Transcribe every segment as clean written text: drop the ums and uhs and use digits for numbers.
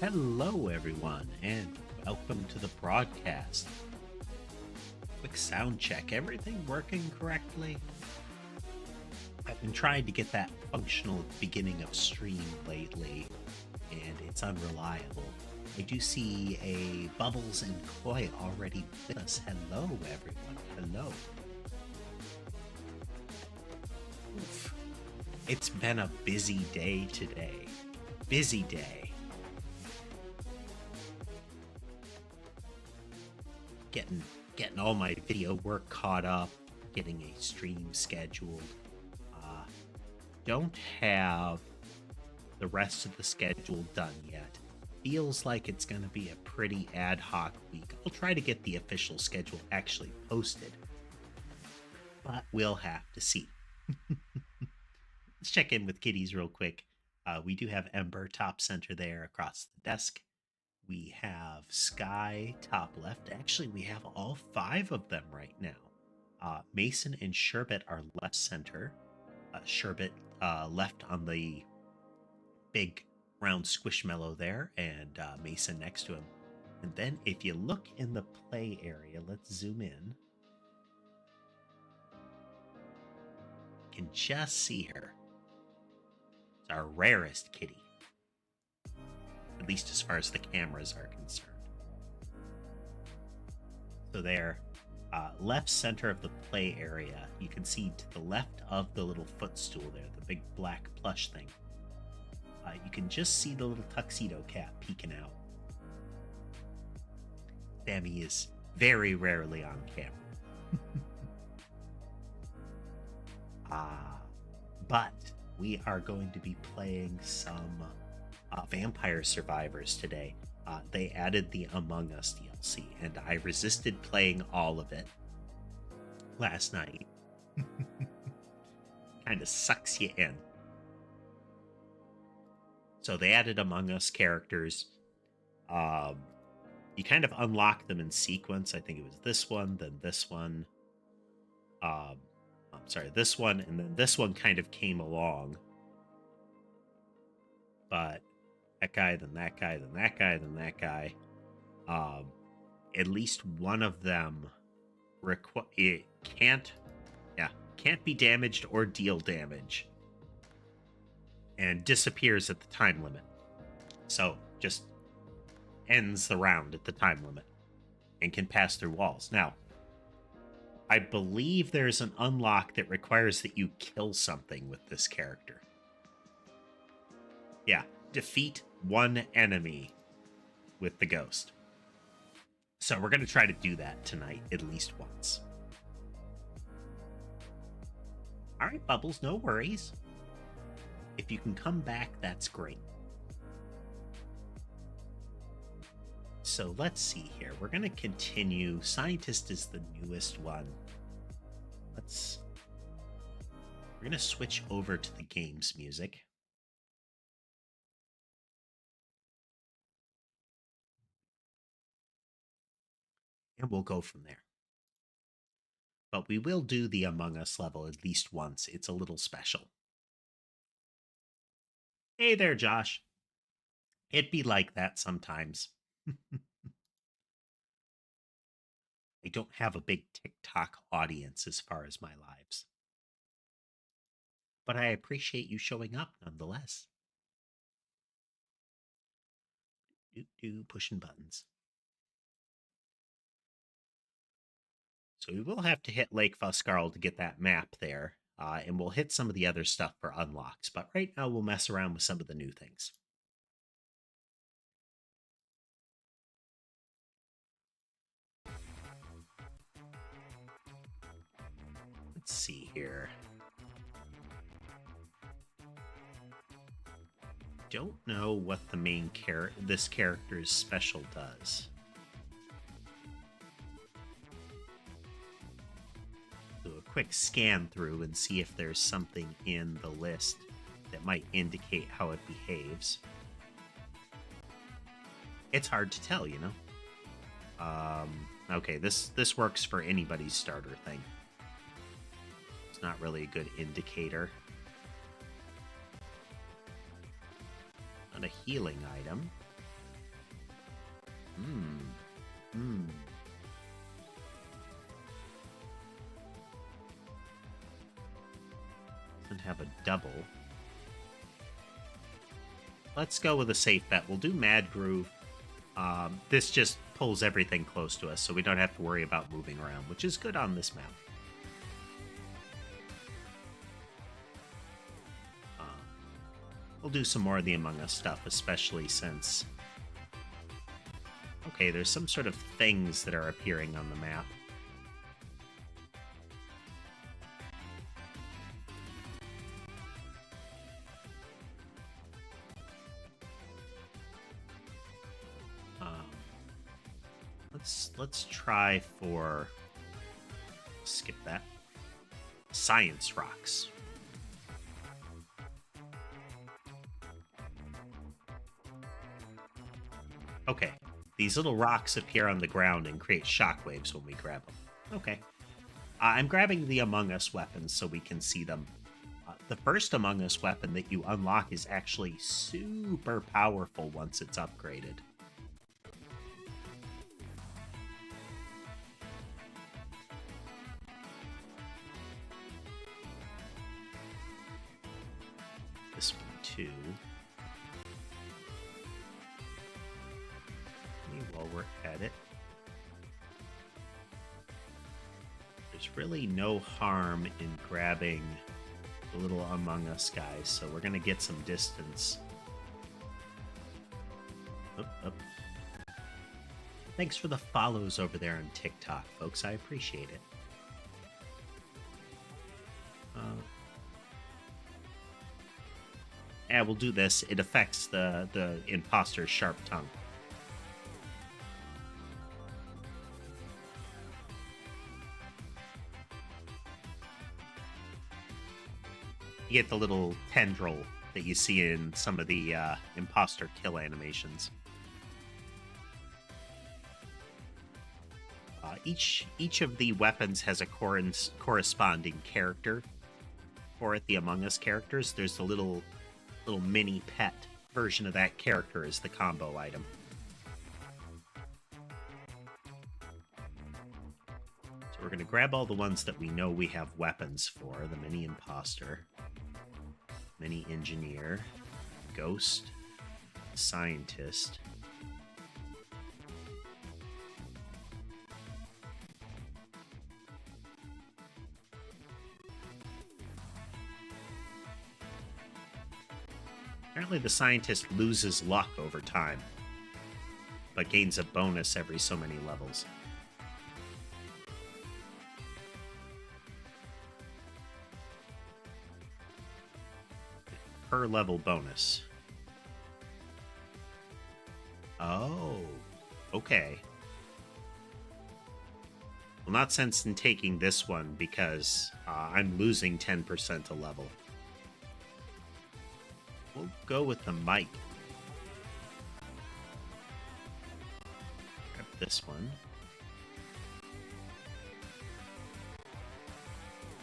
Hello, everyone, and welcome to the broadcast. Quick sound check. Everything working correctly? I've been trying to get that functional at the beginning of stream lately, and it's unreliable. I do see a Bubbles and Koi already with us. Hello, everyone. Hello. Oof. It's been a busy day today. Busy day. Getting all my video work caught up, getting a stream scheduled. Don't have the rest of the schedule done yet. Feels like it's going to be a pretty ad hoc week. I'll try to get the official schedule actually posted, but we'll have to see. Let's check in with kitties real quick. We do have Ember top center there across the desk. We have Sky top left. Actually, we have all 5 of them right now. Mason and Sherbet are left center. Sherbet left on the big round squishmallow there, and Mason next to him. And then if you look in the play area, let's zoom in. You can just see her. It's our rarest kitty. At least as far as the cameras are concerned. So there, left center of the play area, you can see to the left of the little footstool there, the big black plush thing. You can just see the little tuxedo cat peeking out. Sammy is very rarely on camera. But we are going to be playing some Vampire Survivors today. They added the Among Us DLC, and I resisted playing all of it last night. Kind of sucks you in. So they added Among Us characters. You kind of unlock them in sequence. I think it was this one, then this one. I'm sorry, this one, and then this one kind of came along. But that guy, then that guy, then that guy, then that guy. At least one of them can't be damaged or deal damage, and disappears at the time limit. So just ends the round at the time limit and can pass through walls. Now, I believe there's an unlock that requires that you kill something with this character. Yeah, defeat one enemy with the ghost. So we're going to try to do that tonight at least once. All right, Bubbles, no worries. If you can come back, that's great. So let's see here. We're going to continue. Scientist is the newest one. We're going to switch over to the game's music. And we'll go from there. But we will do the Among Us level at least once. It's a little special. Hey there, Josh. It'd be like that sometimes. I don't have a big TikTok audience as far as my lives. But I appreciate you showing up nonetheless. Pushing buttons. So we will have to hit Lake Fuscarl to get that map there, and we'll hit some of the other stuff for unlocks. But right now we'll mess around with some of the new things. Let's see here. Don't know what the main this character's special does. Do a quick scan through and see if there's something in the list that might indicate how it behaves. It's hard to tell, you know. Okay, this works for anybody's starter thing. It's not really a good indicator. Not a healing item. Hmm. Doesn't have a double. Let's go with a safe bet. We'll do Mad Groove. This just pulls everything close to us, so we don't have to worry about moving around, which is good on this map. We'll do some more of the Among Us stuff, especially since... Okay, there's some sort of things that are appearing on the map. Let's try for... Skip that. Science rocks. Okay, these little rocks appear on the ground and create shockwaves when we grab them. Okay. I'm grabbing the Among Us weapons so we can see them. The first Among Us weapon that you unlock is actually super powerful once it's upgraded. This one too. While we're at it, there's really no harm in grabbing the little Among Us guys, so we're gonna get some distance. Up. Thanks for the follows over there on TikTok, folks. I appreciate it. Yeah, we'll do this. It affects the imposter's sharp tongue. You get the little tendril that you see in some of the imposter kill animations. Each of the weapons has a corresponding character for it. The Among Us characters, there's the little mini pet version of that character as the combo item. So we're going to grab all the ones that we know we have weapons for. The mini imposter, mini engineer, ghost, scientist. Apparently the scientist loses luck over time, but gains a bonus every so many levels. Per level bonus. Oh, okay. Well, not sense in taking this one because I'm losing 10% a level. We'll go with the mic. Grab this one.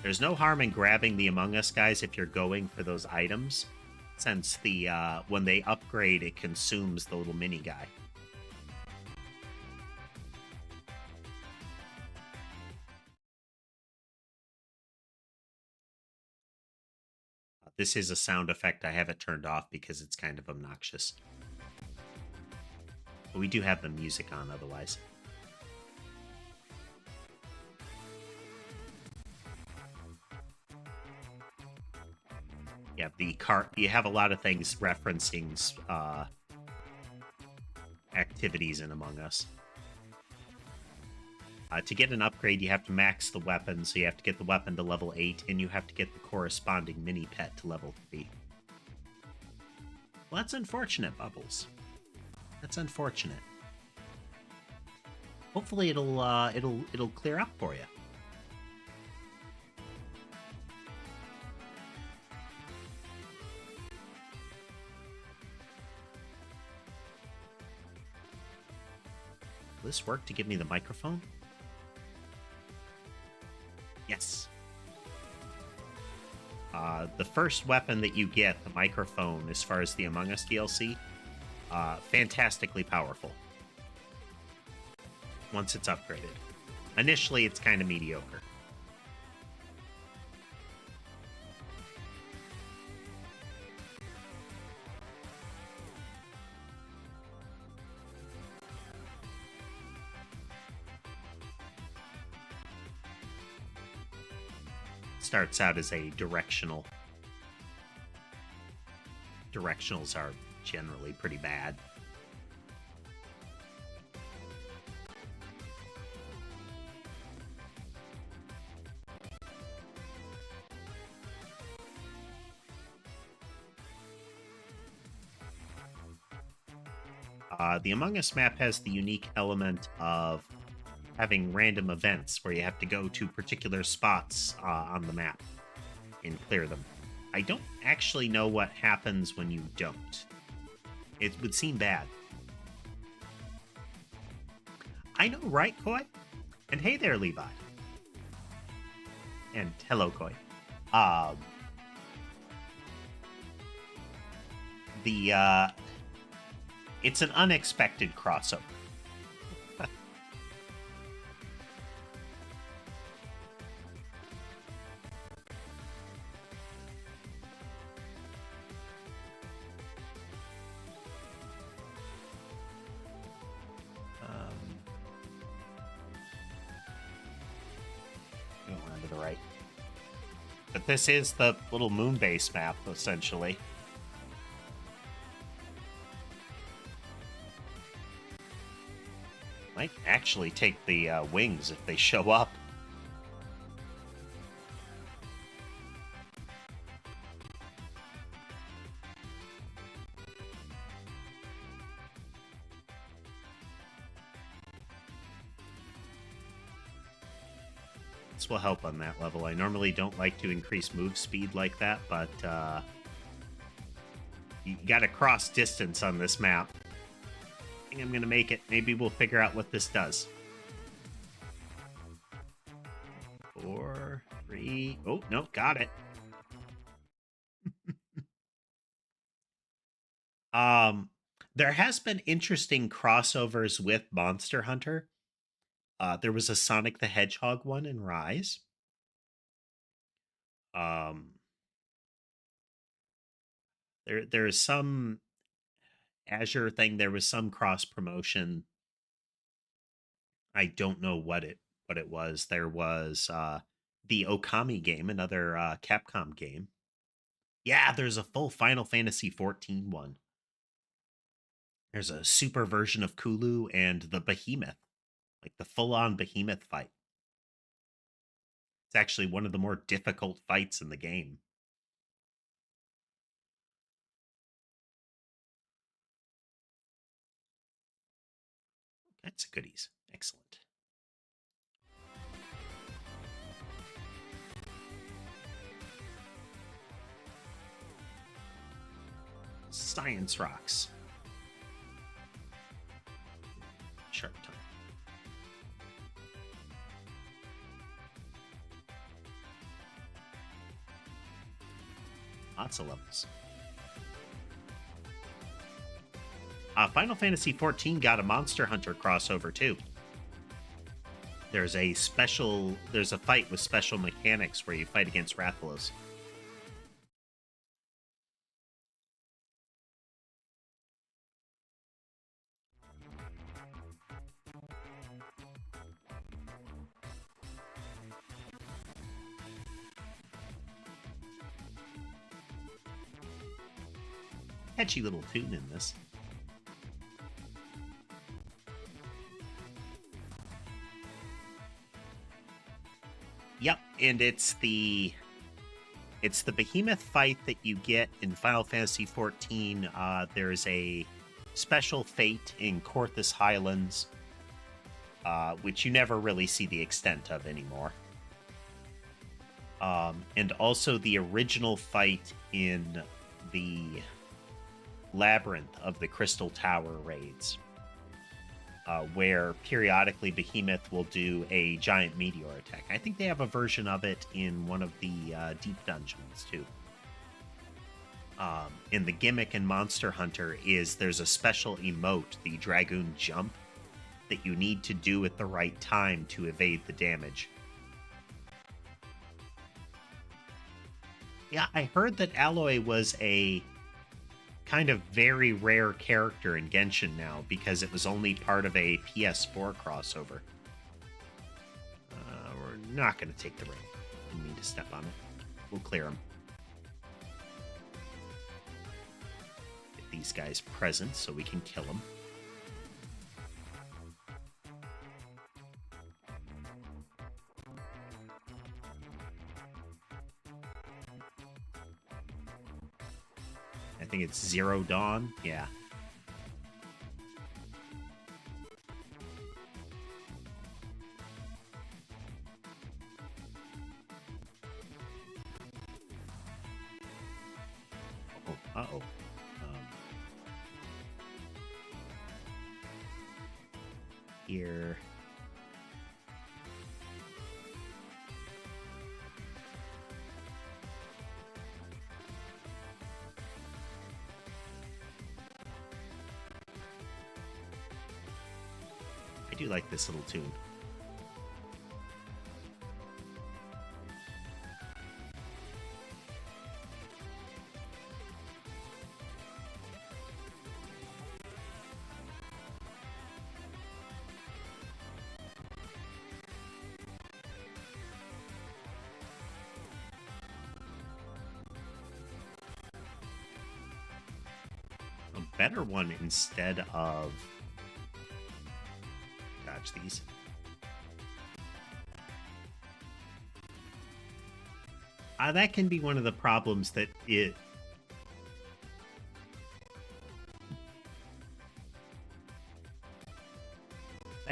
There's no harm in grabbing the Among Us guys if you're going for those items, since the when they upgrade, it consumes the little mini guy. This is a sound effect. I have it turned off because it's kind of obnoxious. But we do have the music on otherwise. Yeah, the cart. You have a lot of things referencing activities in Among Us. To get an upgrade, you have to max the weapon, so you have to get the weapon to level 8, and you have to get the corresponding mini-pet to level 3. Well, that's unfortunate, Bubbles. That's unfortunate. Hopefully it'll clear up for you. Will this work to give me the microphone? Yes. The first weapon that you get, the microphone, as far as the Among Us DLC, fantastically powerful. once it's upgraded. Initially, it's kind of mediocre. Starts out as a directional. Directionals are generally pretty bad. The Among Us map has the unique element of having random events where you have to go to particular spots on the map and clear them. I don't actually know what happens when you don't. It would seem bad. I know, right, Koi? And hey there, Levi. And hello, Koi. It's an unexpected crossover. Going to the right. But this is the little moon base map, essentially. Might actually take the wings if they show up. This will help on that level. I normally don't like to increase move speed like that, but you gotta cross distance on this map. I think I'm gonna make it. Maybe we'll figure out what this does. 4, 3. Oh, no, got it. There has been interesting crossovers with Monster Hunter. There was a Sonic the Hedgehog one in Rise. There is some Azure thing. There was some cross promotion. I don't know what it was. There was the Okami game, another Capcom game. Yeah, there's a full Final Fantasy XIV one. There's a super version of Kulu and the Behemoth, like the full-on Behemoth fight. It's actually one of the more difficult fights in the game. That's goodies. Excellent. Science rocks. Sharp time. Lots of levels. Final Fantasy XIV got a Monster Hunter crossover too. There's a fight with special mechanics where you fight against Rathalos. Catchy little tune in this. Yep, and it's the Behemoth fight that you get in Final Fantasy XIV. There's a special fate in Corthus Highlands, which you never really see the extent of anymore. And also the original fight in the Labyrinth of the Crystal Tower raids, where periodically Behemoth will do a giant meteor attack. I think they have a version of it in one of the deep dungeons, too. And the gimmick in Monster Hunter is there's a special emote, the Dragoon Jump, that you need to do at the right time to evade the damage. Yeah, I heard that Alloy was a kind of very rare character in Genshin now because it was only part of a PS4 crossover. We're not going to take the ring. Didn't mean to step on it. We'll clear them. Get these guys presents so we can kill them. I think it's Zero Dawn. Yeah. Uh-oh. Here. I do like this little tune. A better one instead of... Dodge these. That can be one of the problems that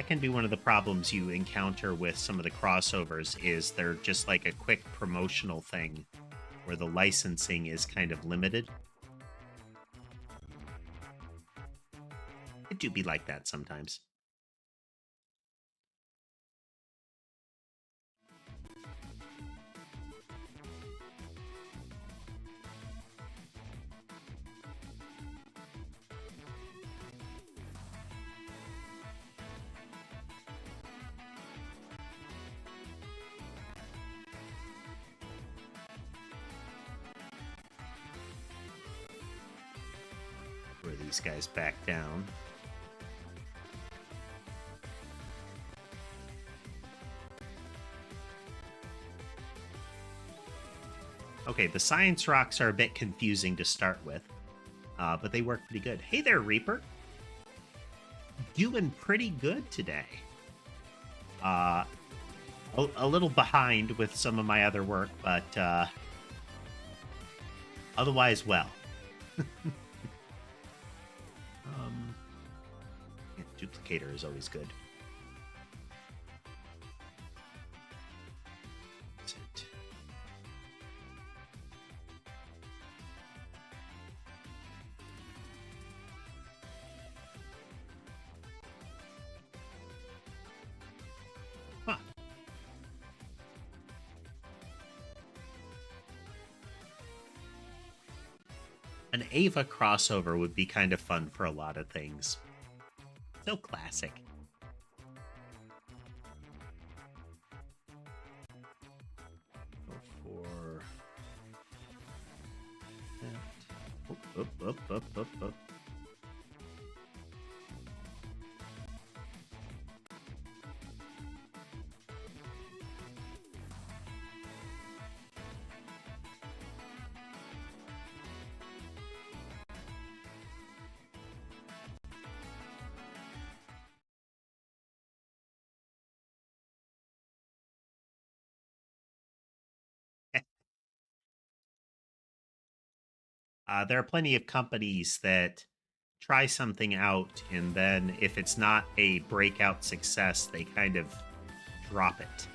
can be one of the problems you encounter with some of the crossovers is they're just like a quick promotional thing where the licensing is kind of limited. It do be like that sometimes. Throw these guys back down. Okay, the science rocks are a bit confusing to start with, but they work pretty good. Hey there, Reaper. Doing pretty good today. A little behind with some of my other work, but otherwise well. Yeah, duplicator is always good. That's it. Huh. An Ava crossover would be kind of fun for a lot of things. So classic. Go for that. Up. There are plenty of companies that try something out, and then if it's not a breakout success, they kind of drop it.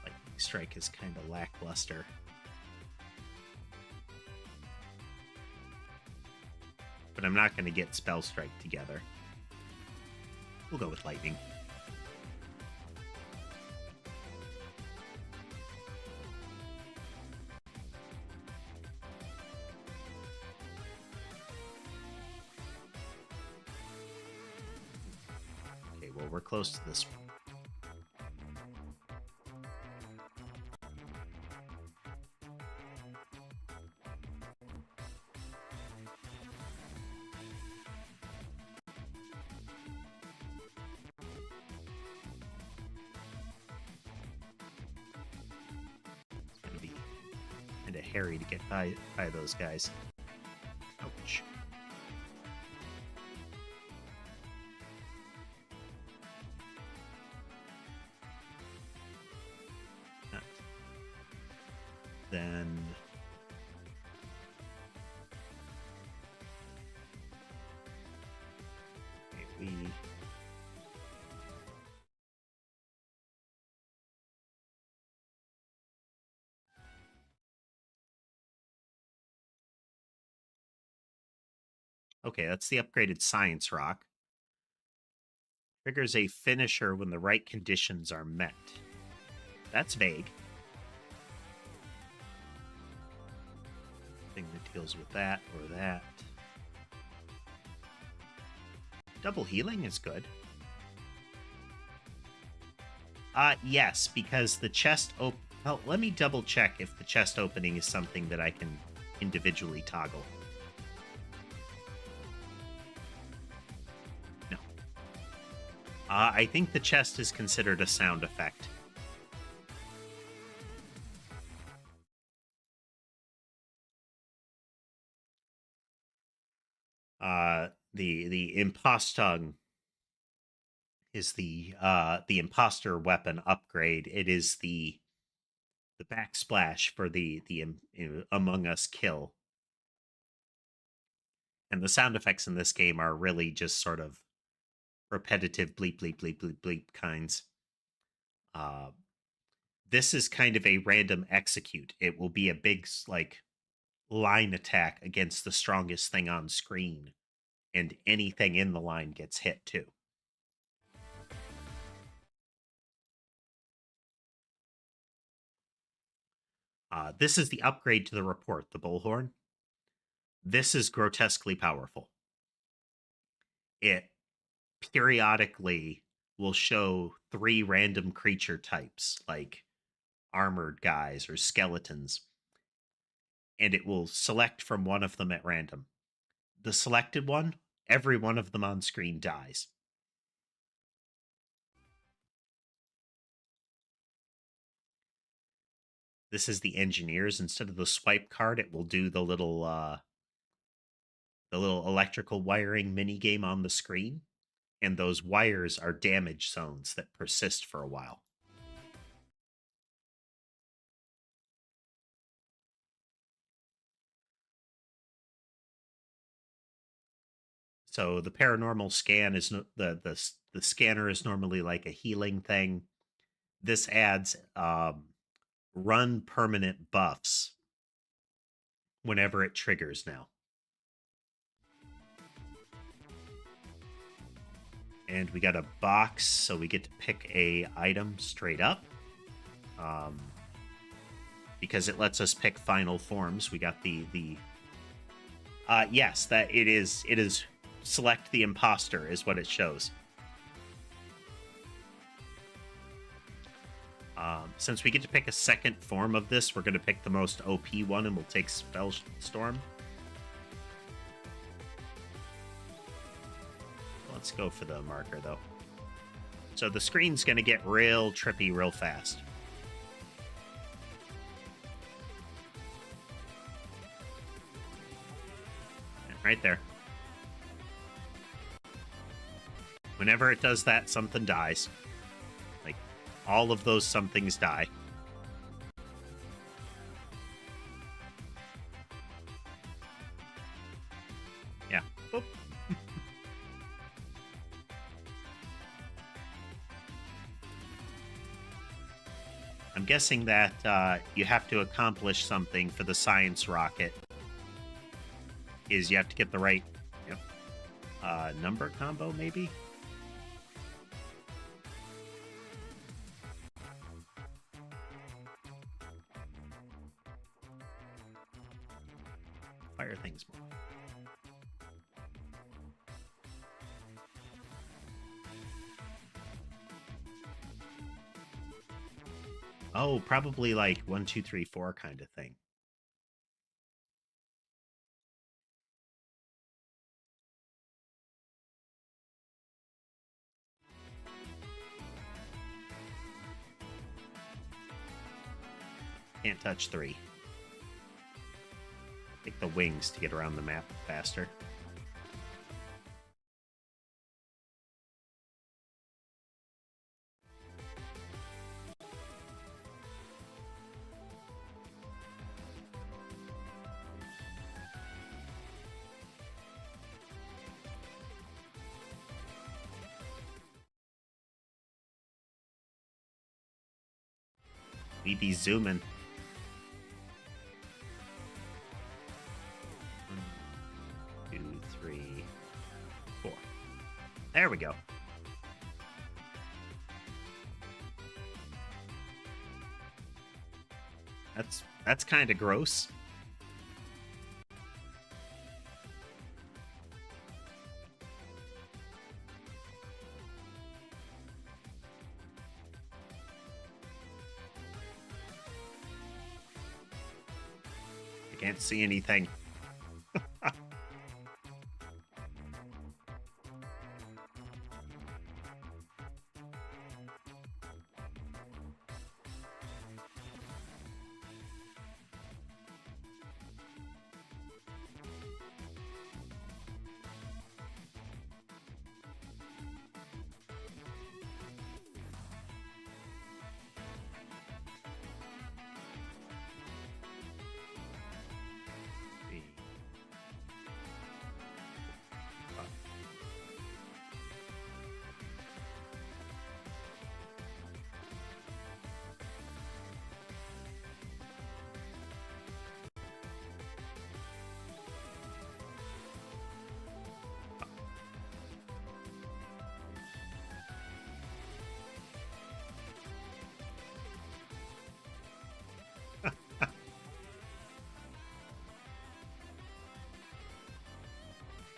Lightning Strike is kind of lackluster. but I'm not going to get Spell Strike together. We'll go with Lightning. Okay, well, we're close to this one. Hairy to get by those guys. Ouch. Then we okay, that's the upgraded Science Rock. Triggers a finisher when the right conditions are met. That's vague. Thing that deals with that or that. Double healing is good. Yes, because the chest well, let me double check if the chest opening is something that I can individually toggle. No. I think the chest is considered a sound effect. The impostung is the imposter weapon upgrade. It is the backsplash for the Among Us kill. And the sound effects in this game are really just sort of repetitive bleep bleep bleep bleep bleep kinds. This is kind of a random execute. It will be a big like line attack against the strongest thing on screen, and anything in the line gets hit too. This is the upgrade to the report, the bullhorn. This is grotesquely powerful. It periodically will show 3 random creature types, like armored guys or skeletons, and it will select from one of them at random. The selected one, every one of them on screen dies. This is the engineers. Instead of the swipe card, it will do the little electrical wiring mini game on the screen, and those wires are damage zones that persist for a while. So the paranormal scan is the scanner is normally like a healing thing. This adds run permanent buffs whenever it triggers now. And we got a box, so we get to pick a item straight up. Because it lets us pick final forms. We got the yes, that it is select the imposter is what it shows. Since we get to pick a second form of this, we're going to pick the most OP one, and we'll take Spell Storm. Let's go for the marker, though. So the screen's going to get real trippy real fast. Right there. Whenever it does that, something dies. Like, all of those somethings die. Yeah. Oop. I'm guessing that you have to accomplish something for the science rocket. Is you have to get the right... Yep. number combo, maybe? Fire things more. Oh, probably like 1, 2, 3, 4 kind of thing. Can't touch 3. Take the wings to get around the map faster. We be zooming. 1, 2, 3, 4. There we go. That's kind of gross. I can't see anything.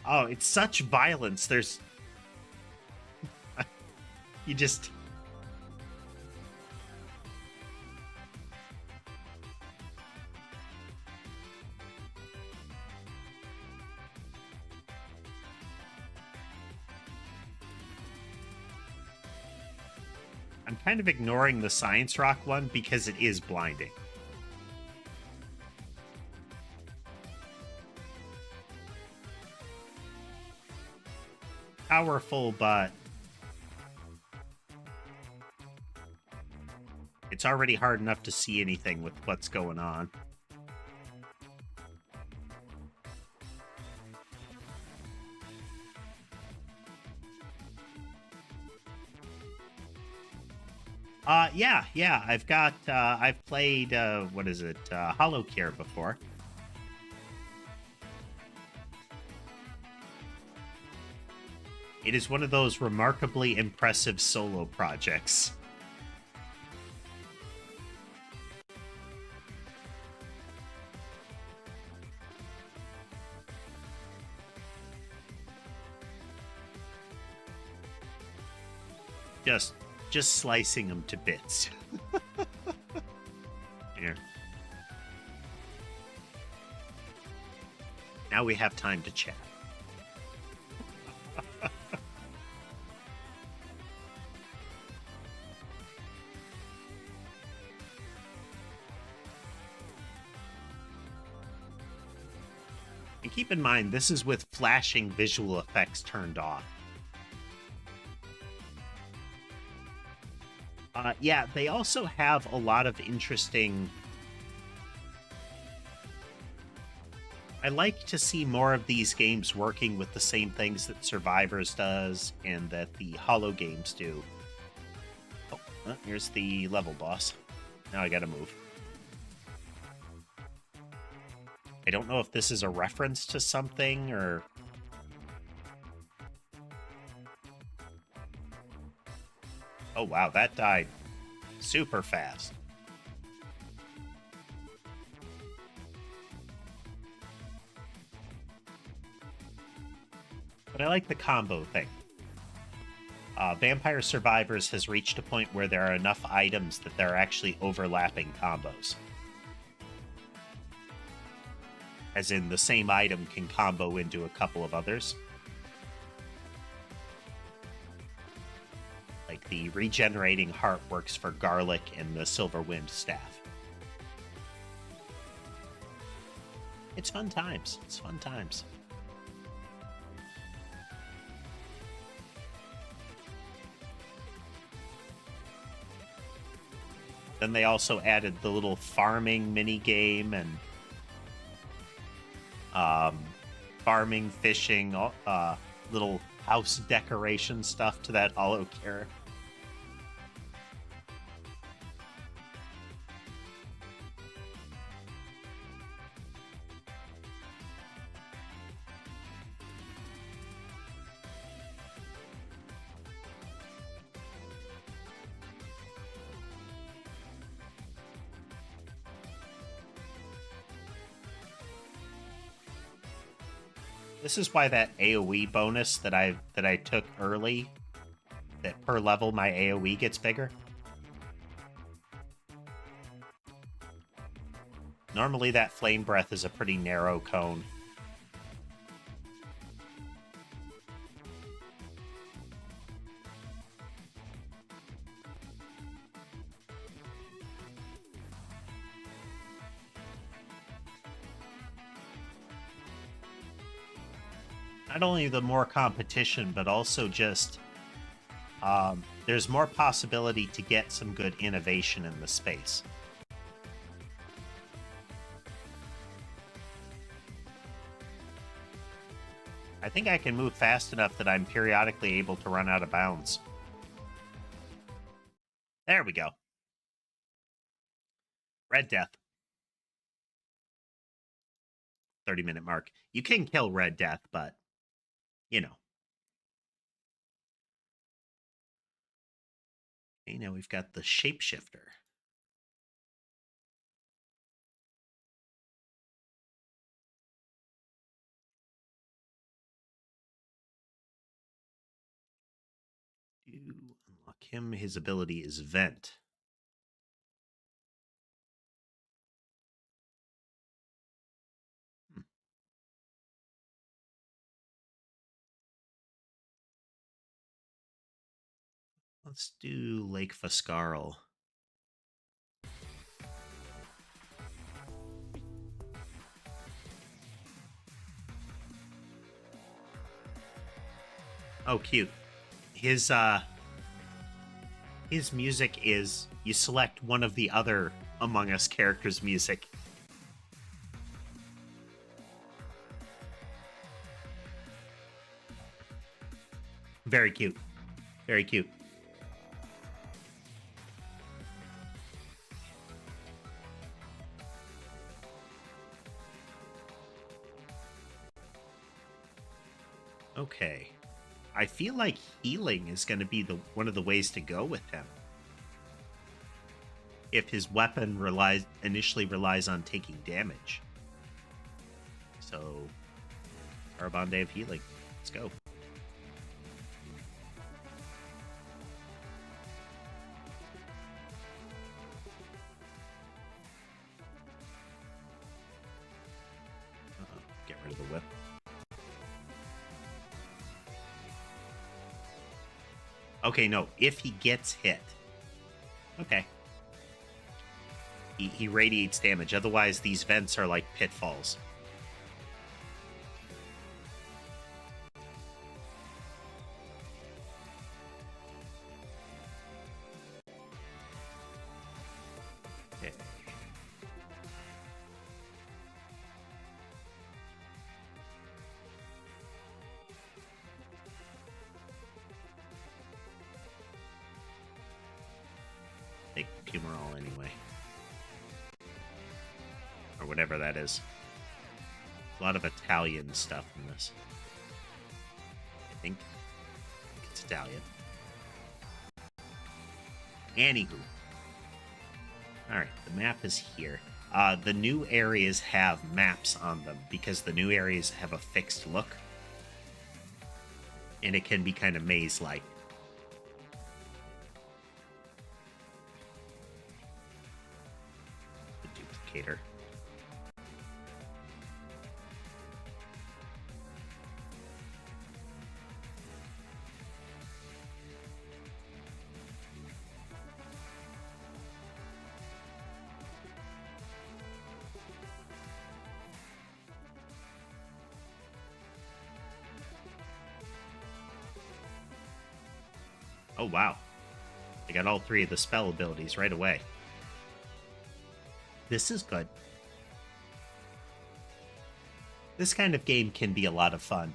Oh, it's such violence. There's... you just... I'm kind of ignoring the Science Rock one because it is blinding. Powerful, but it's already hard enough to see anything with what's going on. Yeah, I've played, what is it, Hollow Care before. It is one of those remarkably impressive solo projects. Just slicing them to bits. Here. Now we have time to chat. And keep in mind, this is with flashing visual effects turned off. Yeah, they also have a lot of interesting... I like to see more of these games working with the same things that Survivors does and that the Hollow games do. Oh, here's the level boss. Now I gotta move. I don't know if this is a reference to something or... Oh wow, that died super fast. But I like the combo thing. Vampire Survivors has reached a point where there are enough items that there are actually overlapping combos. As in, the same item can combo into a couple of others. Like the regenerating heart works for garlic and the silver wind staff. It's fun times. It's fun times. Then they also added the little farming mini game and farming, fishing, little house decoration stuff to that hollow carrot. This is why that AoE bonus that I took early, that per level my AoE gets bigger. Normally that flame breath is a pretty narrow cone. Not only the more competition, but also just there's more possibility to get some good innovation in the space. I think I can move fast enough that I'm periodically able to run out of bounds. There we go. Red Death. 30-minute mark. You can kill Red Death, but you know. Okay, now we've got the Shapeshifter. To unlock him, his ability is Vent. Let's do Lake Foscarl. Oh, cute. His music is, you select one of the other Among Us characters' music. Very cute. Very cute. Okay. I feel like healing is going to be one of the ways to go with him. If his weapon initially relies on taking damage. So, Carbonde of Healing. Let's go. Get rid of the whip. Okay, no, if he gets hit. Okay. He radiates damage. Otherwise, these vents are like pitfalls. Okay. Take Pumerol anyway. Or whatever that is. A lot of Italian stuff in this. I think it's Italian. Anywho. Alright, the map is here. The new areas have maps on them because the new areas have a fixed look. And it can be kind of maze-like. The duplicator. Oh, wow. I got all three of the spell abilities right away. This is good. This kind of game can be a lot of fun.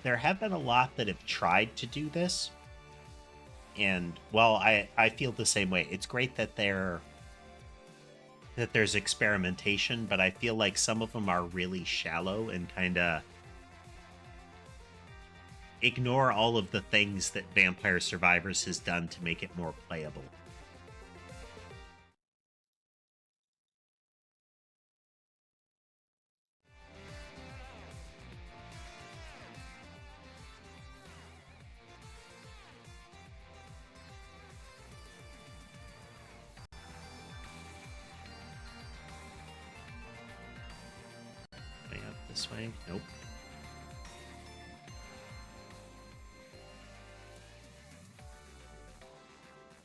There have been a lot that have tried to do this. And, well, I feel the same way. It's great that there's experimentation, but I feel like some of them are really shallow and kind of ignore all of the things that Vampire Survivors has done to make it more playable. Way up this way? Nope.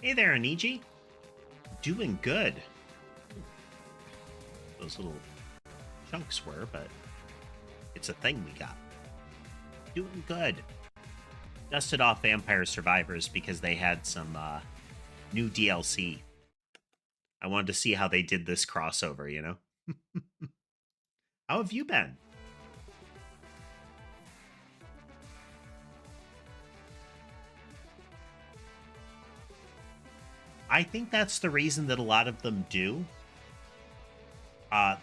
Hey there, Aniji. Doing good. Those little chunks were, but it's a thing we got. Doing good. Dusted off Vampire Survivors because they had some new DLC. I wanted to see how they did this crossover, you know? How have you been? I think that's the reason that a lot of them do.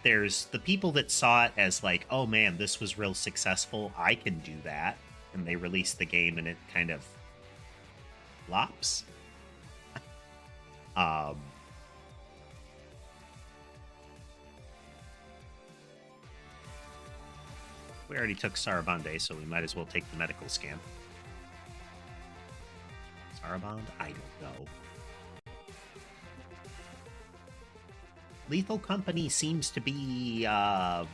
There's the people that saw it as like, oh man, this was real successful. I can do that. And they release the game and it kind of flops. We already took Sarabande, so we might as well take the medical scan. Sarabande? I don't know. Lethal Company seems to be a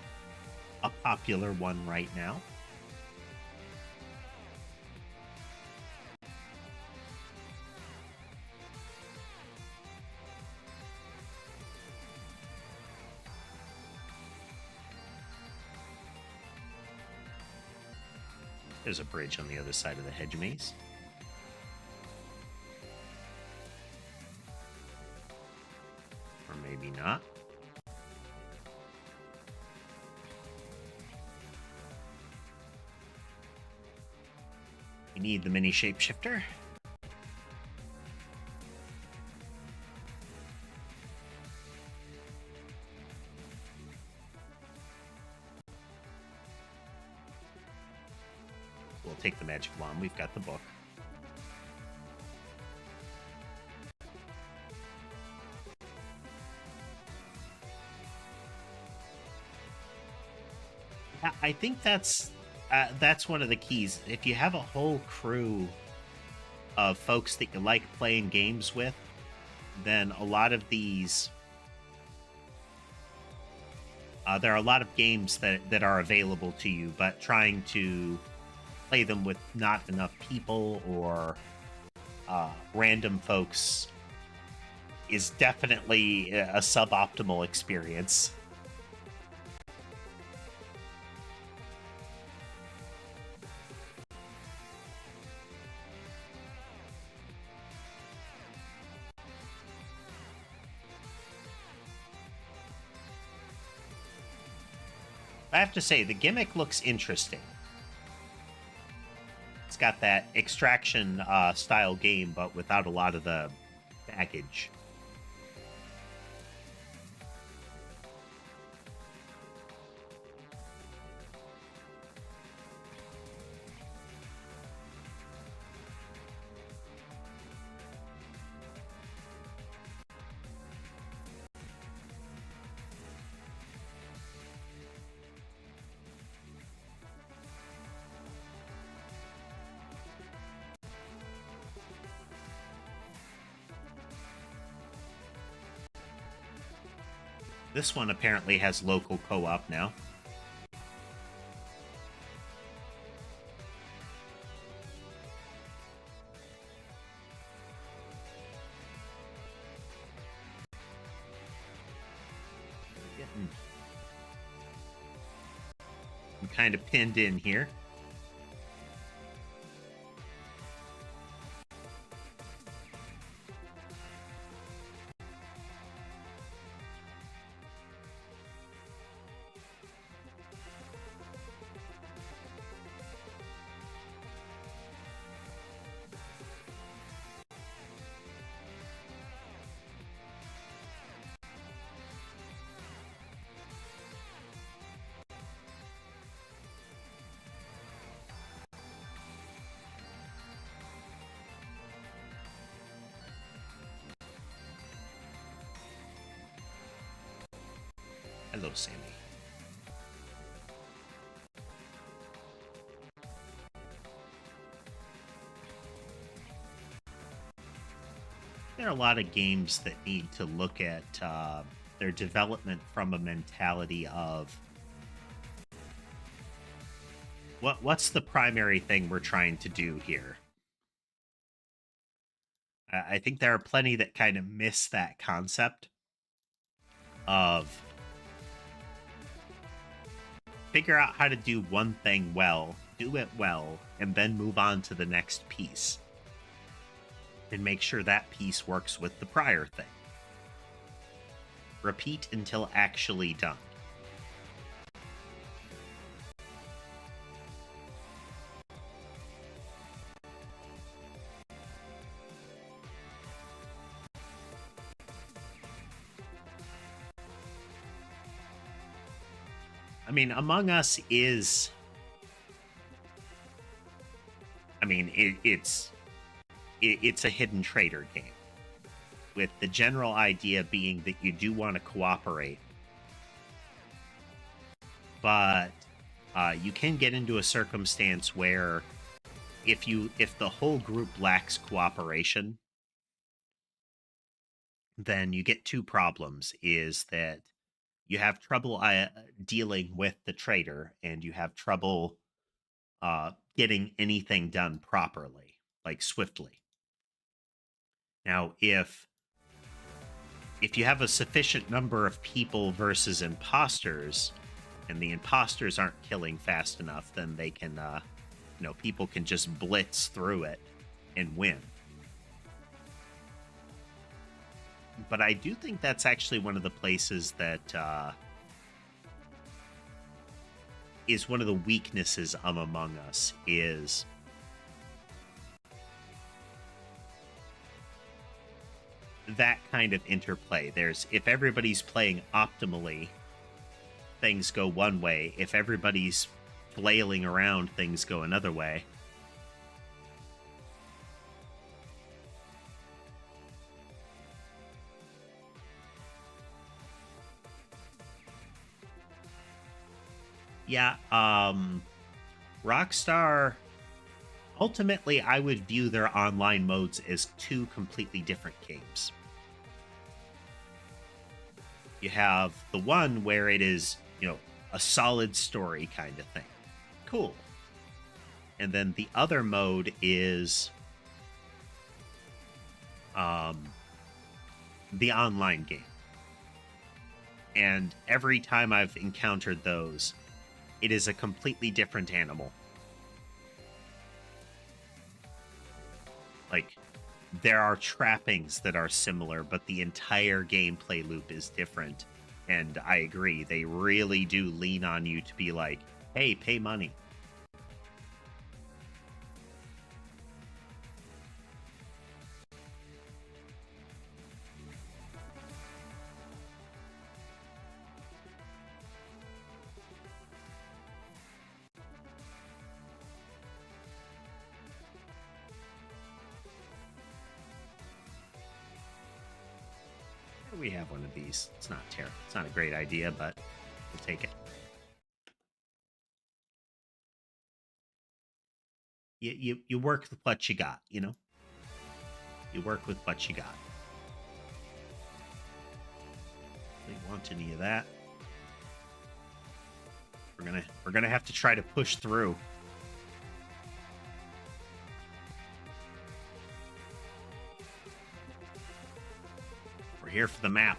popular one right now. There's a bridge on the other side of the hedge maze. Or maybe not. We need the mini shapeshifter. We'll take the magic wand. We've got the book. I think that's one of the keys. If you have a whole crew of folks that you like playing games with, then a lot of these... there are a lot of games that are available to you, but trying to play them with not enough people or random folks is definitely a suboptimal experience. I have to say, the gimmick looks interesting. It's got that extraction style game, but without a lot of the baggage. This one apparently has local co-op now. I'm kind of pinned in here. Hello, Sammy. There are a lot of games that need to look at their development from a mentality of what's the primary thing we're trying to do here. I think there are plenty that kind of miss that concept of figure out how to do one thing well, do it well, and then move on to the next piece. And make sure that piece works with the prior thing. Repeat until actually done. I mean, Among Us is... I mean, it's a hidden traitor game, with the general idea being that you do want to cooperate, but you can get into a circumstance where if the whole group lacks cooperation, then you get two problems. Is that you have trouble dealing with the traitor, and you have trouble getting anything done properly, like swiftly. Now, if you have a sufficient number of people versus imposters, and the imposters aren't killing fast enough, then they can, people can just blitz through it and win. But I do think that's actually one of the places that is one of the weaknesses of Among Us, is that kind of interplay. There's, if everybody's playing optimally, things go one way. If everybody's flailing around, things go another way. Yeah, Rockstar, ultimately, I would view their online modes as two completely different games. You have the one where it is, a solid story kind of thing. Cool. And then the other mode is the online game. And every time I've encountered those, it is a completely different animal. Like, there are trappings that are similar, but the entire gameplay loop is different. And I agree, they really do lean on you to be like, hey, pay money. We have one of these. It's not terrible. It's not a great idea, but we'll take it. You work with what you got, You work with what you got. want any of that. We're gonna have to try to push through. We're here for the map.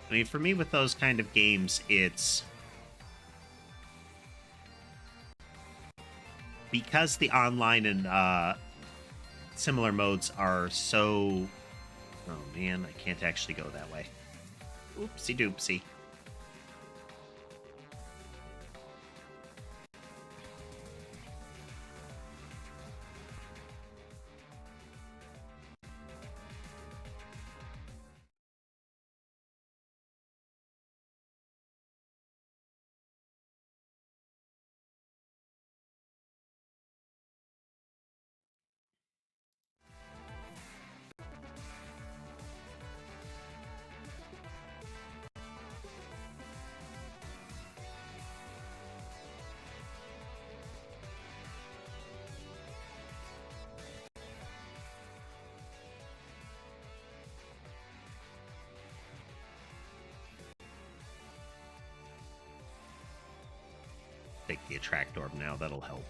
I mean, for me with those kind of games, it's because the online and similar modes are so... Oh man, I can't actually go that way. Oopsie doopsie. Take the attract orb now, that'll help.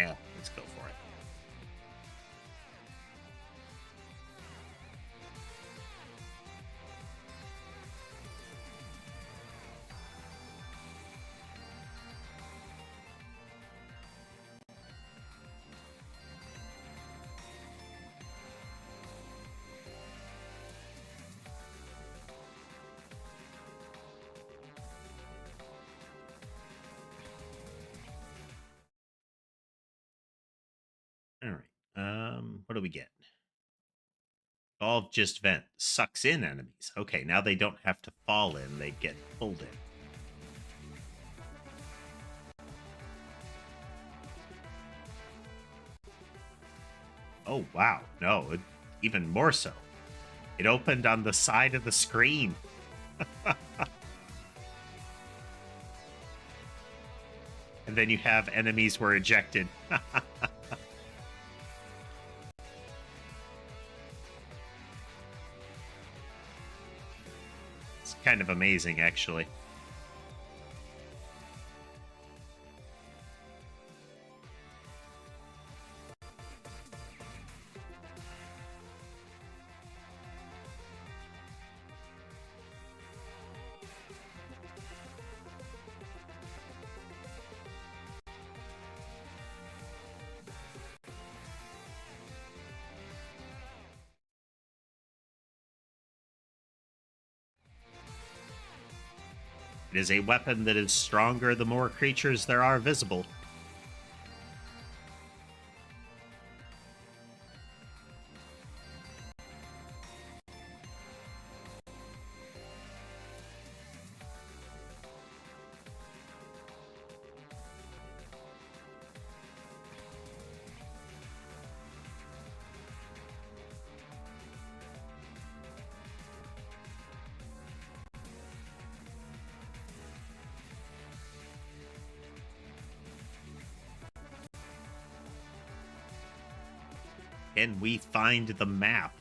Yeah, let's go for it. All right. What do we get? Evolve just vent. Sucks in enemies. Okay, now they don't have to fall in, they get pulled in. Oh, wow. No, even more so. It opened on the side of the screen. And then you have enemies were ejected. It's kind of amazing, actually. It is a weapon that is stronger the more creatures there are visible. Can we find the map?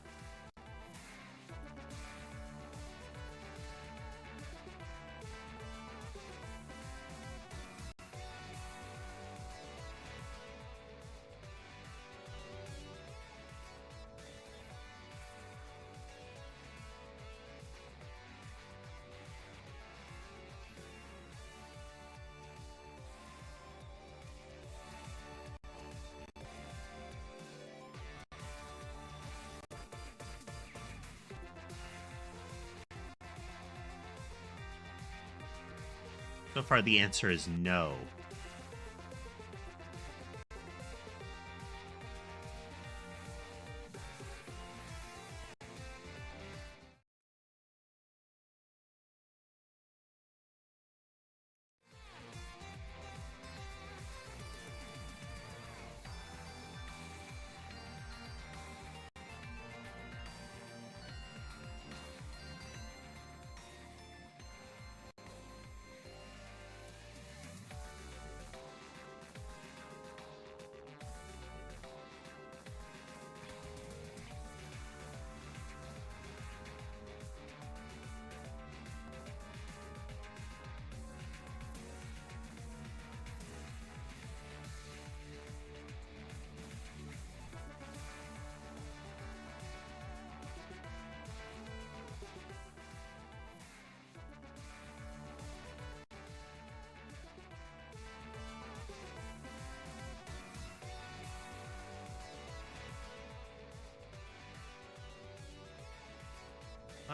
So far, the answer is no.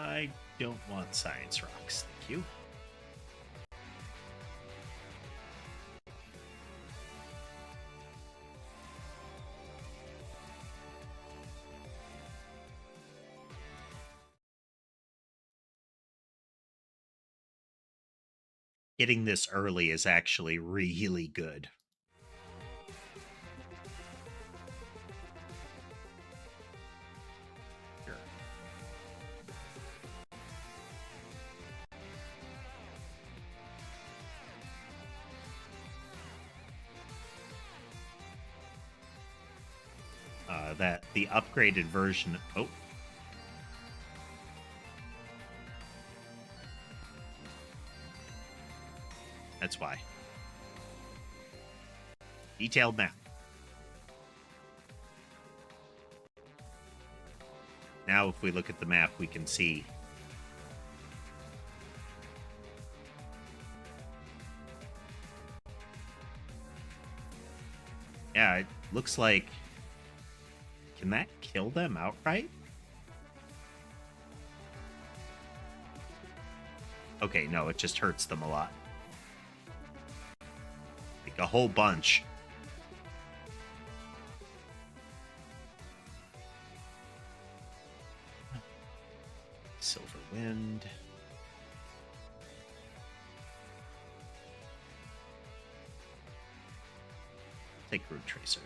I don't want science rocks, thank you. Getting this early is actually really good. Sure. That the upgraded version. Oh. That's why. Detailed map. Now, if we look at the map, we can see. Yeah, it looks like. Can that kill them outright? Okay, no, it just hurts them a lot. Like a whole bunch. Silver Wind. Take Root Tracer.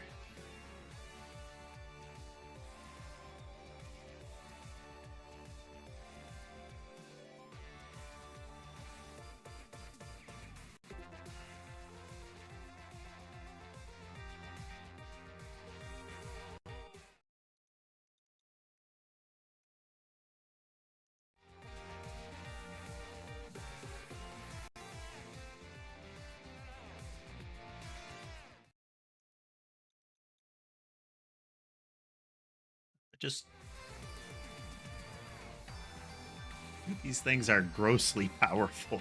Just these things are grossly powerful.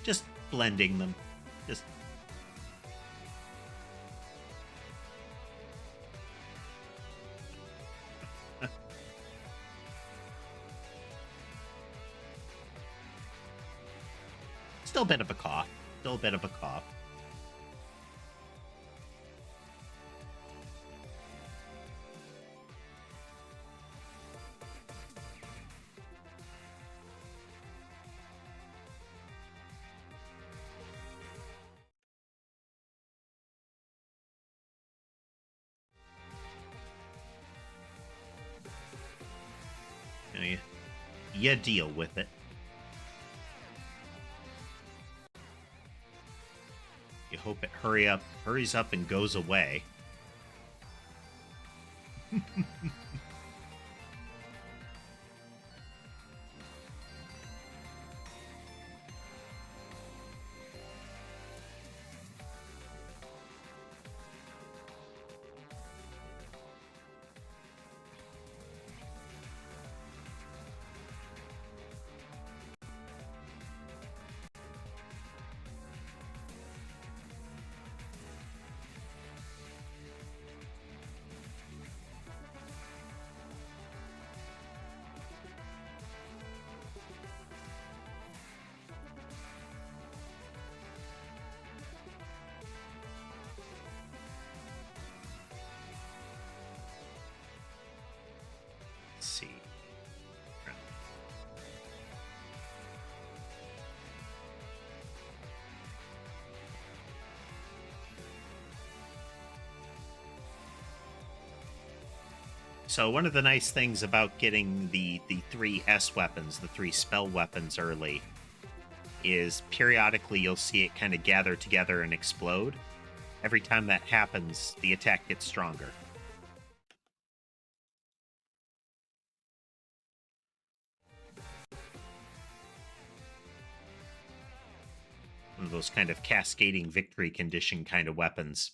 Just blending them. Just still a bit of a cough. Still a bit of a cough. You deal with it. You hope it hurries up and goes away. See. So one of the nice things about getting the 3 S weapons, the 3 spell weapons early, is periodically you'll see it kind of gather together and explode. every time that happens, the attack gets stronger. One of those kind of cascading victory condition kind of weapons.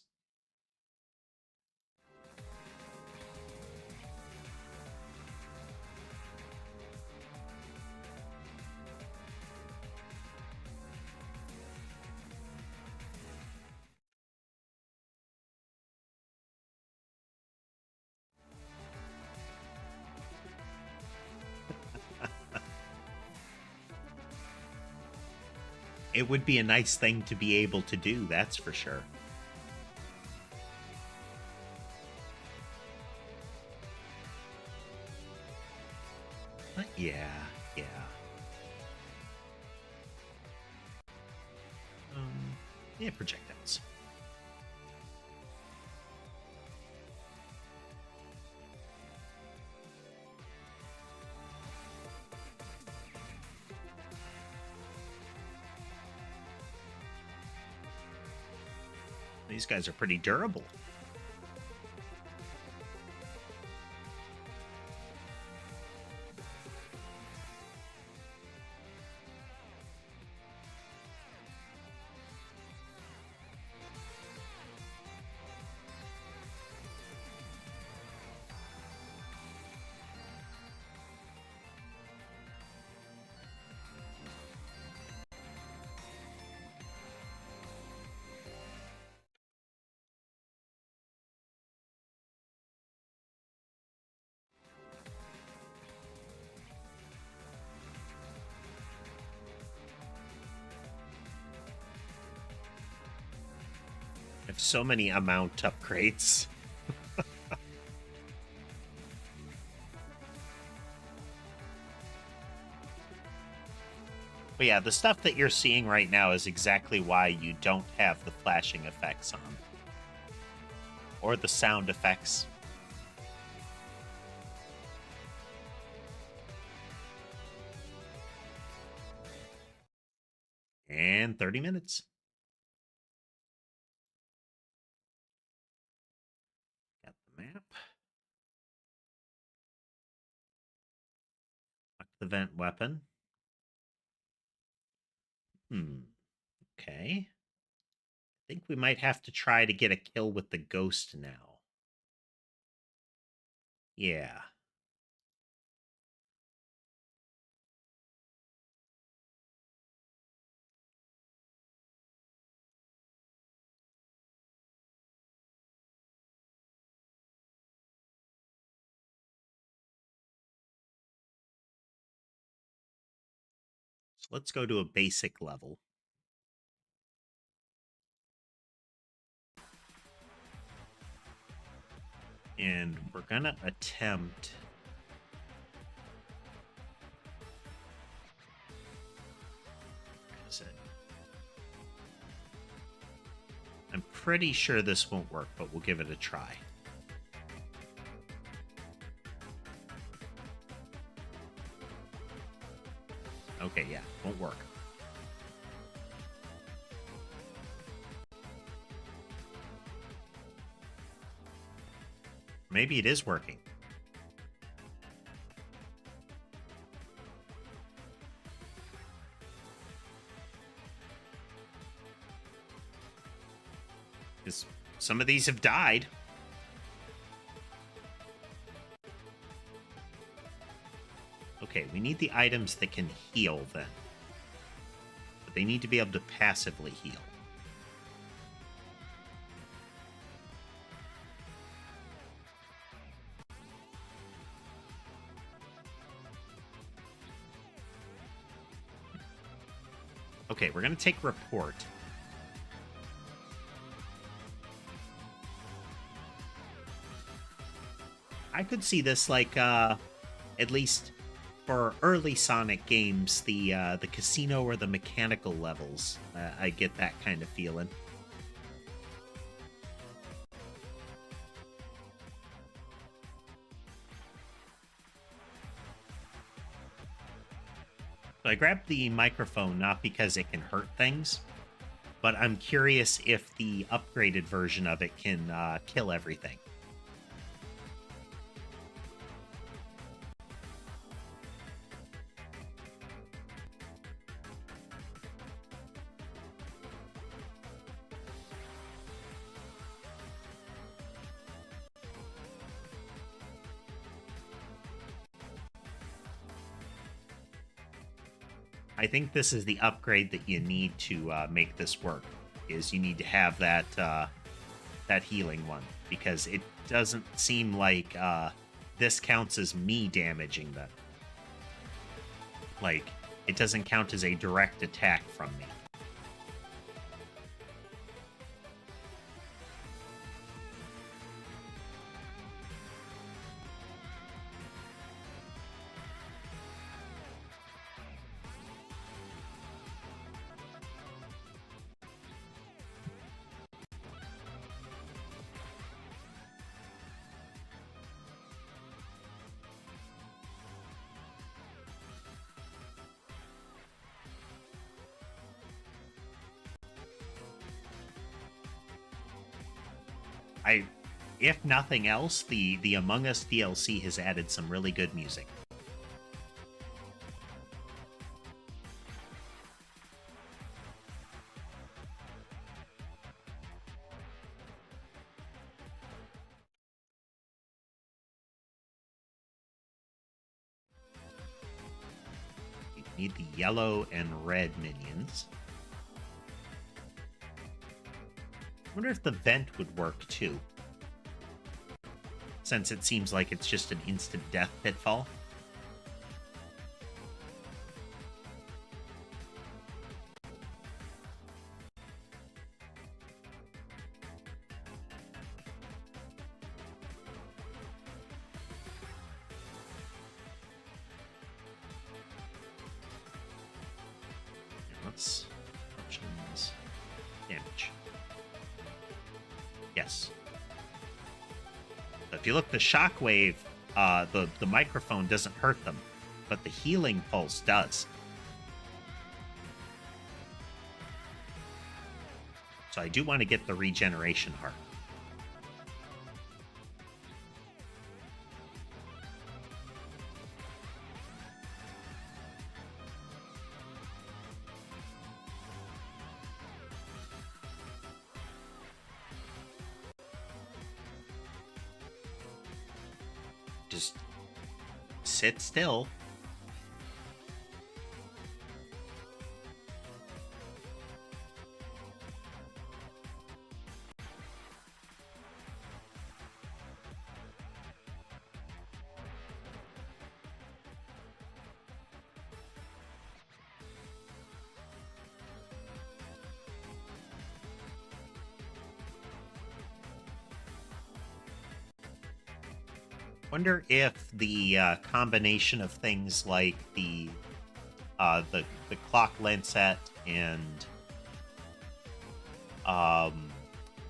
It would be a nice thing to be able to do, that's for sure. But yeah. Yeah, projectiles. These guys are pretty durable. I have so many amount upgrades. But yeah, the stuff that you're seeing right now is exactly why you don't have the flashing effects on. Or the sound effects. And 30 minutes. Got the map. Lock the vent weapon. Okay. I think we might have to try to get a kill with the ghost now. Yeah. So let's go to a basic level. And we're gonna attempt... Where is it? I'm pretty sure this won't work, but we'll give it a try. Okay, yeah, won't work. Maybe it is working. Because some of these have died. Okay, we need the items that can heal then. But they need to be able to passively heal. Okay, we're going to take report. I could see this like, at least for early Sonic games, the casino or the mechanical levels. I get that kind of feeling. So I grabbed the microphone not because it can hurt things, but I'm curious if the upgraded version of it can kill everything. I think this is the upgrade that you need to make this work. Is you need to have that that healing one, because it doesn't seem like this counts as me damaging them. Like, it doesn't count as a direct attack from me. If nothing else, the Among Us DLC has added some really good music. You need the yellow and red minions. I wonder if the vent would work too, since it seems like it's just an instant death pitfall. Let's options damage. Yes. If you look, the shockwave, the microphone doesn't hurt them, but the healing pulse does. So I do want to get the regeneration heart. Just sit still. Wonder if the combination of things like the clock lancet and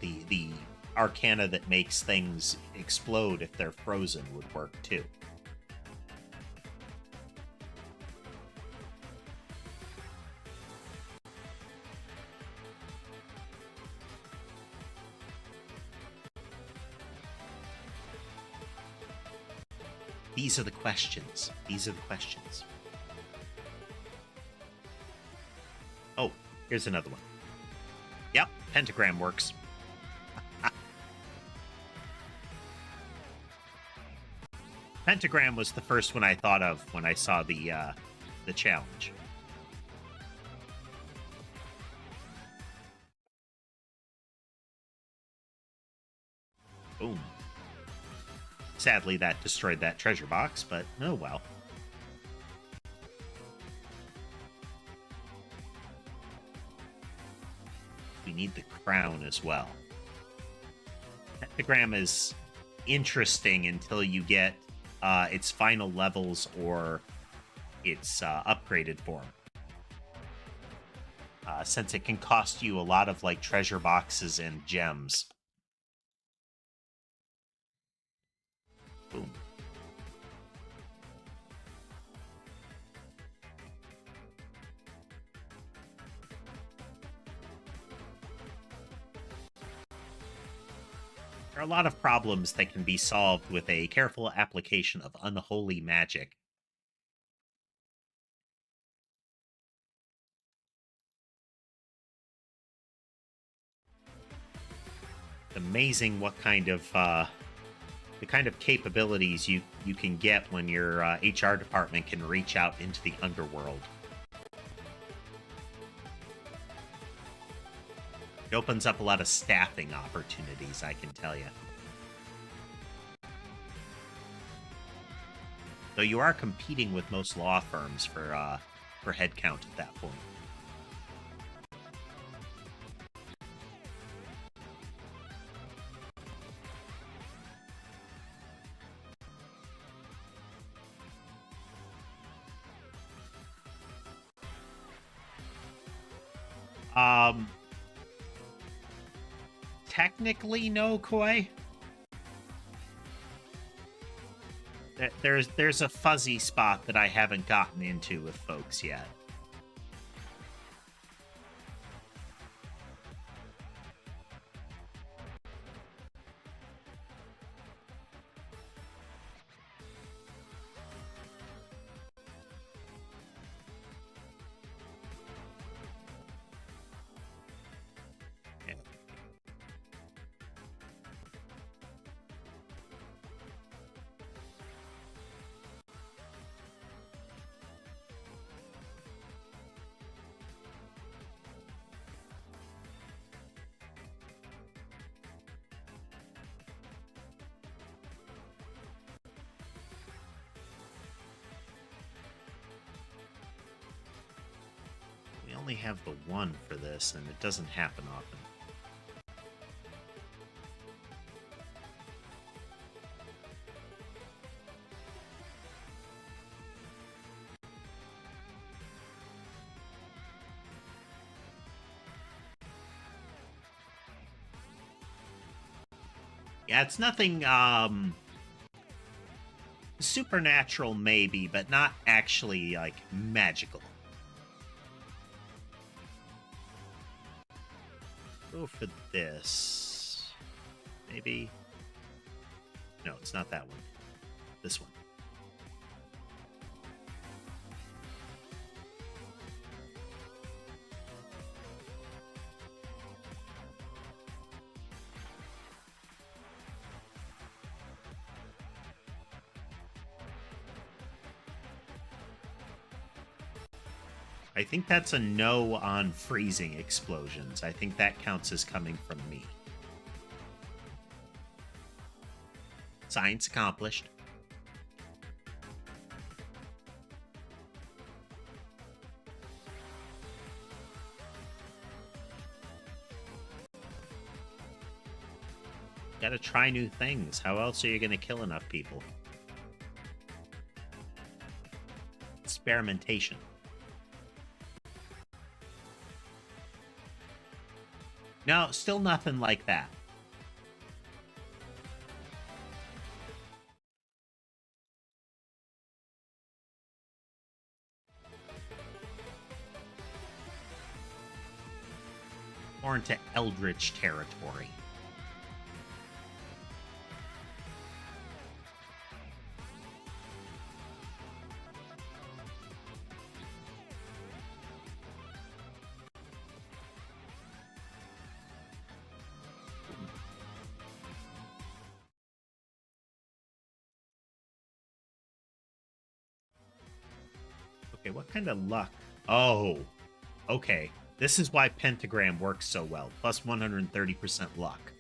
the arcana that makes things explode if they're frozen would work too. These are the questions. These are the questions. Oh, here's another one. Yep, pentagram works. Pentagram was the first one I thought of when I saw the challenge. Boom. Sadly, that destroyed that treasure box, but oh well. We need the crown as well. Pentagram is interesting until you get its final levels or its upgraded form. Since it can cost you a lot of like treasure boxes and gems. Boom. There are a lot of problems that can be solved with a careful application of unholy magic. It's amazing what kind of the kind of capabilities you can get when your HR department can reach out into the underworld. It opens up a lot of staffing opportunities, I can tell you. Though you are competing with most law firms for headcount at that point. Technically, no, Koi. There's a fuzzy spot that I haven't gotten into with folks yet. We only have the one for this, and it doesn't happen often. Yeah, it's nothing supernatural maybe, but not actually like magical. Go for this. Maybe. No, it's not that one. This one. I think that's a no on freezing explosions. I think that counts as coming from me. Science accomplished. Gotta try new things. How else are you gonna kill enough people? Experimentation. No, still nothing like that. More into Eldritch territory. Okay, what kind of luck? Oh, okay. This is why Pentagram works so well. Plus 130% luck.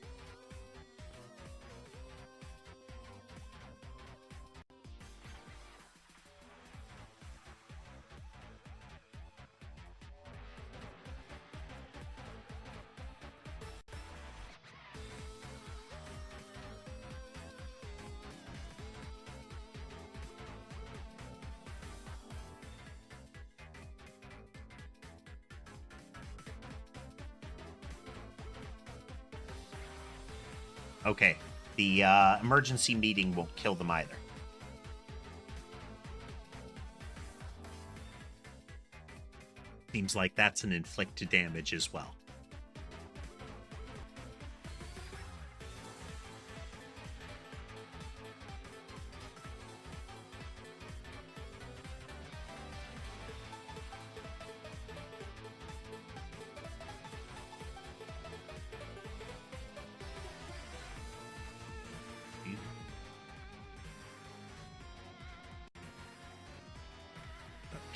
Okay, the emergency meeting won't kill them either. Seems like that's an inflict damage as well.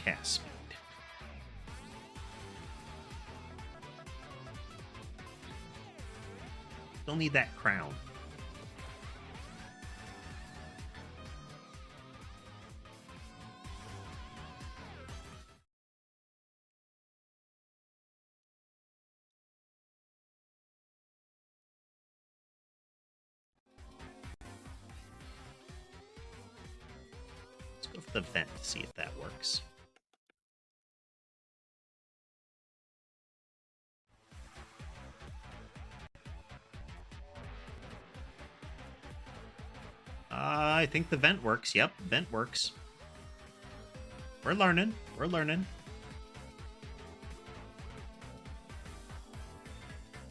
cast speed. Still need that crown. Let's go for the vent to see if that works. I think the vent works. Yep, vent works. We're learning. We're learning.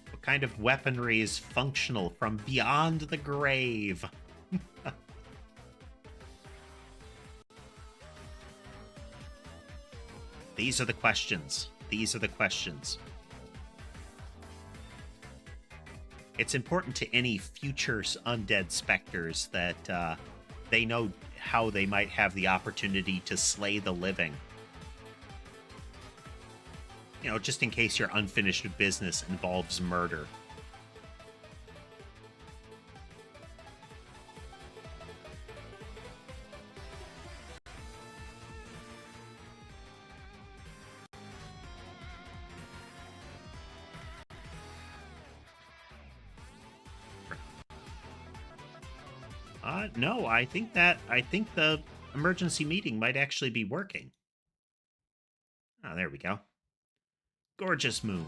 What kind of weaponry is functional from beyond the grave? These are the questions. These are the questions. It's important to any future undead specters that they know how they might have the opportunity to slay the living. You know, just in case your unfinished business involves murder. No, I think the emergency meeting might actually be working. Oh, there we go. Gorgeous moon.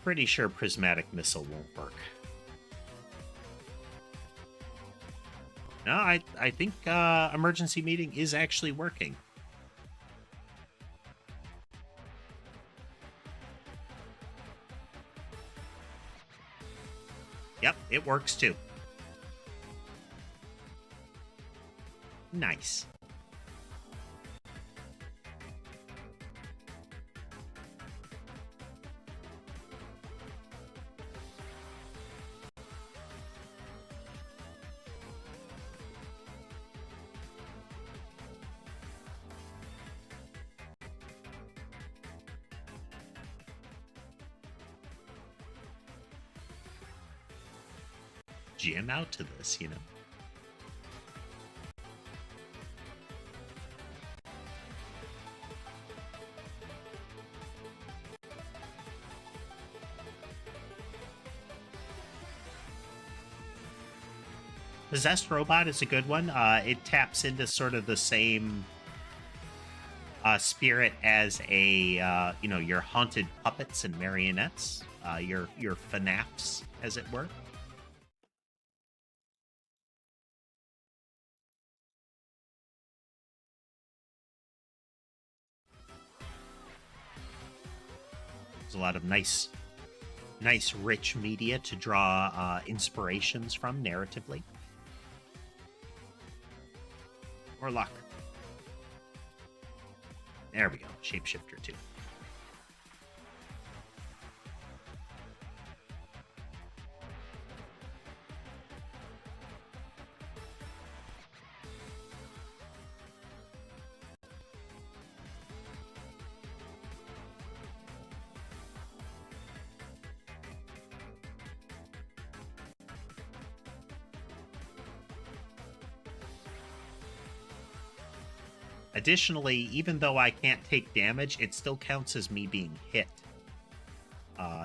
Pretty sure prismatic missile won't work. No, I think emergency meeting is actually working. Yep, it works too. Nice. Jam out to this, you know. Possessed Robot is a good one. It taps into sort of the same spirit as a you know, your haunted puppets and marionettes, your FNAFs, as it were. There's a lot of nice rich media to draw inspirations from narratively. Or luck. There we go. Shapeshifter 2. Additionally, even though I can't take damage, it still counts as me being hit.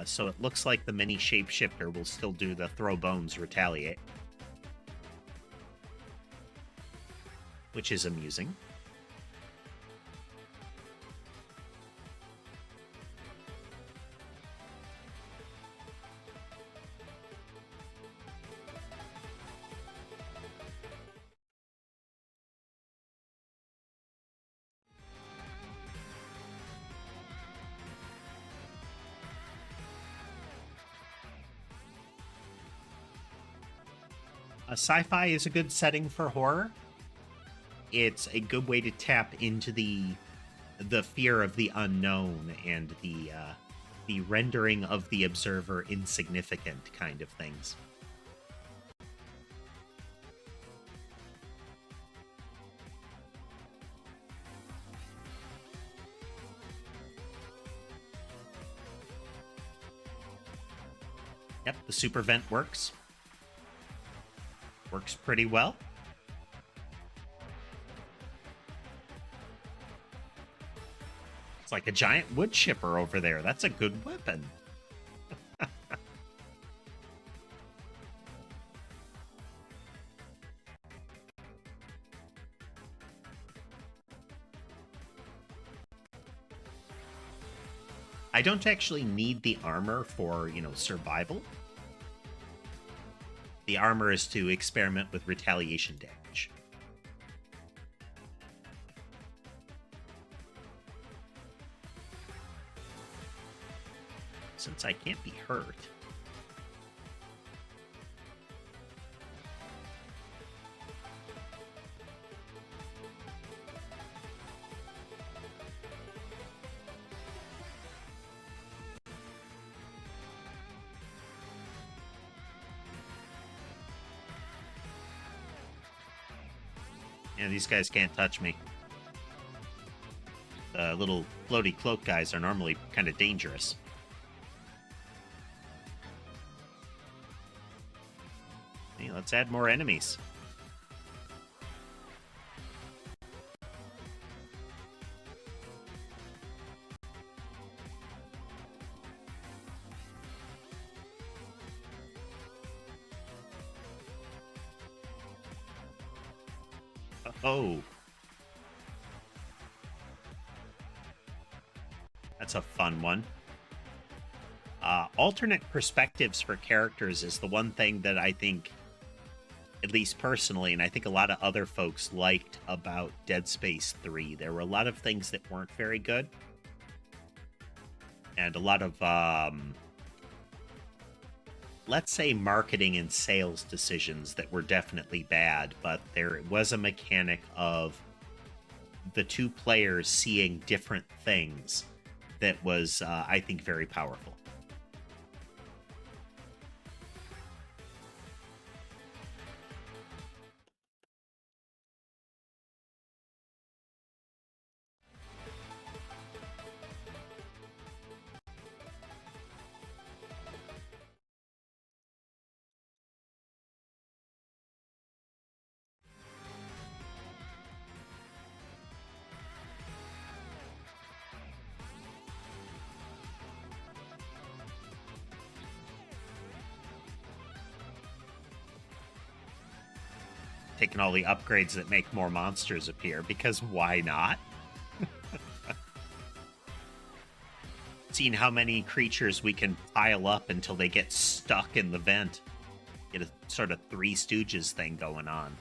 So it looks like the mini shapeshifter will still do the throw bones retaliate. Which is amusing. Sci-fi is a good setting for horror. It's a good way to tap into the fear of the unknown and the the rendering of the observer insignificant kind of things. Yep, the super vent works. Works pretty well. It's like a giant wood chipper over there. That's a good weapon. I don't actually need the armor for, survival. The armor is to experiment with retaliation damage. Since I can't be hurt. Yeah, these guys can't touch me. The little floaty cloak guys are normally kind of dangerous. Hey, let's add more enemies. Oh. That's a fun one. Alternate perspectives for characters is the one thing that I think, at least personally, and I think a lot of other folks liked about Dead Space 3. There were a lot of things that weren't very good. And a lot of, let's say, marketing and sales decisions that were definitely bad, but there was a mechanic of the two players seeing different things that was, I think, very powerful. Taking all the upgrades that make more monsters appear, because why not? Seeing how many creatures we can pile up until they get stuck in the vent. Get a sort of Three Stooges thing going on.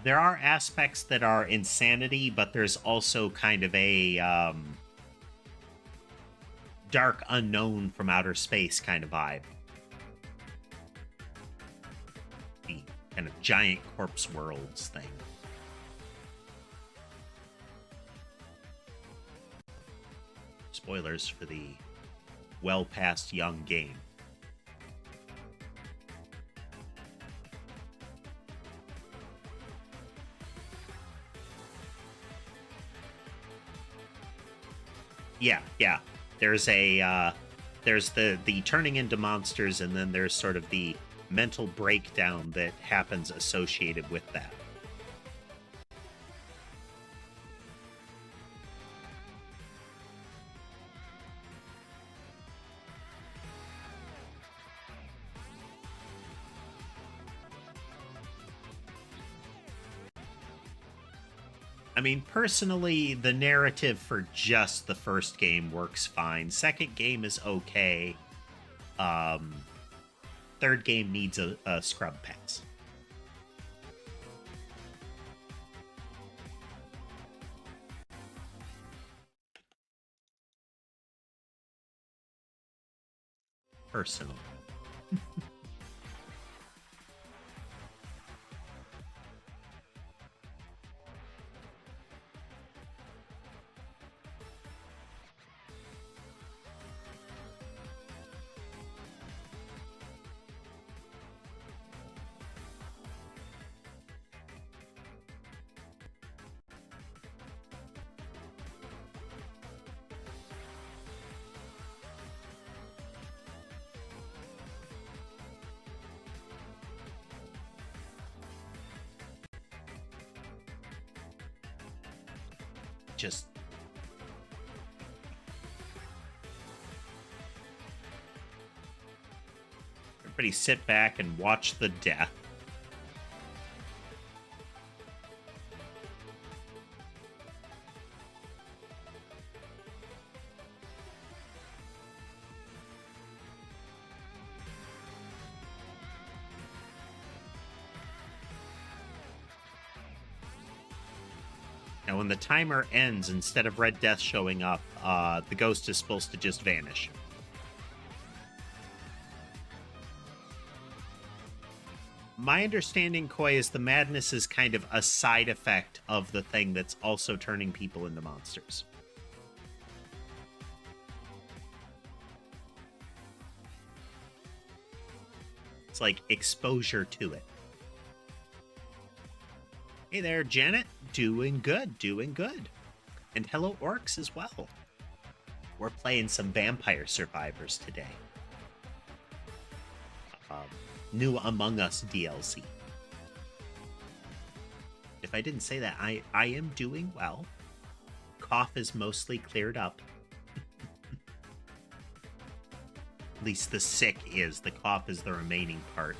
There are aspects that are insanity, but there's also kind of a dark unknown from outer space kind of vibe. The kind of giant corpse worlds thing. Spoilers for the well past young game. Yeah. There's there's the turning into monsters, and then there's sort of the mental breakdown that happens associated with that. I mean, personally, the narrative for just the first game works fine. Second game is okay. Third game needs a scrub pass. personally. Just everybody sit back and watch the death. Now, when the timer ends, instead of Red Death showing up, the ghost is supposed to just vanish. My understanding, Koi, is the madness is kind of a side effect of the thing that's also turning people into monsters. It's like exposure to it. Hey there, Janet. Doing good, doing good. And hello, Orcs, as well. We're playing some Vampire Survivors today. New Among Us DLC. If I didn't say that, I am doing well. Cough is mostly cleared up. At least the sick is. The cough is the remaining part.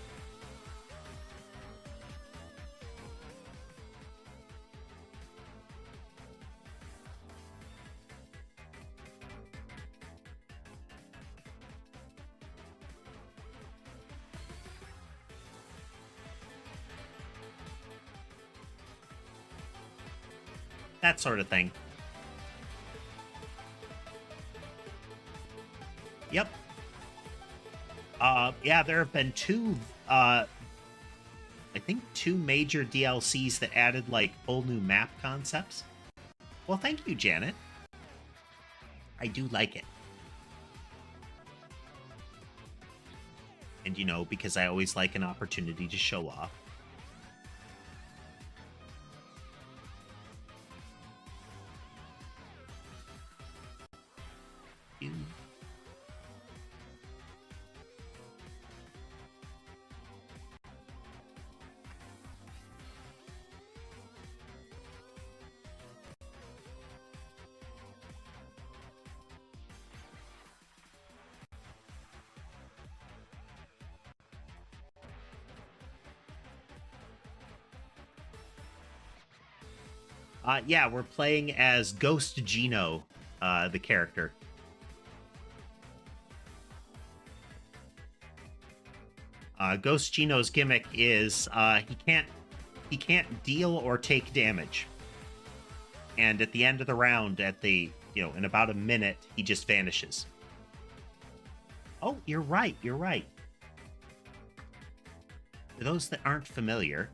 That sort of thing. Yep. Yeah, there have been I think two major DLCs that added, like, whole new map concepts. Well, thank you, Janet. I do like it. And, you know, because I always like an opportunity to show off. Yeah, we're playing as Ghost Gino, the character. Ghost Gino's gimmick is he can't deal or take damage. And at the end of the round, in about a minute, he just vanishes. Oh, you're right, you're right. For those that aren't familiar,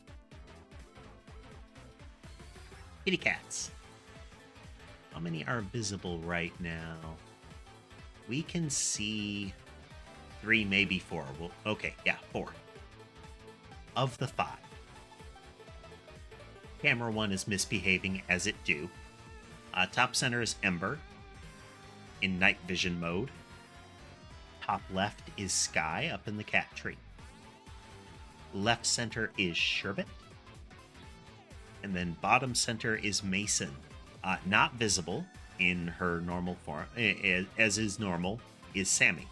kitty cats. How many are visible right now? We can see 3, maybe 4. Well, okay, yeah, 4. Of the 5. Camera 1 is misbehaving as it do. Top center is Ember in night vision mode. Top left is Sky up in the cat tree. Left center is Sherbet. And then bottom center is Mason. Not visible in her normal form, as is normal, is Sammy.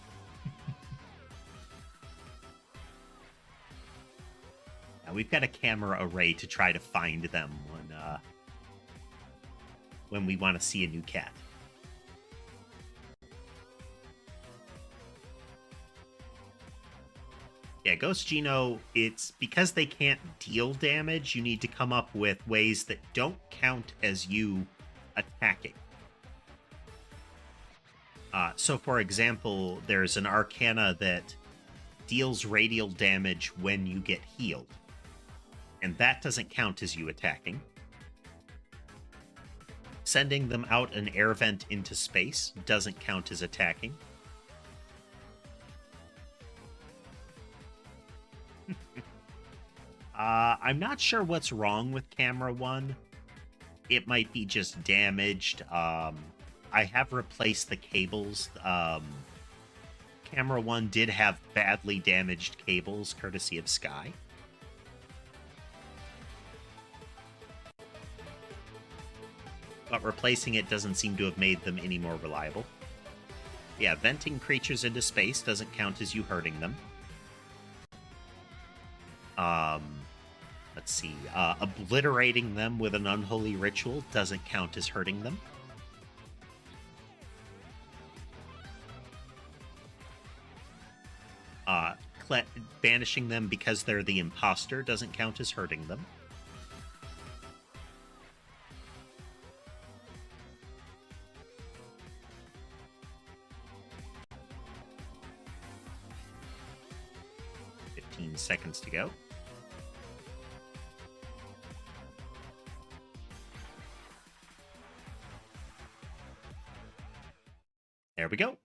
Now we've got a camera array to try to find them when we want to see a new cat. Yeah, Ghost Gino, it's because they can't deal damage, you need to come up with ways that don't count as you attacking. So, for example, there's an arcana that deals radial damage when you get healed, and that doesn't count as you attacking. Sending them out an air vent into space doesn't count as attacking. I'm not sure what's wrong with camera one. It might be just damaged. I have replaced the cables. Camera one did have badly damaged cables, courtesy of Sky. But replacing it doesn't seem to have made them any more reliable. Yeah, venting creatures into space doesn't count as you hurting them. Let's see. Obliterating them with an unholy ritual doesn't count as hurting them. Banishing them because they're the imposter doesn't count as hurting them. Seconds to go. There we go.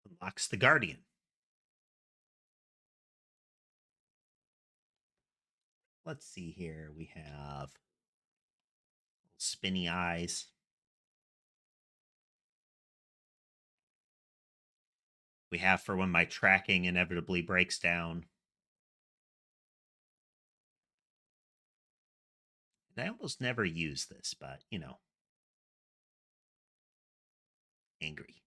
Unlocks the Guardian. Let's see here. We have spinny eyes. We have for when my tracking inevitably breaks down. And I almost never use this, but, you know. Angry.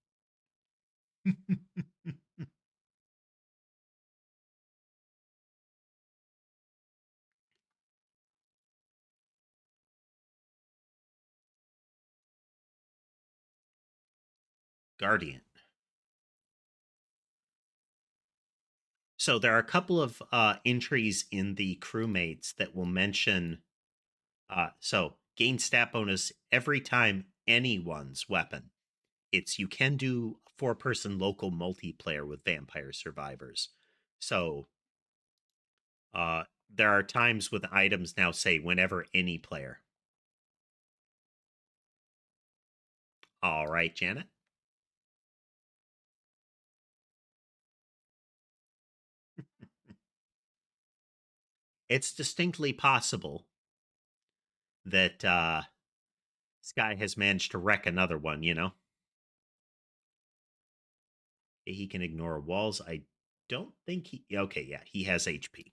Guardian. So there are a couple of entries in the crewmates that will mention. So gain stat bonus every time anyone's weapon. You can do 4-person local multiplayer with Vampire Survivors. So there are times with items now say whenever any player. All right, Janet. It's distinctly possible that Sky has managed to wreck another one, you know? He can ignore walls. I don't think he... Okay, yeah, he has HP.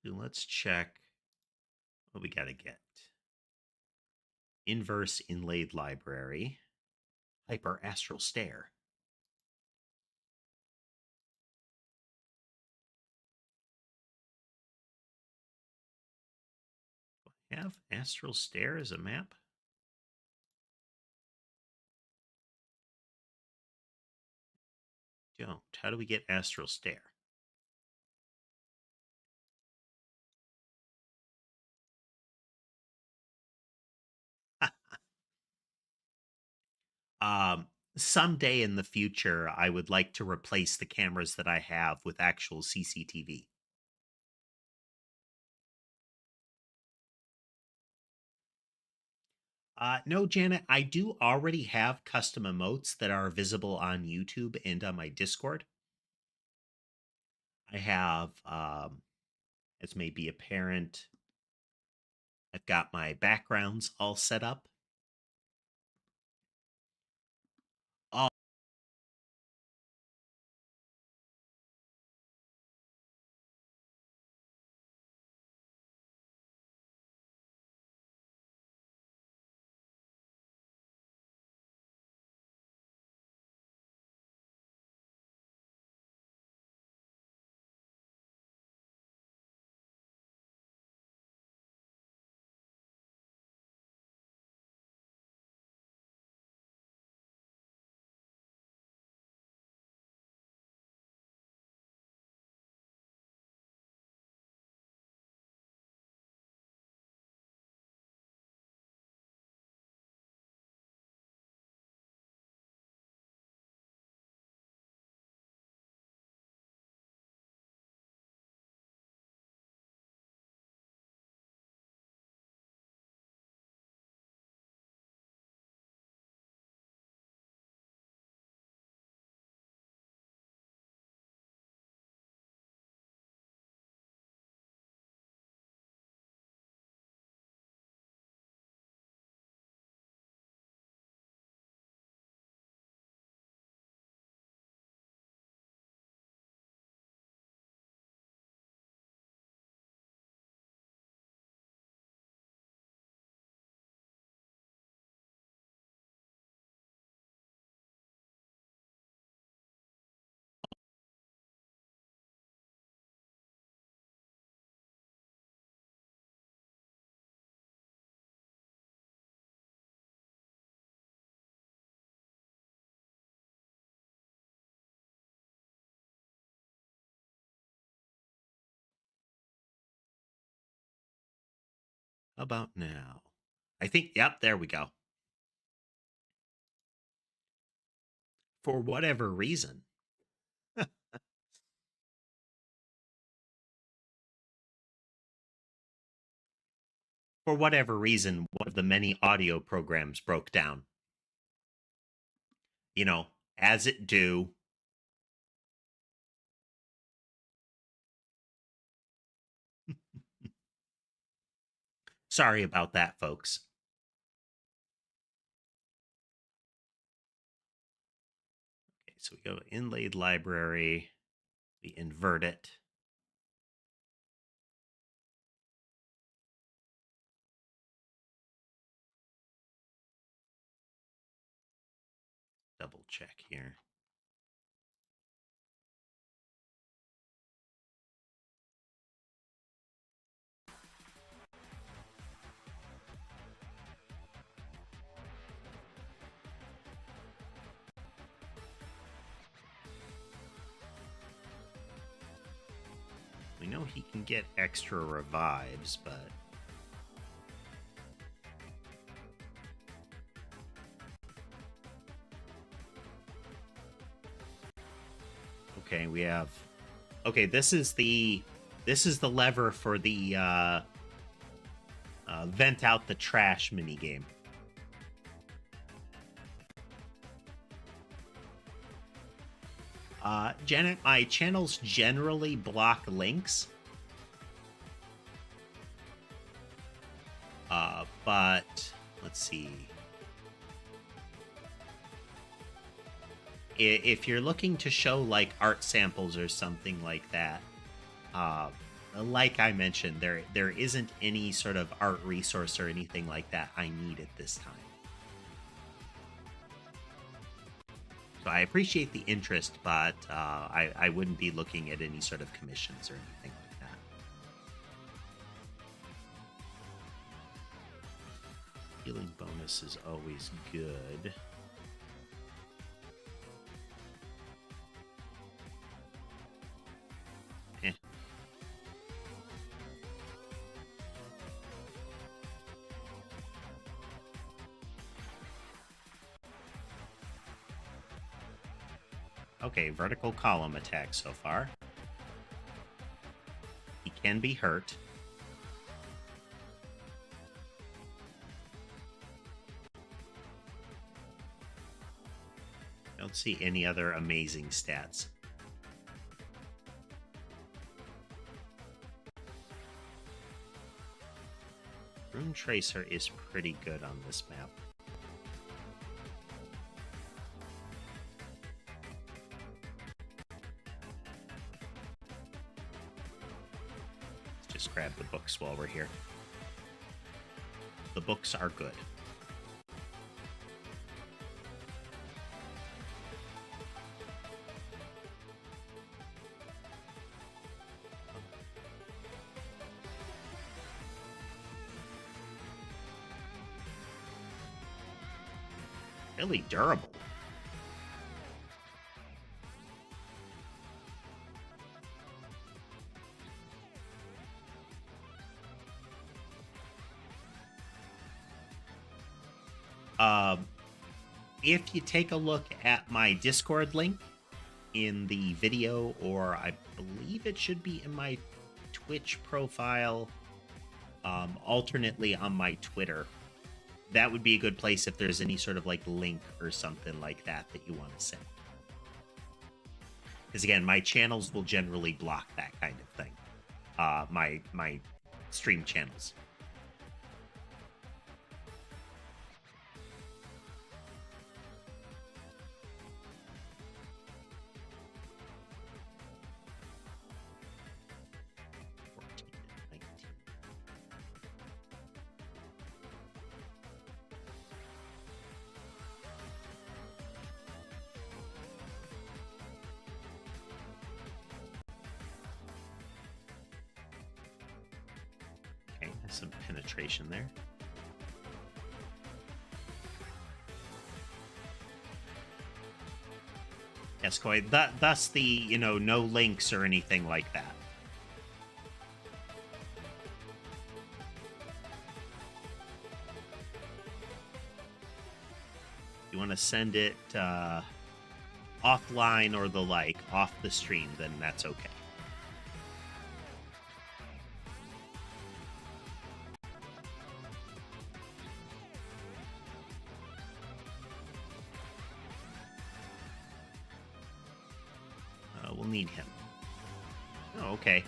So let's check what we got to get. Inverse Inlaid Library. Hyper Astral Stare. Have Astral Stare as a map? Don't. How do we get Astral Stare? Someday in the future, I would like to replace the cameras that I have with actual CCTV. No, Janet, I do already have custom emotes that are visible on YouTube and on my Discord. I have, as may be apparent, I've got my backgrounds all set up. How about now? I think, yep, there we go. For whatever reason. For whatever reason, one of the many audio programs broke down. You know, as it do. Sorry about that, folks. Okay, so we go inlaid library, we invert it. Double check here. We know he can get extra revives, but okay, we have. Okay, this is the lever for the vent out the trash minigame. Janet, my channels generally block links. But let's see. If you're looking to show like art samples or something like that, like I mentioned, there isn't any sort of art resource or anything like that I need at this time. So I appreciate the interest, but I wouldn't be looking at any sort of commissions or anything like that. Healing bonus is always good. Eh. Okay, vertical column attack so far. He can be hurt. Don't see any other amazing stats. Rune Tracer is pretty good on this map. Let's just grab the books while we're here. The books are good. Really durable. If you take a look at my Discord link in the video, or I believe it should be in my Twitch profile, alternately on my Twitter, that would be a good place if there's any sort of like link or something like that you want to send. Because again, my channels will generally block that kind of thing. My stream channels. Some penetration there. Yes, Koi. Thus the, no links or anything like that. you want to send it offline or the like, off the stream, then that's okay. We'll need him. Oh, okay.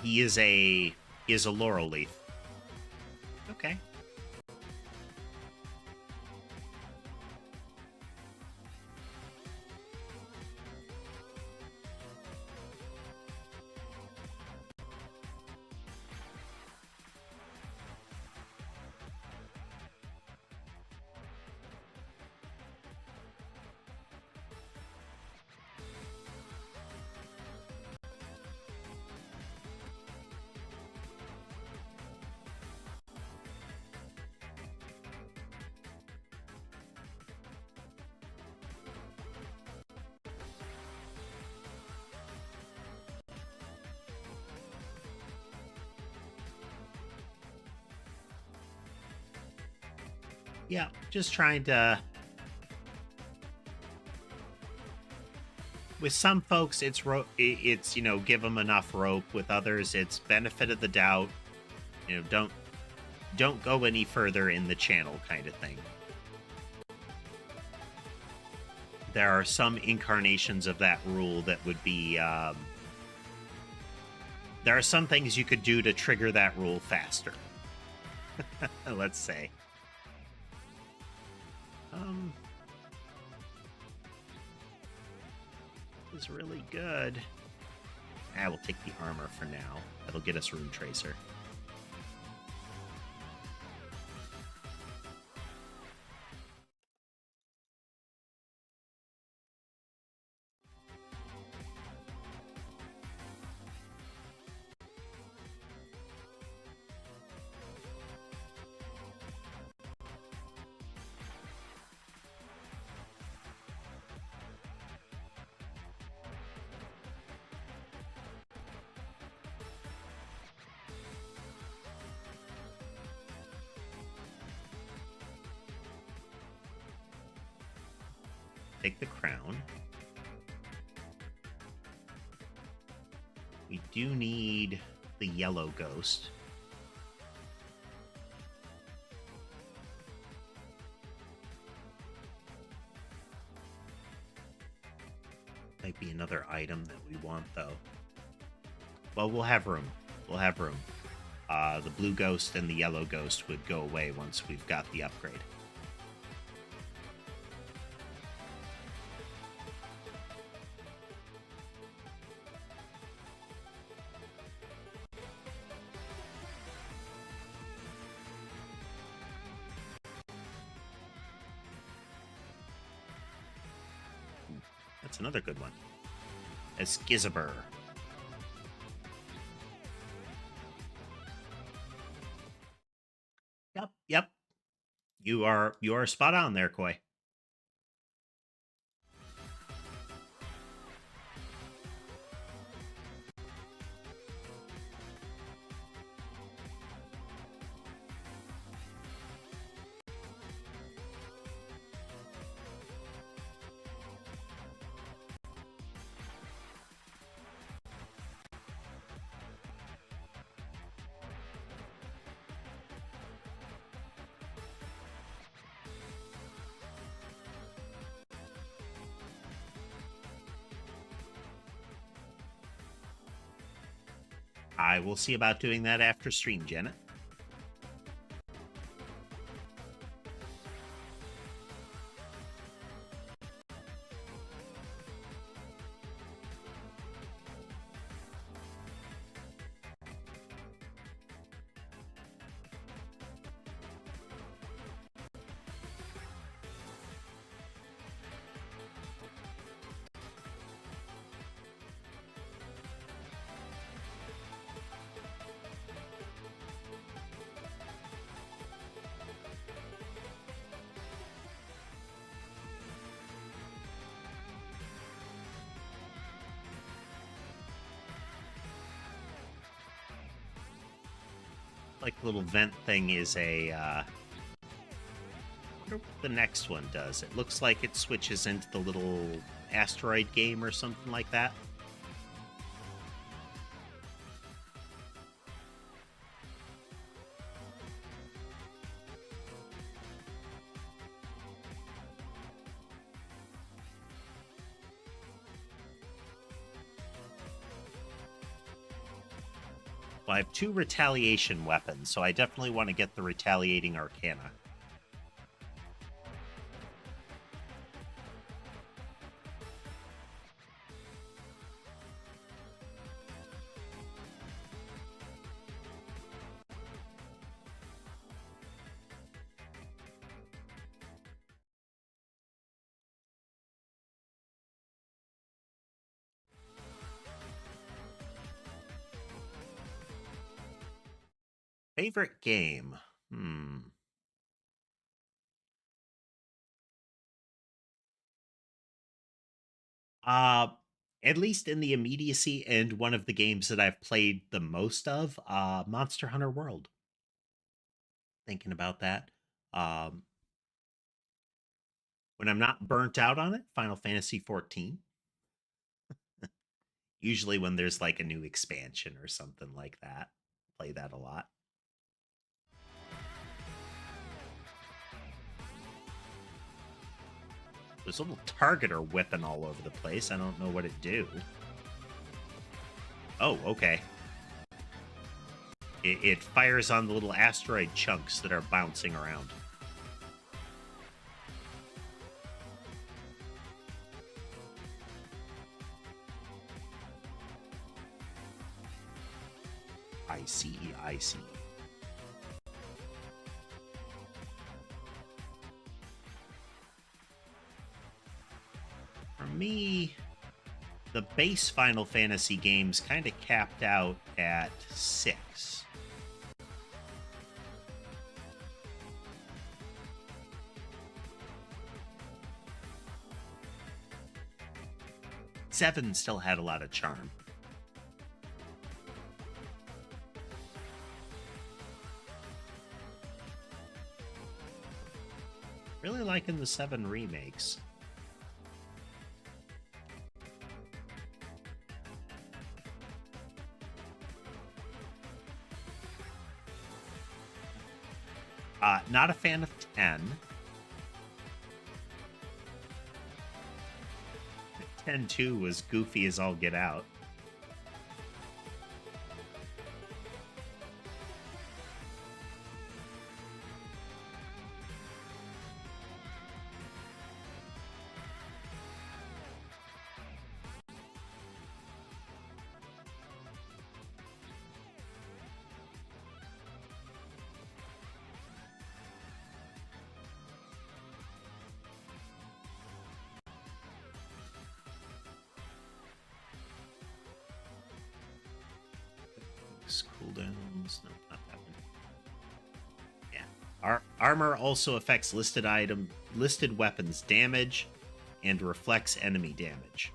He is a laurel leaf. Okay. Yeah, just trying to... With some folks, it's you know, give them enough rope. With others, it's benefit of the doubt. You know, don't go any further in the channel kind of thing. There are some incarnations of that rule that would be... there are some things you could do to trigger that rule faster. Let's say. Is really good. We'll take the armor for now. That'll get us Rune Tracer. Take the crown. We do need the yellow ghost. Might be another item that we want, though. Well, we'll have room. We'll have room. The blue ghost and the yellow ghost would go away once we've got the upgrade. That's another good one. Eskizabur. Yep. You are spot on there, Koi. I will see about doing that after stream, Janet. Like little vent thing is a wonder what the next one does. It looks like it switches into the little asteroid game or something like that. Well, I have 2 retaliation weapons, so I definitely want to get the retaliating arcana. Favorite game? Uh, at least in the immediacy and one of the games that I've played the most of, Monster Hunter World. Thinking about that. Um, when I'm not burnt out on it, Final Fantasy 14. Usually when there's like a new expansion or something like that. Play that a lot. There's a little targeter whipping all over the place. I don't know what it do. Oh, okay. It fires on the little asteroid chunks that are bouncing around. I see, I see. For me, the base Final Fantasy games kind of capped out at 6. Seven still had a lot of charm. Really liking the 7 remakes. Not a fan of 10. 10-2 was goofy as all get out. Cooldowns. No, not that one. Yeah. Armor also affects listed weapons damage and reflects enemy damage.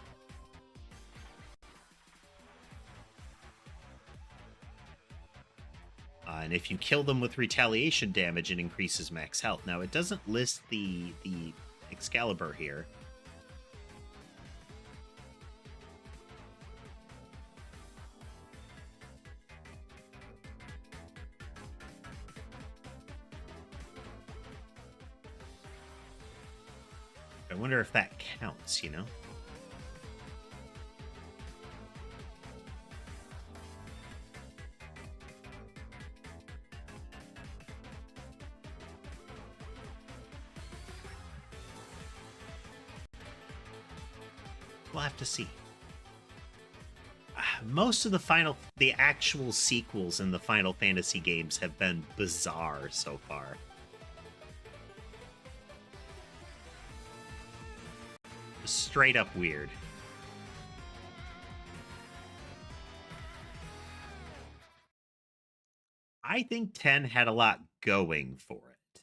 And if you kill them with retaliation damage, it increases max health. Now, it doesn't list the Excalibur here. I wonder if that counts, you know? We'll have to see. Most of the actual sequels in the Final Fantasy games have been bizarre so far. Straight up weird. I think 10 had a lot going for it.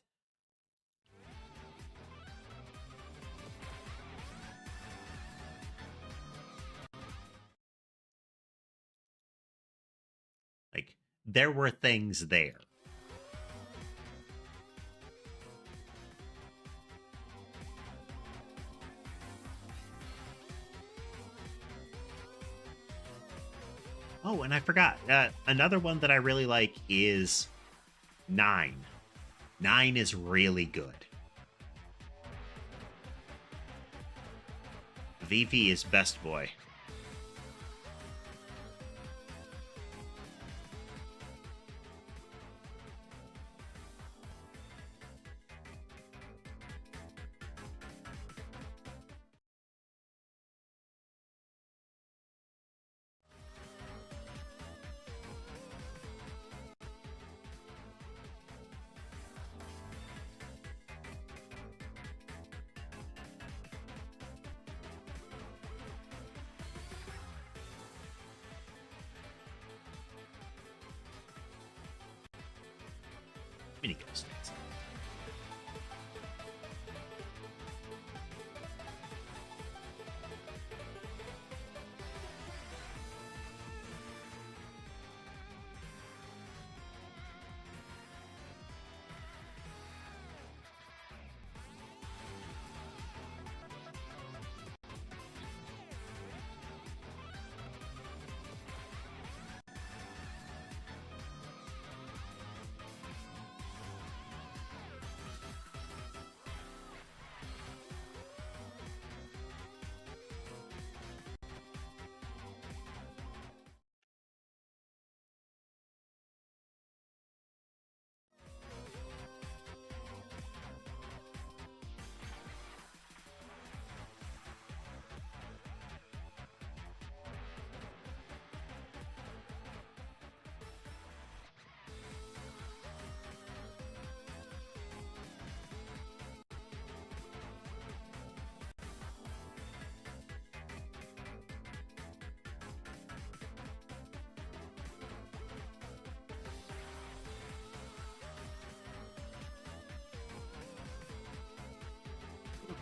Like, there were things there. Oh, and I forgot. Another one that I really like is 9. 9 is really good. VV is best boy. Mini ghost next.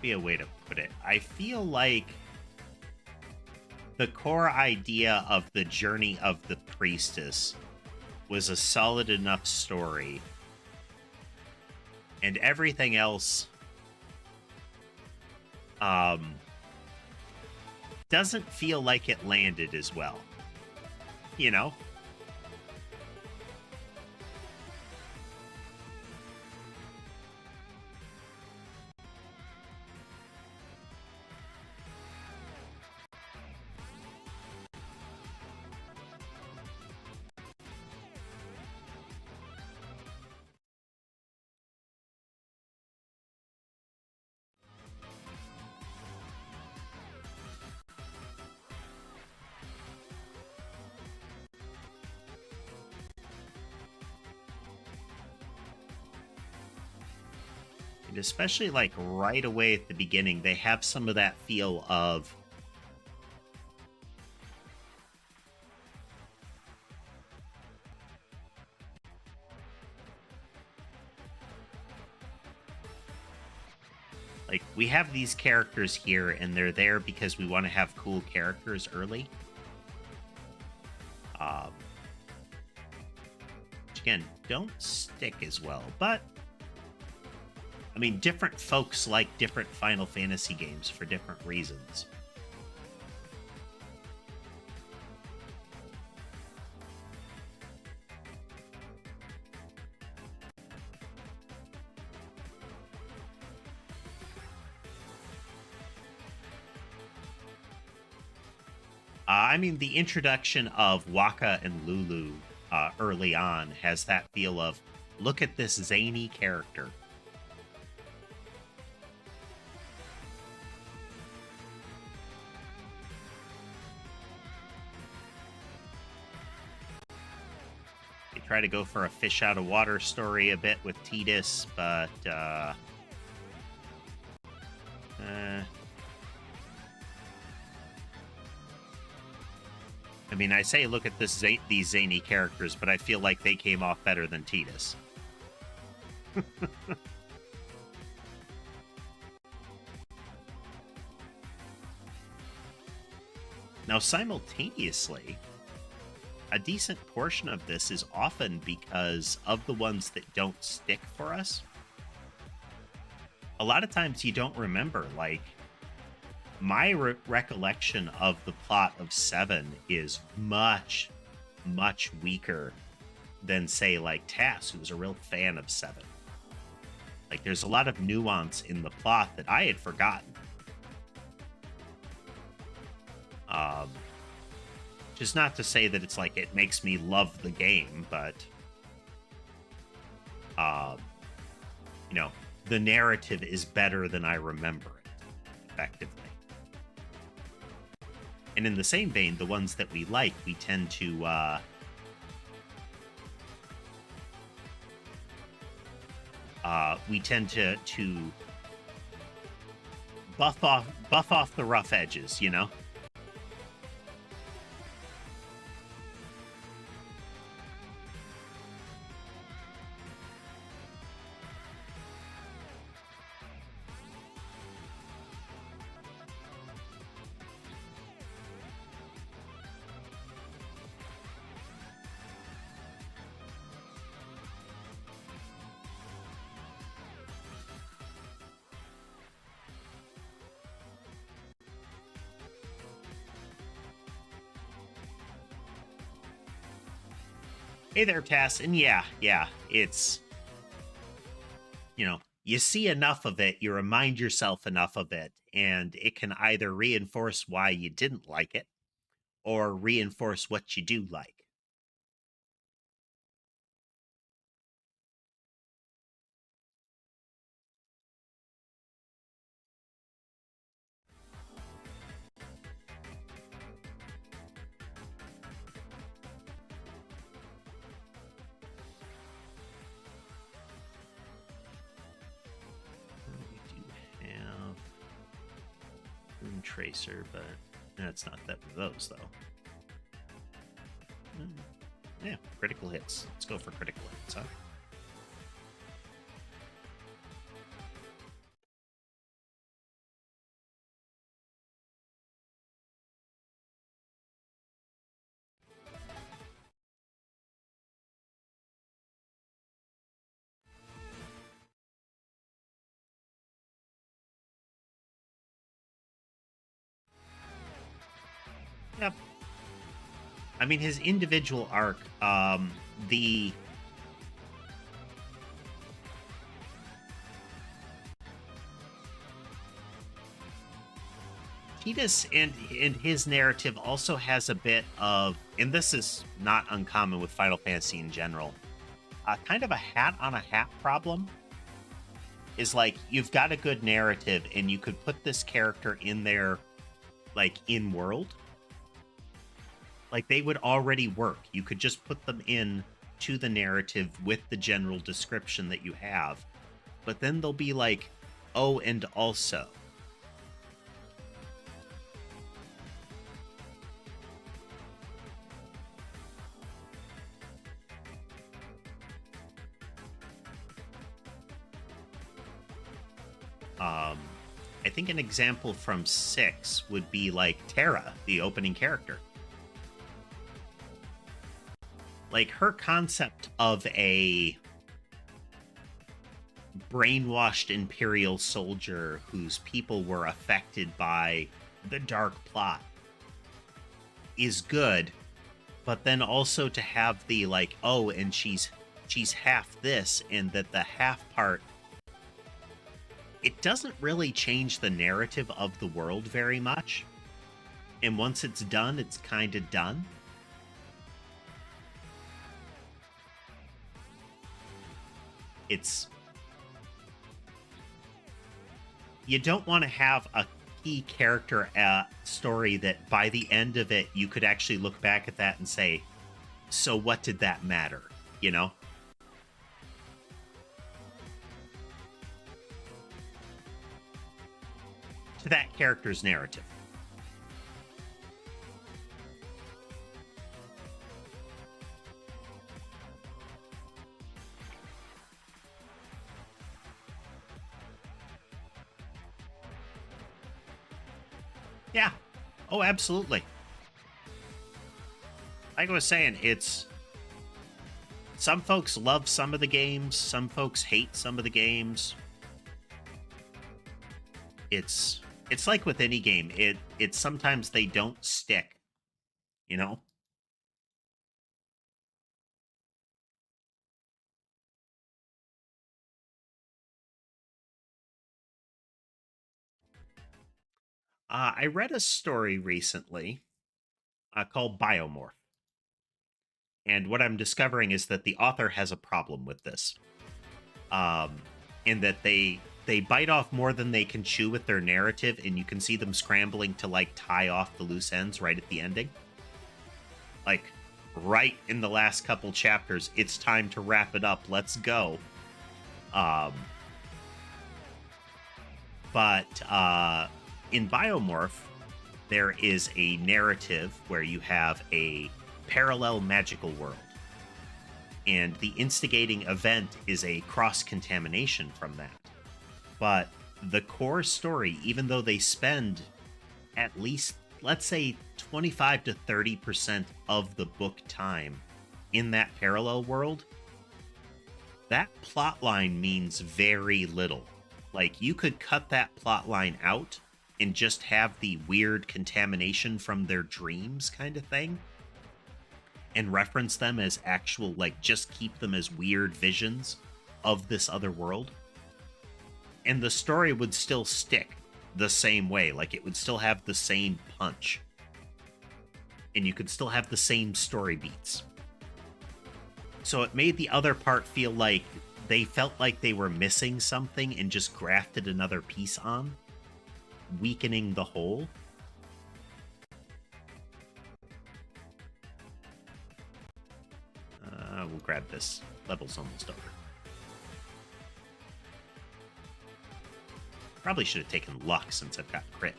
Be a way to put it. I feel like the core idea of the journey of the priestess was a solid enough story, and everything else doesn't feel like it landed as well, you know? And especially like right away at the beginning, they have some of that feel of like we have these characters here and they're there because we want to have cool characters early. Which again, don't stick as well, but I mean, different folks like different Final Fantasy games for different reasons. I mean, the introduction of Waka and Lulu early on has that feel of, look at this zany character. They try to go for a fish out of water story a bit with Tidus, but I mean, I say look at these zany characters, but I feel like they came off better than Tidus. Now, simultaneously, a decent portion of this is often because of the ones that don't stick for us. A lot of times you don't remember, like, my recollection of the plot of 7 is much, much weaker than, say, like Tass, who's a real fan of 7. Like, there's a lot of nuance in the plot that I had forgotten. Just not to say that it's like it makes me love the game, but you know, the narrative is better than I remember it, effectively. And in the same vein, the ones that we like, we tend to buff off the rough edges, you know? Hey there, Tass. And yeah, it's, you know, you see enough of it, you remind yourself enough of it, and it can either reinforce why you didn't like it or reinforce what you do like. Tracer, but that's not that one of those, though. Yeah, critical hits. Let's go for critical hits, huh? Yep. I mean, his individual arc, the Tidus and his narrative also has a bit of, and this is not uncommon with Final Fantasy in general, kind of a hat on a hat problem. Is like, you've got a good narrative and you could put this character in there, like, in world. Like, they would already work. You could just put them in to the narrative with the general description that you have. But then they'll be like, oh, and also. I think an example from 6 would be like Terra, the opening character. Like, her concept of a brainwashed Imperial soldier whose people were affected by the dark plot is good, but then also to have the, like, oh, and she's half this, and that the half part, it doesn't really change the narrative of the world very much. And once it's done, it's kind of done. It's... You don't want to have a key character story that by the end of it, you could actually look back at that and say, so what did that matter? You know? To that character's narrative. Yeah. Oh, absolutely. Like I was saying, it's... Some folks love some of the games, some folks hate some of the games. It's like with any game. It's sometimes they don't stick, you know? I read a story recently called Biomorph, and what I'm discovering is that the author has a problem with this, um, in that they bite off more than they can chew with their narrative, and you can see them scrambling to like tie off the loose ends right at the ending. Like right in the last couple chapters, it's time to wrap it up. Let's go. Um, but in Biomorph, there is a narrative where you have a parallel magical world. And the instigating event is a cross contamination from that. But the core story, even though they spend at least, let's say, 25 to 30% of the book time in that parallel world, that plot line means very little. Like, you could cut that plot line out and just have the weird contamination from their dreams kind of thing and reference them as actual, like, just keep them as weird visions of this other world. And the story would still stick the same way. Like, it would still have the same punch. And you could still have the same story beats. So it made the other part feel like they felt like they were missing something and just grafted another piece on, weakening the whole. We'll grab this. Level's almost over. Probably should have taken luck since I've got crit.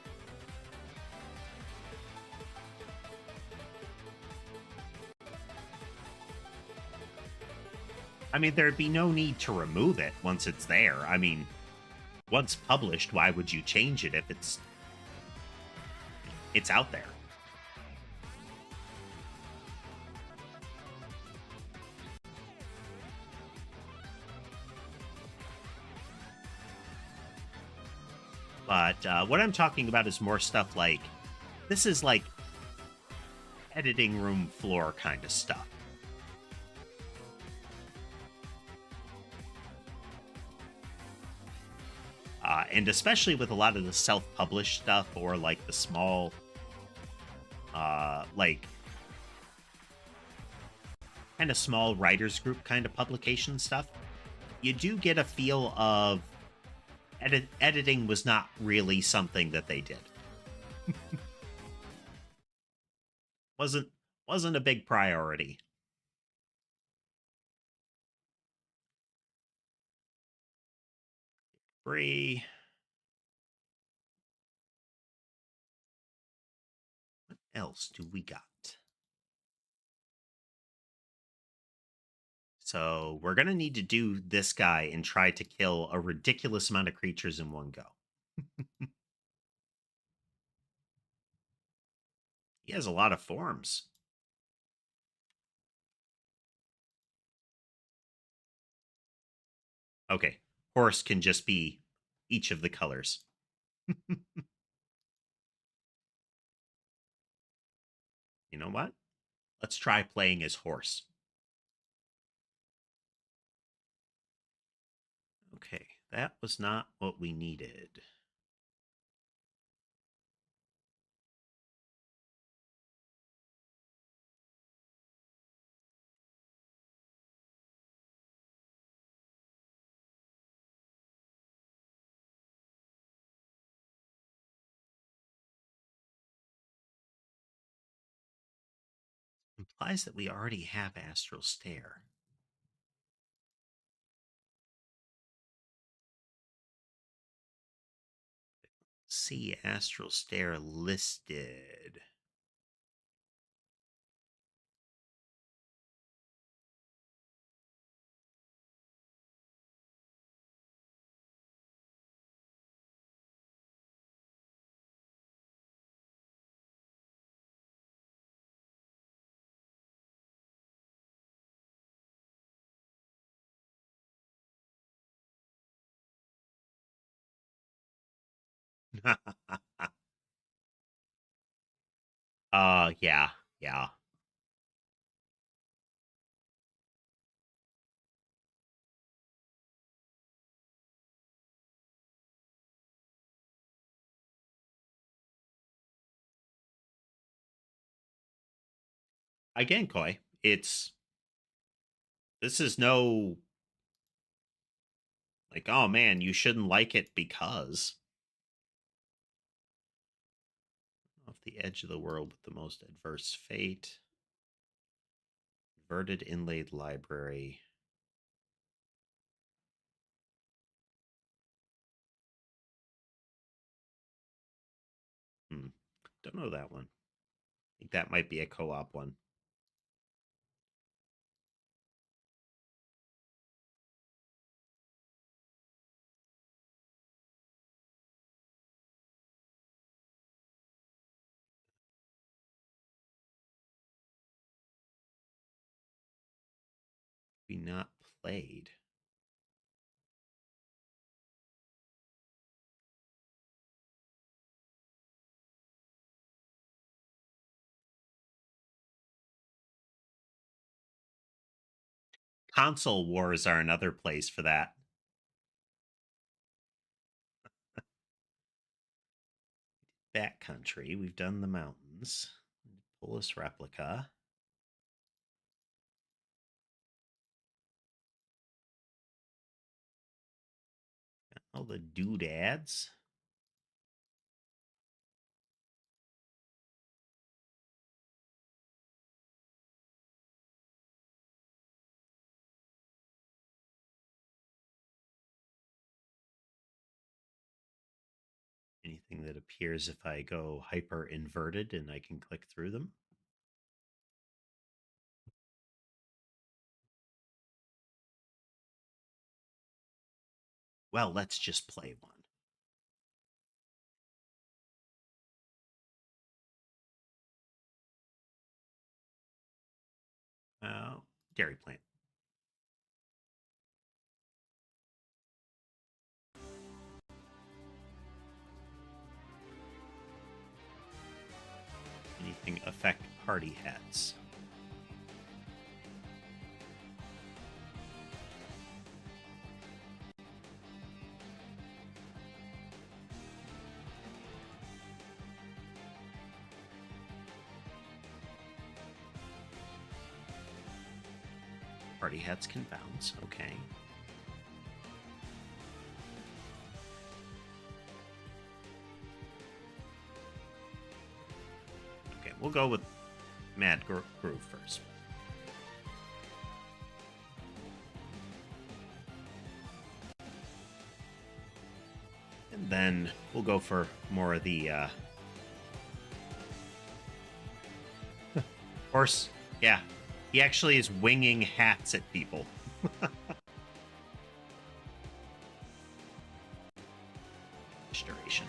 I mean, there'd be no need to remove it once it's there. I mean, once published, why would you change it if it's out there? But what I'm talking about is more stuff like, this is like editing room floor kind of stuff. And especially with a lot of the self-published stuff or like the small, like kind of small writers group kind of publication stuff, you do get a feel of editing was not really something that they did. wasn't a big priority. Free. What else do we got? So we're going to need to do this guy and try to kill a ridiculous amount of creatures in one go. He has a lot of forms. Okay, horse can just be each of the colors. You know what? Let's try playing as horse. Okay, that was not what we needed. Implies that we already have astral stare. See astral stare listed. Yeah, yeah. Again, Koi, this is no like, oh man, you shouldn't like it because off the edge of the world with the most adverse fate. Inverted inlaid library. Don't know that one. I think that might be a co-op one. Be not played. Console wars are another place for that. Backcountry. We've done the mountains. Polis replica. All the doodads. Anything that appears if I go hyper inverted and I can click through them. Well, let's just play one. Dairy plant. Anything affect party hats? Party hats can bounce. Okay. Okay, we'll go with Mad Groove first. And then we'll go for more of the horse. Yeah, he actually is winging hats at people. Restoration.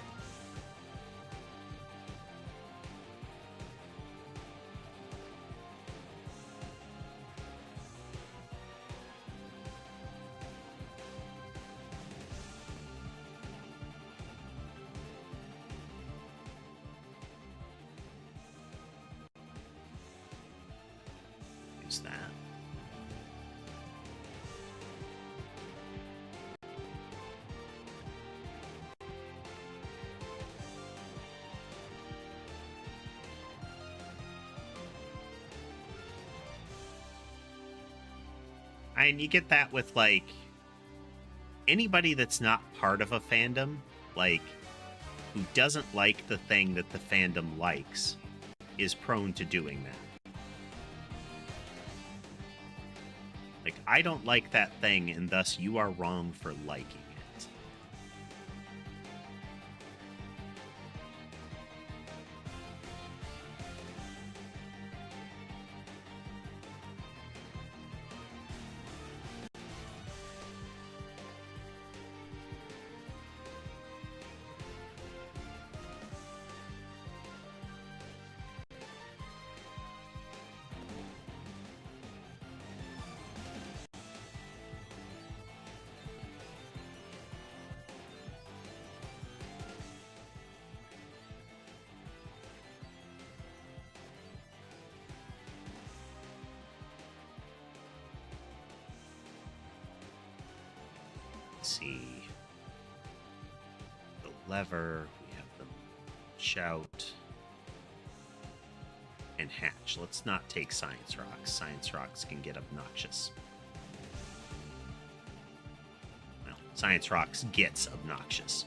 Use that. And you get that with like anybody that's not part of a fandom, like who doesn't like the thing that the fandom likes, is prone to doing that. Like, I don't like that thing, and thus you are wrong for liking it. See the lever, we have the shout, and hatch. Let's not take science rocks. Science rocks can get obnoxious. Well, science rocks gets obnoxious.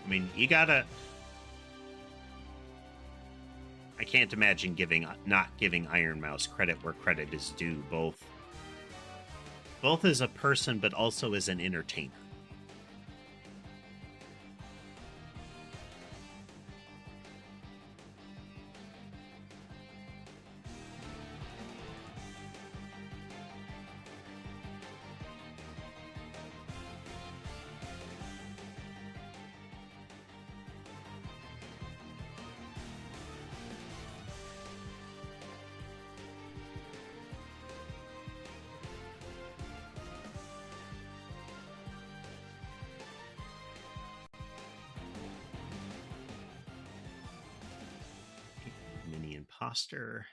I mean, you gotta... I can't imagine not giving Iron Mouse credit where credit is due, both as a person, but also as an entertainer. Mini imposter.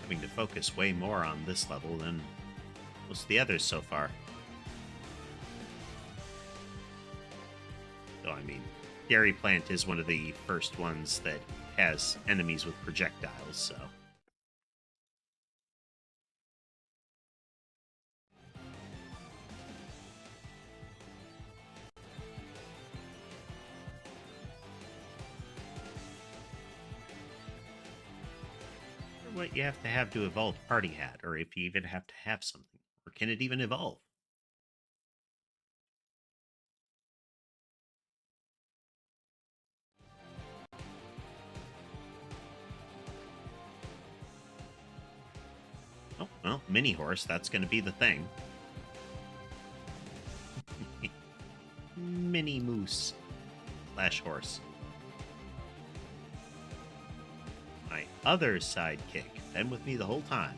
Having to focus way more on this level than most of the others so far. Though, I mean, Dairy Plant is one of the first ones that has enemies with projectiles, so... what you have to evolve Party Hat, or if you even have to have something. Or can it even evolve? Oh, well, Mini Horse, that's going to be the thing. Mini Moose / Horse. My other sidekick, been with me the whole time.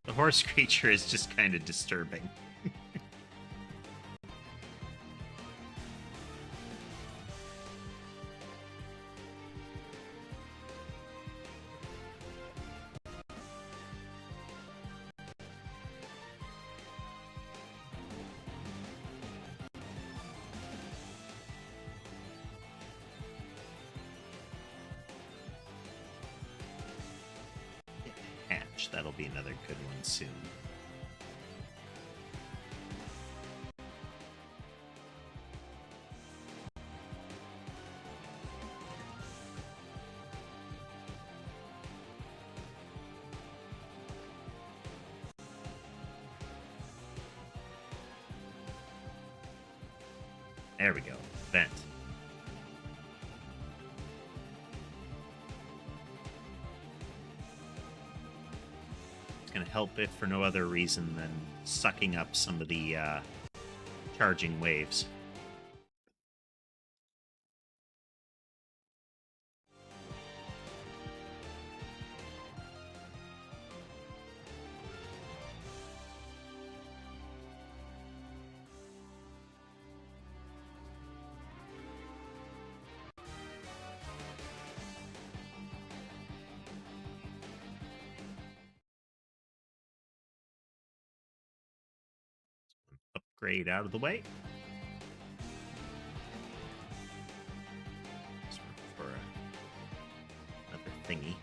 The horse creature is just kind of disturbing. Hatch, that'll be another good one soon. There we go. Vent. It's going to help if for no other reason than sucking up some of the charging waves. Upgrade out of the way. Just for another thingy.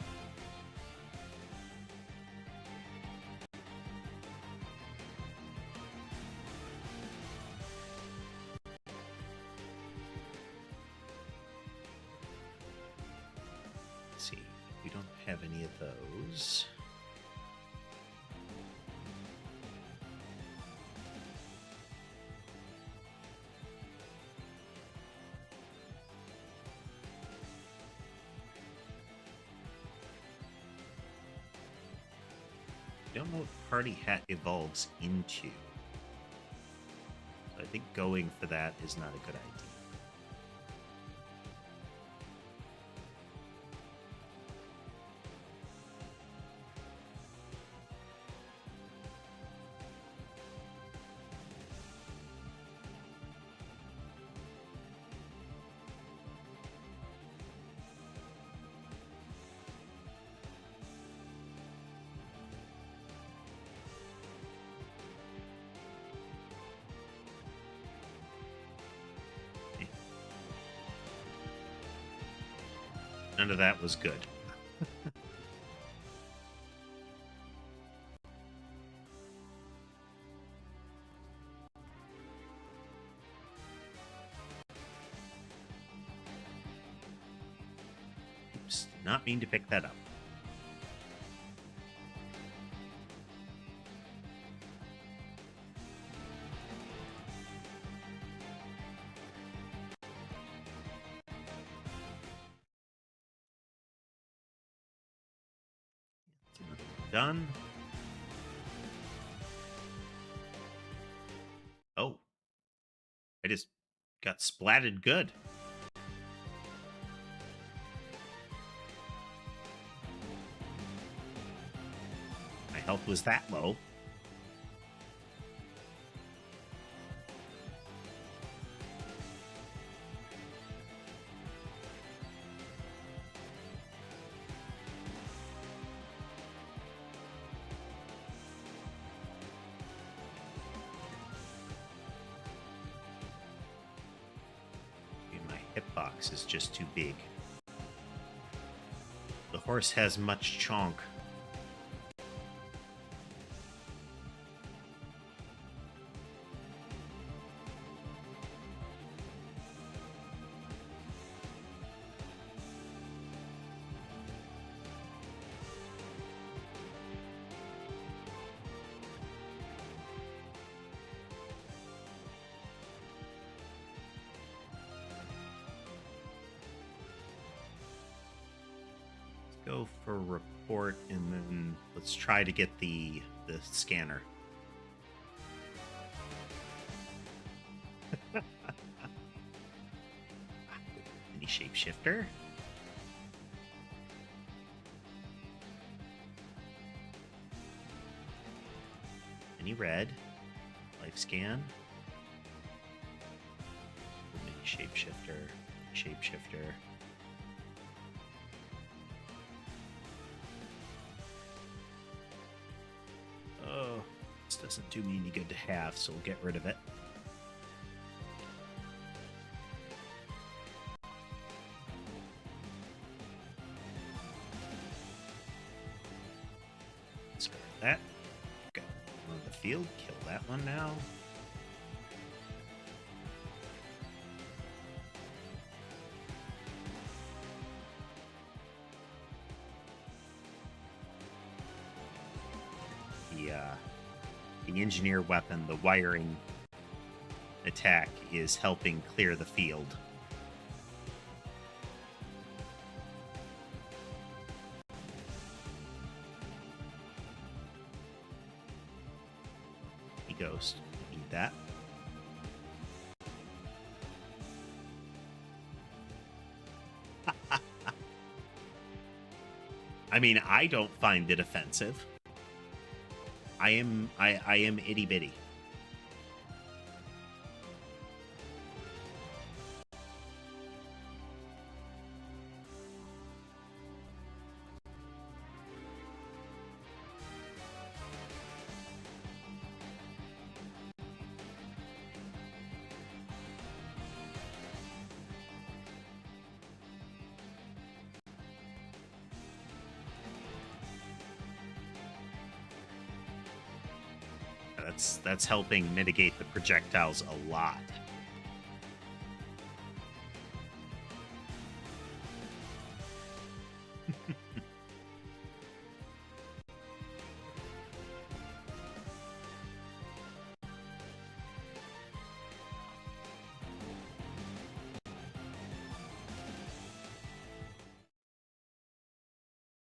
Let's see, we don't have any of those. I don't know what Party Hat evolves into. So I think going for that is not a good idea. None of that was good. Oops, did not mean to pick that up. Done. Oh. I just got splatted good. My health was that low. Hitbox is just too big. The horse has much chonk. Go for report, and then let's try to get the scanner. Any shapeshifter? Any red? Life scan? Mini shapeshifter. Shapeshifter. Doesn't do me any good to have, so we'll get rid of it. Discard that. Go on the field, kill that one now. The engineer weapon, the wiring attack is helping clear the field. Ghost. Need that. I mean, I don't find it offensive. I am itty bitty. That's helping mitigate the projectiles a lot.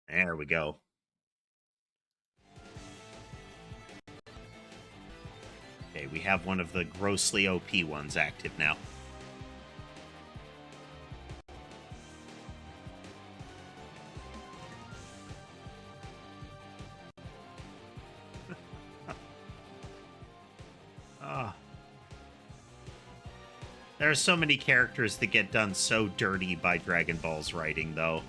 There we go. Okay, we have one of the grossly OP ones active now. There are so many characters that get done so dirty by Dragon Ball's writing, though.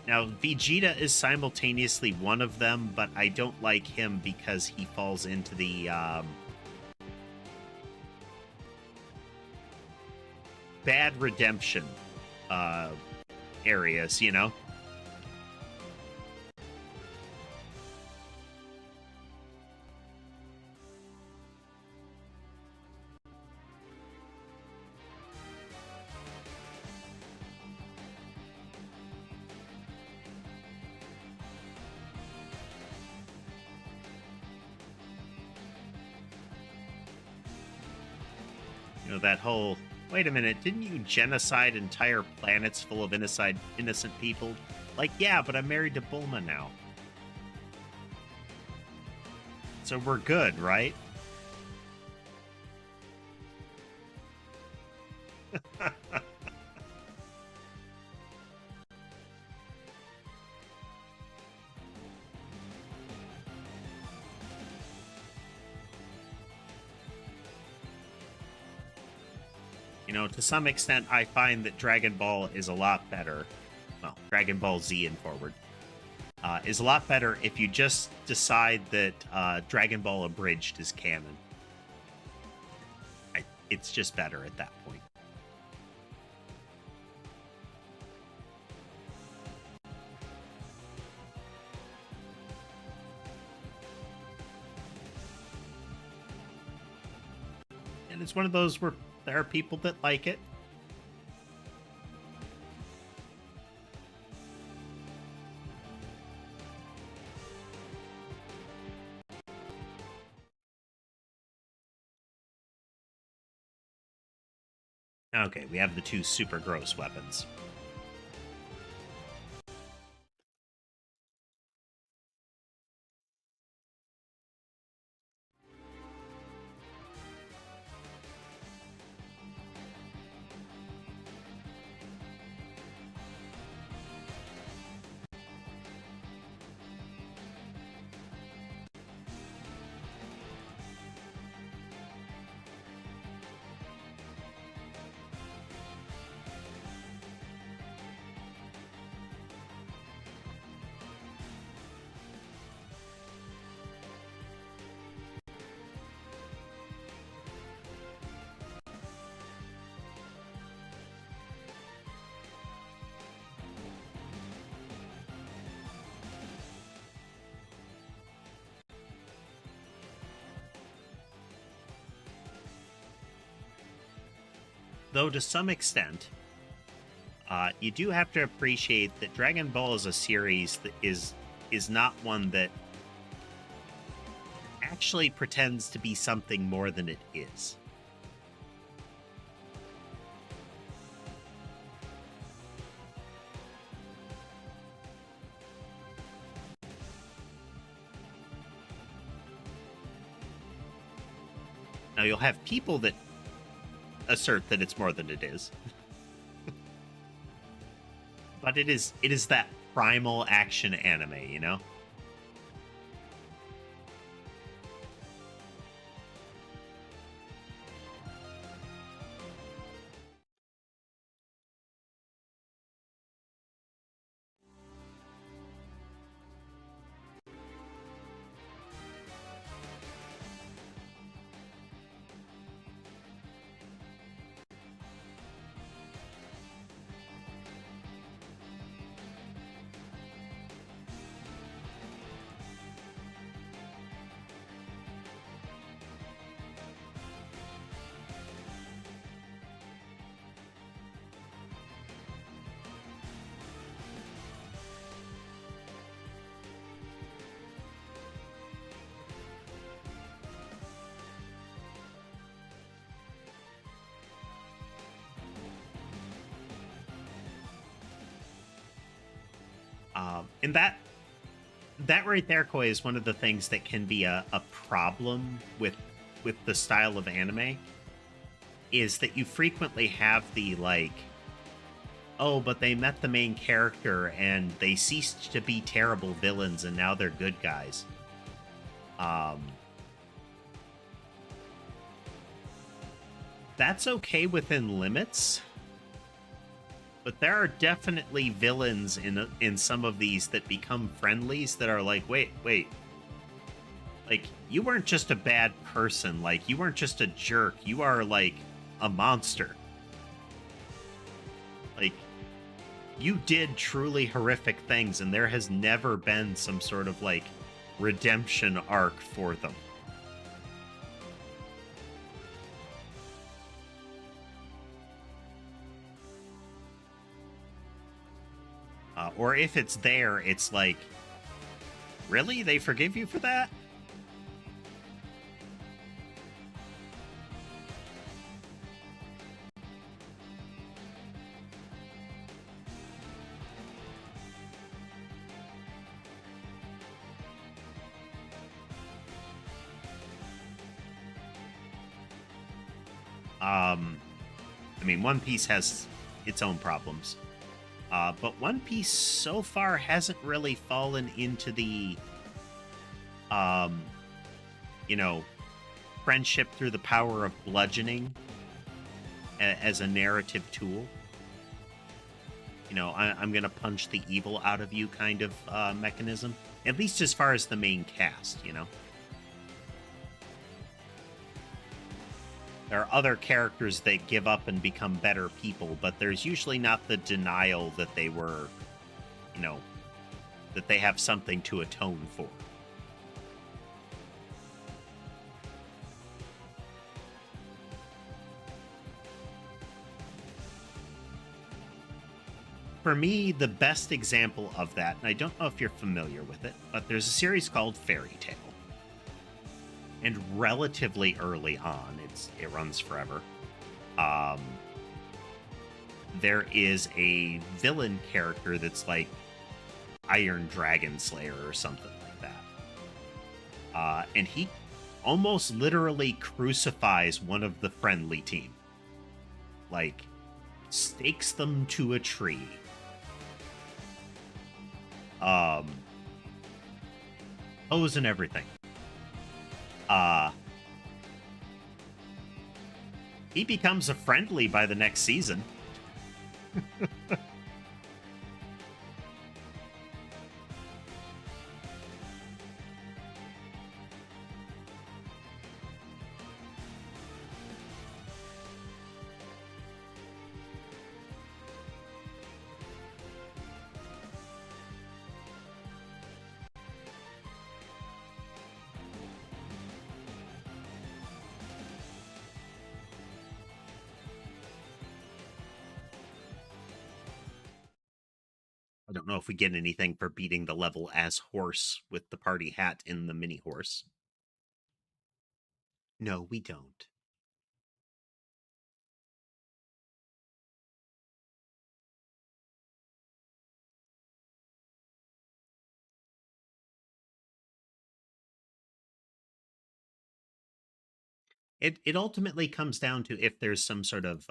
Now, Vegeta is simultaneously one of them, but I don't like him because he falls into the bad redemption areas, you know? You know, that whole, wait a minute, didn't you genocide entire planets full of innocent people? Like, yeah, but I'm married to Bulma now. So we're good, right? You know, to some extent, I find that Dragon Ball is a lot better. Well, Dragon Ball Z and forward is a lot better if you just decide that Dragon Ball Abridged is canon. It's just better at that point. And it's one of those where there are people that like it. Okay, we have the two super gross weapons. Though to some extent, you do have to appreciate that Dragon Ball is a series that is not one that actually pretends to be something more than it is. Now, you'll have people that assert that it's more than it is. But it is that primal action anime, you know? And that right there, Koi, is one of the things that can be a problem with the style of anime, is that you frequently have the like, oh, but they met the main character and they ceased to be terrible villains and now they're good guys. That's okay within limits, but there are definitely villains in some of these that become friendlies that are like, wait, like, you weren't just a bad person, like, you weren't just a jerk, you are like a monster. Like, you did truly horrific things, and there has never been some sort of like redemption arc for them. Or if it's there, it's like, really? They forgive you for that? I mean, One Piece has its own problems. But One Piece so far hasn't really fallen into the, you know, friendship through the power of bludgeoning as a narrative tool. You know, I'm going to punch the evil out of you kind of mechanism. At least as far as the main cast, you know? There are other characters that give up and become better people, but there's usually not the denial that they were, you know, that they have something to atone for. For me, the best example of that, and I don't know if you're familiar with it, but there's a series called Fairy Tail. And relatively early on, it runs forever. There is a villain character that's like Iron Dragon Slayer or something like that. And he almost literally crucifies one of the friendly team. Like, stakes them to a tree. Pose and everything. He becomes a friendly by the next season. I don't know if we get anything for beating the level as horse with the party hat in the mini horse. No, we don't. It ultimately comes down to if there's some sort of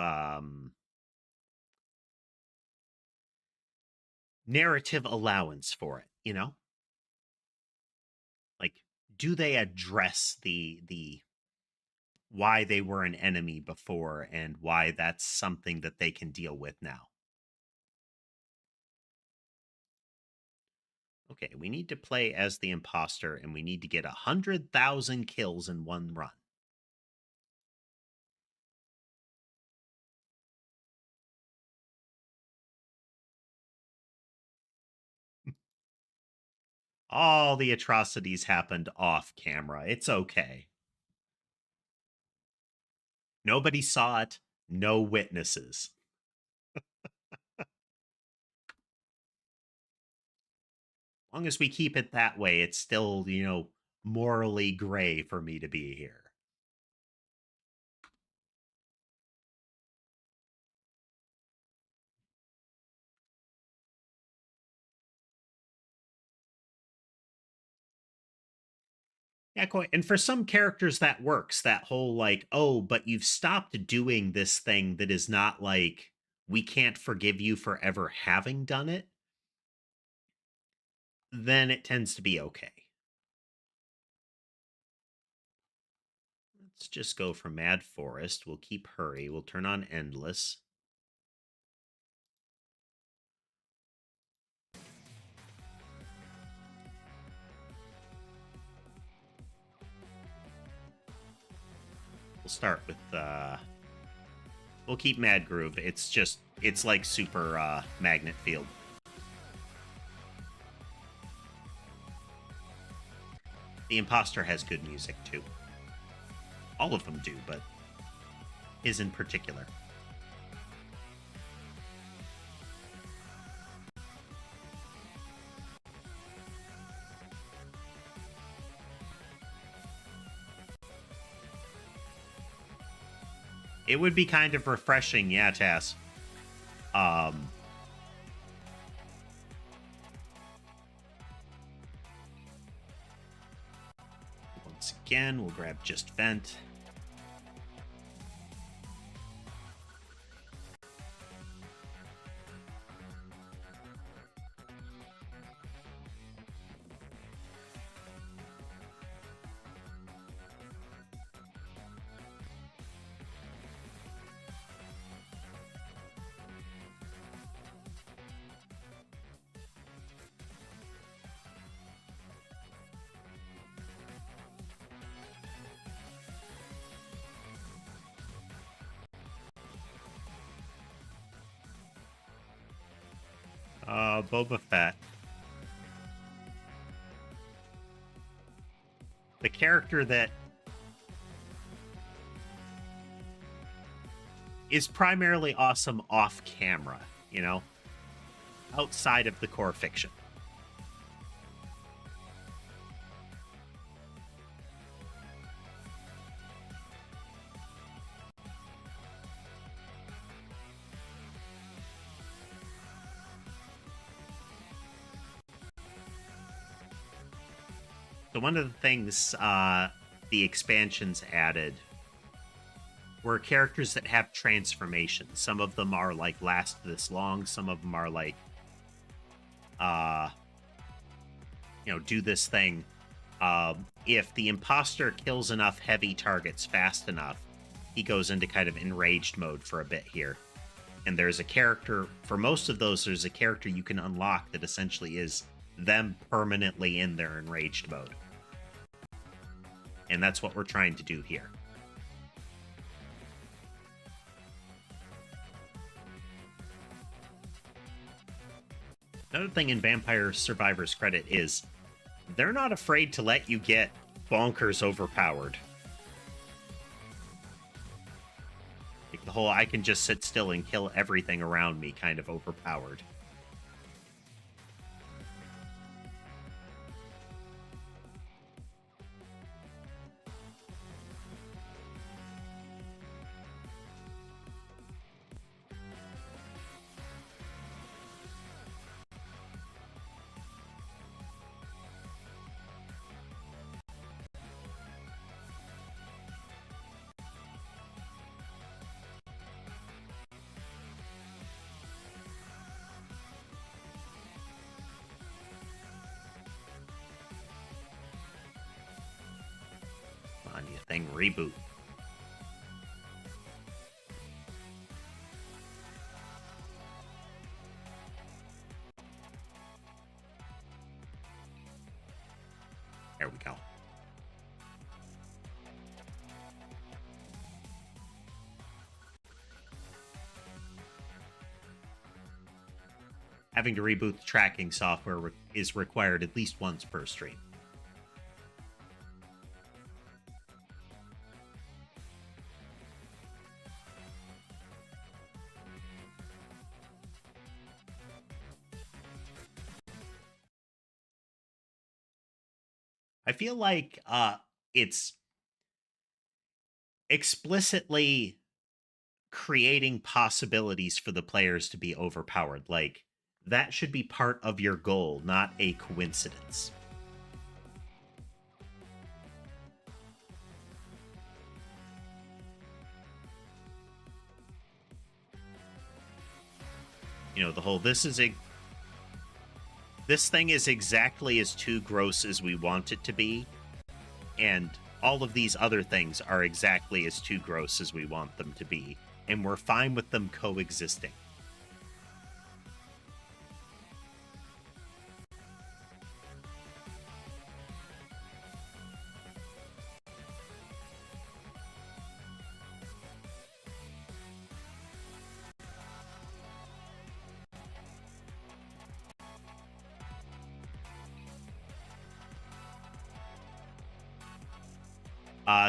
narrative allowance for it, you know? Like, do they address the why they were an enemy before and why that's something that they can deal with now? Okay, we need to play as the imposter and we need to get 100,000 kills in one run. All the atrocities happened off camera. It's okay. Nobody saw it. No witnesses. As long as we keep it that way, it's still, morally gray for me to be here. Yeah, quite. And for some characters, that works. That whole, like, oh, but you've stopped doing this thing that is not like, we can't forgive you for ever having done it. Then it tends to be okay. Let's just go for Mad Forest. We'll keep Hurry. We'll turn on Endless. We'll start with we'll keep Mad Groove. It's like super magnet field. The Imposter has good music too. All of them do, but his in particular. It would be kind of refreshing, yeah, Tass. Once again, we'll grab Just Vent. Boba Fett. The character that is primarily awesome off camera, outside of the core fiction. So one of the things the expansions added were characters that have transformations. Some of them are like last this long. Some of them are like, do this thing. If the imposter kills enough heavy targets fast enough, he goes into kind of enraged mode for a bit here. And there's a character, for most of those, there's a character you can unlock that essentially is them permanently in their enraged mode. And that's what we're trying to do here. Another thing in Vampire Survivors credit is they're not afraid to let you get bonkers overpowered. Like the whole I can just sit still and kill everything around me kind of overpowered. thing reboot. There we go. Having to reboot the tracking software is required at least once per stream. I feel like it's explicitly creating possibilities for the players to be overpowered. Like, that should be part of your goal, not a coincidence. You know, the whole this thing is exactly as too gross as we want it to be, and all of these other things are exactly as too gross as we want them to be, and we're fine with them coexisting.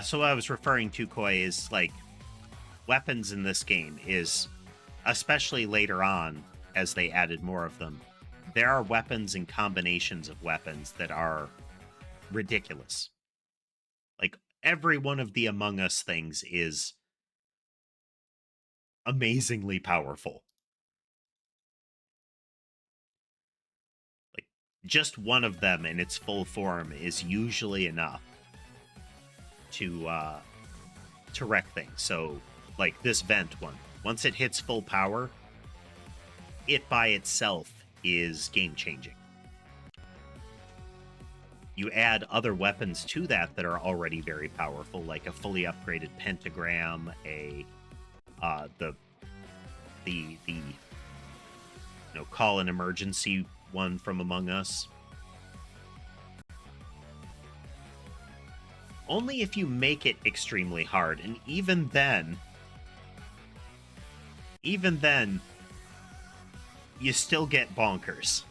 So what I was referring to, Koi, is like weapons in this game is, especially later on as they added more of them, there are weapons and combinations of weapons that are ridiculous. Like, every one of the Among Us things is amazingly powerful. Like, just one of them in its full form is usually enough to wreck things. So, like this vent one, once it hits full power, it by itself is game-changing. You add other weapons to that are already very powerful, like a fully upgraded pentagram, call an emergency one from Among Us. Only if you make it extremely hard, and even then, you still get bonkers.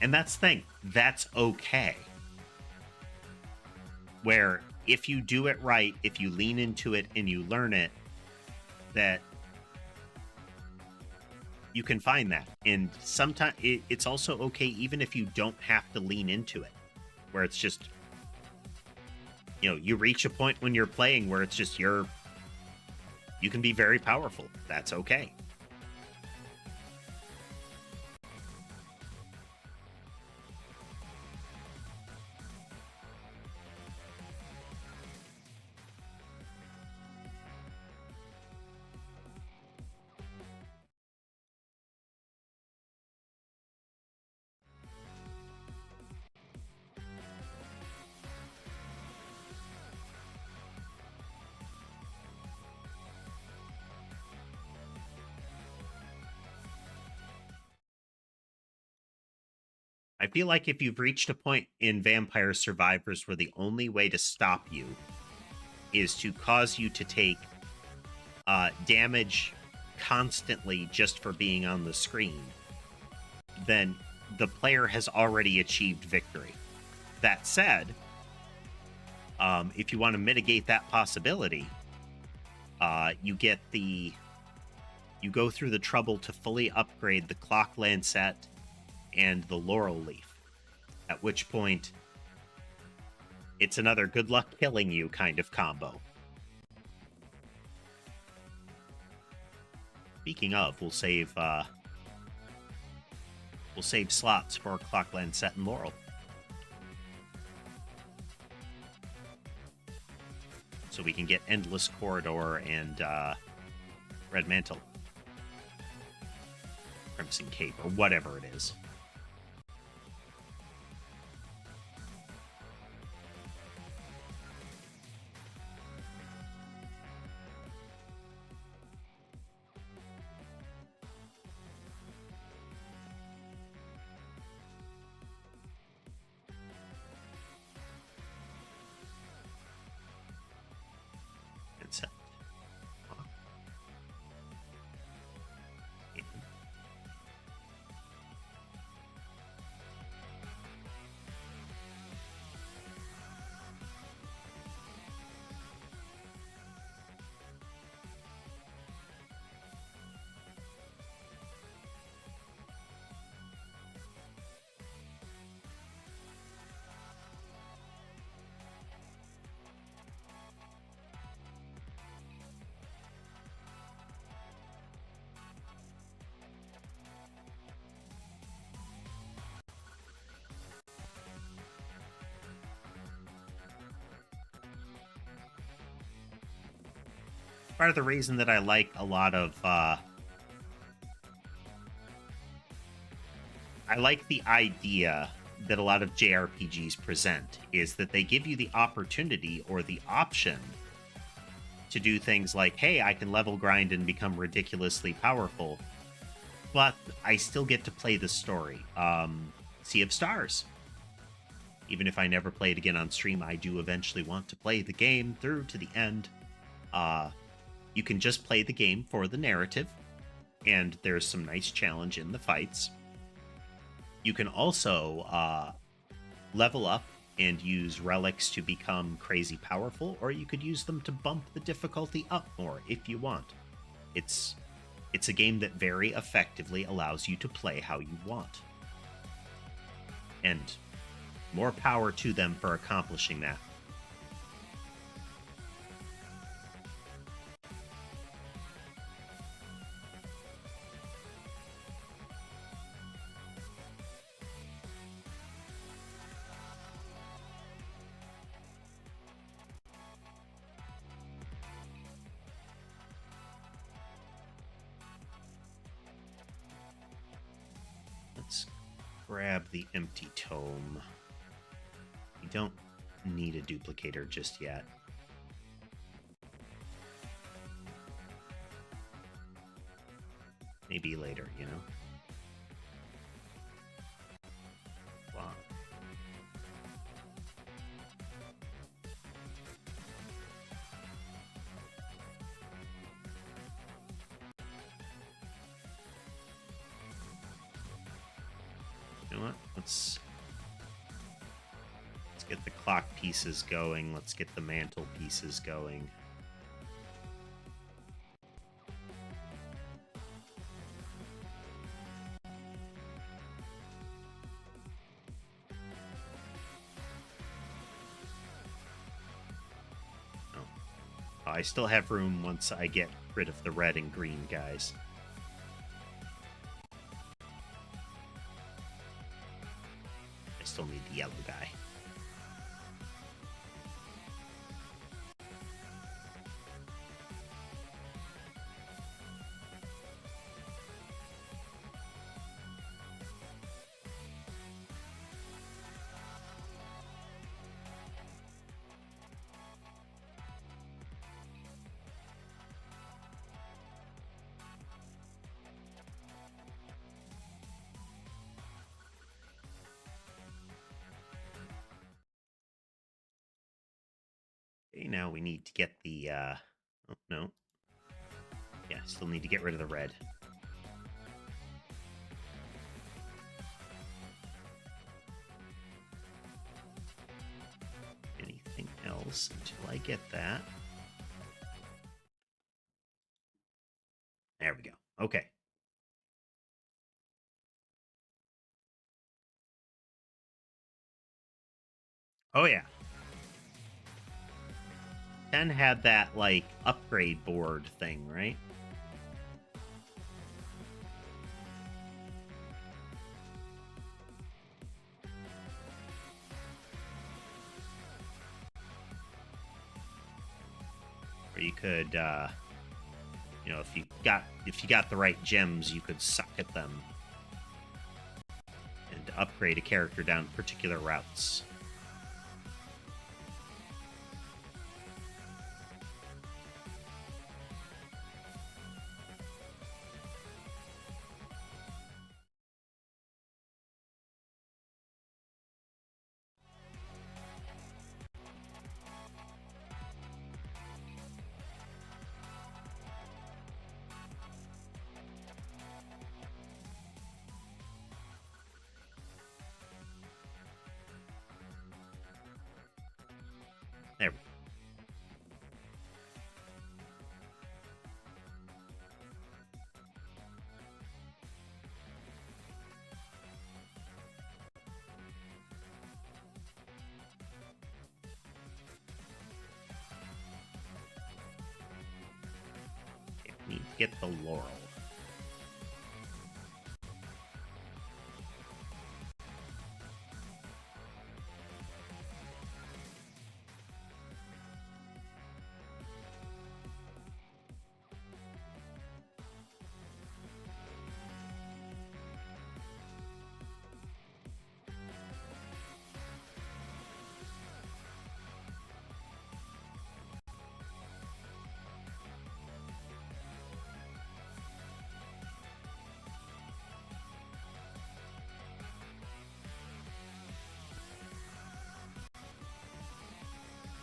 And that's the thing. That's okay. Where if you do it right, if you lean into it and you learn it, that you can find that. And sometimes it's also okay even if you don't have to lean into it. Where it's just, you reach a point when you're playing where it's just you can be very powerful. That's okay. I feel like if you've reached a point in Vampire Survivors where the only way to stop you is to cause you to take damage constantly just for being on the screen, then the player has already achieved victory. That said, if you want to mitigate that possibility, you go through the trouble to fully upgrade the Clock Lancet and the Laurel Leaf, at which point it's another good luck killing you kind of combo. Speaking of, we'll save We'll save slots for Clockland Set and Laurel. So we can get Endless Corridor and Red Mantle. Crimson Cape, or whatever it is. Part of the reason that I like a lot of I like the idea that a lot of JRPGs present is that they give you the opportunity or the option to do things like, hey, I can level grind and become ridiculously powerful, but I still get to play the story. Sea of Stars. Even if I never play it again on stream, I do eventually want to play the game through to the end. You can just play the game for the narrative, and there's some nice challenge in the fights. You can also level up and use relics to become crazy powerful, or you could use them to bump the difficulty up more if you want. It's a game that very effectively allows you to play how you want. And more power to them for accomplishing that. Let's grab the empty tome. We don't need a duplicator just yet. Maybe later, you know? Wow. You know what? Let's get the clock pieces going. Let's get the mantle pieces going. I still have room once I get rid of the red and green guys. I still need the yellow guy. Okay, now we need to get the, oh, no. Yeah, still need to get rid of the red. Anything else until I get that? There we go. Okay. Oh, yeah. 10 had that, like, upgrade board thing, right? Or you could, you know, if you got the right gems, you could suck at them and upgrade a character down particular routes. There we go. Okay, we need to get the laurel.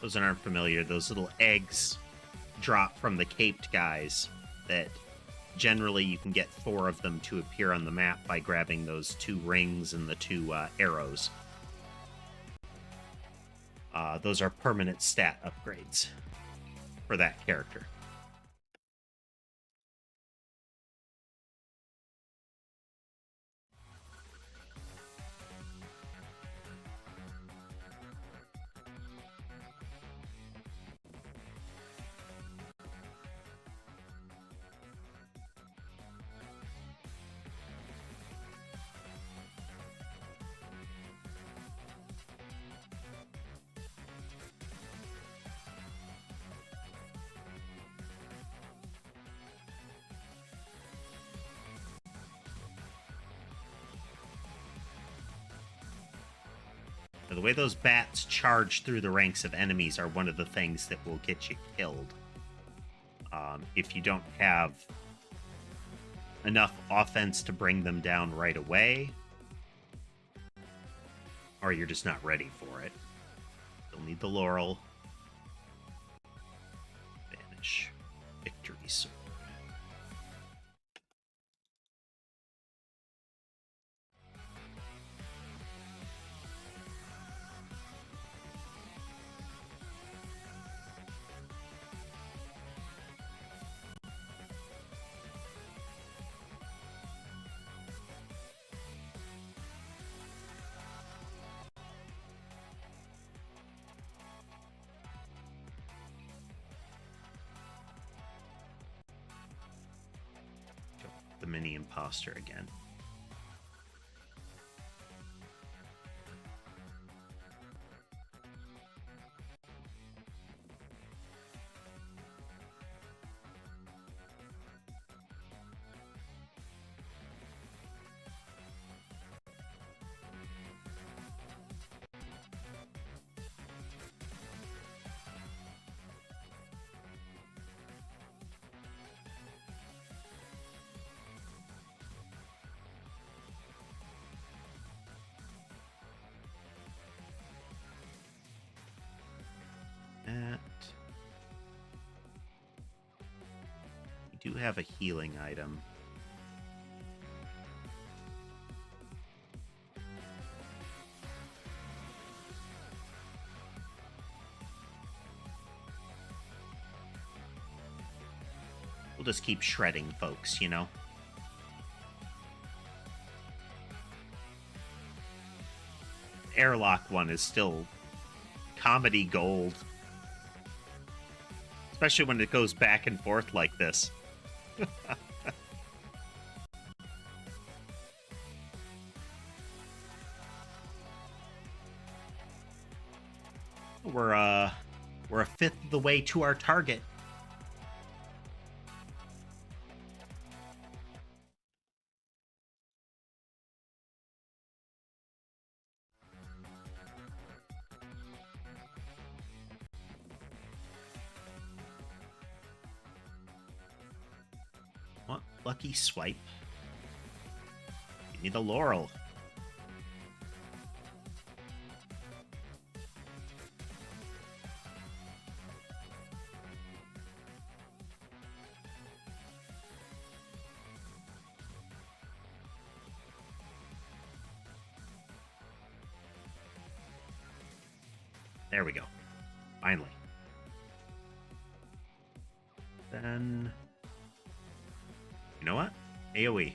Those that aren't familiar, those little eggs drop from the caped guys that generally you can get 4 of them to appear on the map by grabbing those 2 rings and the 2 arrows. Those are permanent stat upgrades for that character. The way those bats charge through the ranks of enemies are one of the things that will get you killed. If you don't have enough offense to bring them down right away, or you're just not ready for it. You'll need the laurel. Vanish. Victory sword. The mini imposter again. We do have a healing item. We'll just keep shredding folks, you know? Airlock one is still comedy gold. Especially when it goes back and forth like this. We're a fifth of the way to our target. Lucky swipe. Give me the laurel. There we go. Finally. Then... You know what? AoE.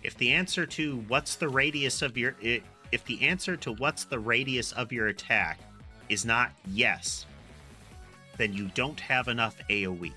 If the answer to what's the radius of your attack is not yes, then you don't have enough AoE.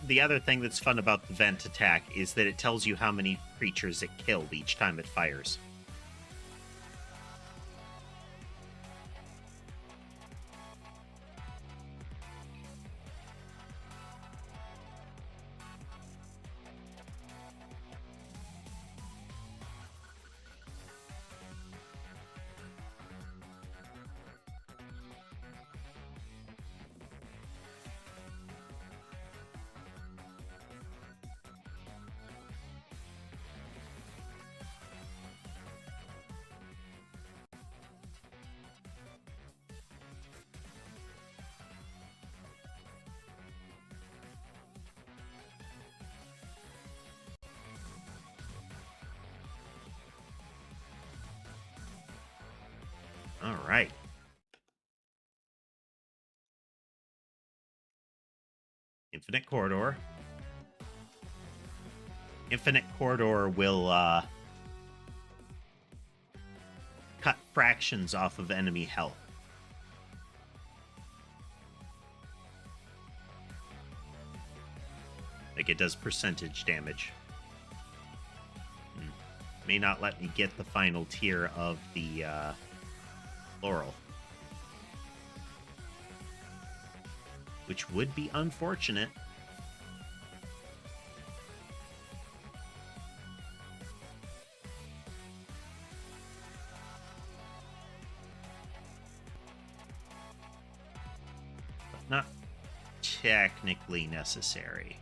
The other thing that's fun about the vent attack is that it tells you how many creatures it killed each time it fires. All right. Infinite Corridor. Infinite Corridor will cut fractions off of enemy health. Like it does percentage damage. May not let me get the final tier of the Laurel. Which would be unfortunate. But not technically necessary.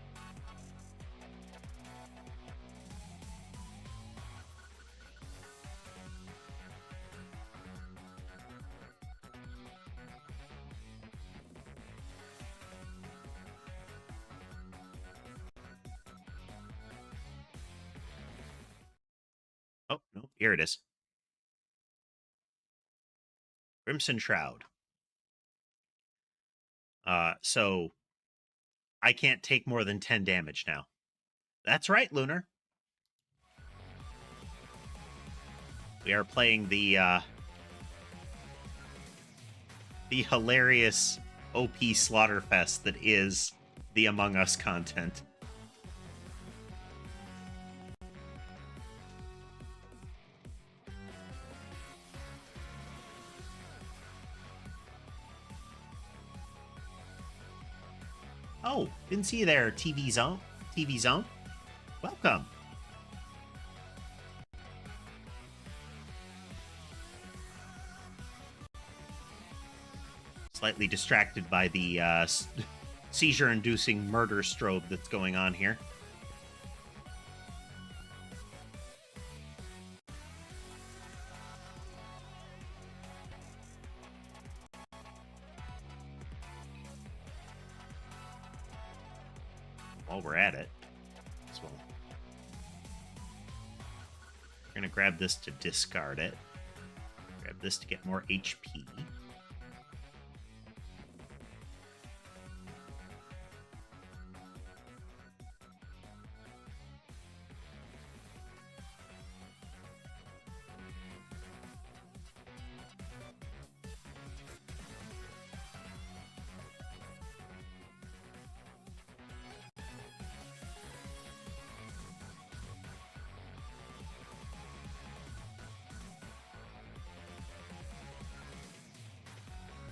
Oh, no, here it is. Crimson Shroud. So I can't take more than 10 damage now. That's right, Lunar. We are playing the hilarious OP Slaughterfest that is the Among Us content. Oh, didn't see you there, TV Zone. TV Zone. Welcome. Slightly distracted by the seizure-inducing murder strobe that's going on here. While we're at it, as well, we're going to grab this to discard it. Grab this to get more HP.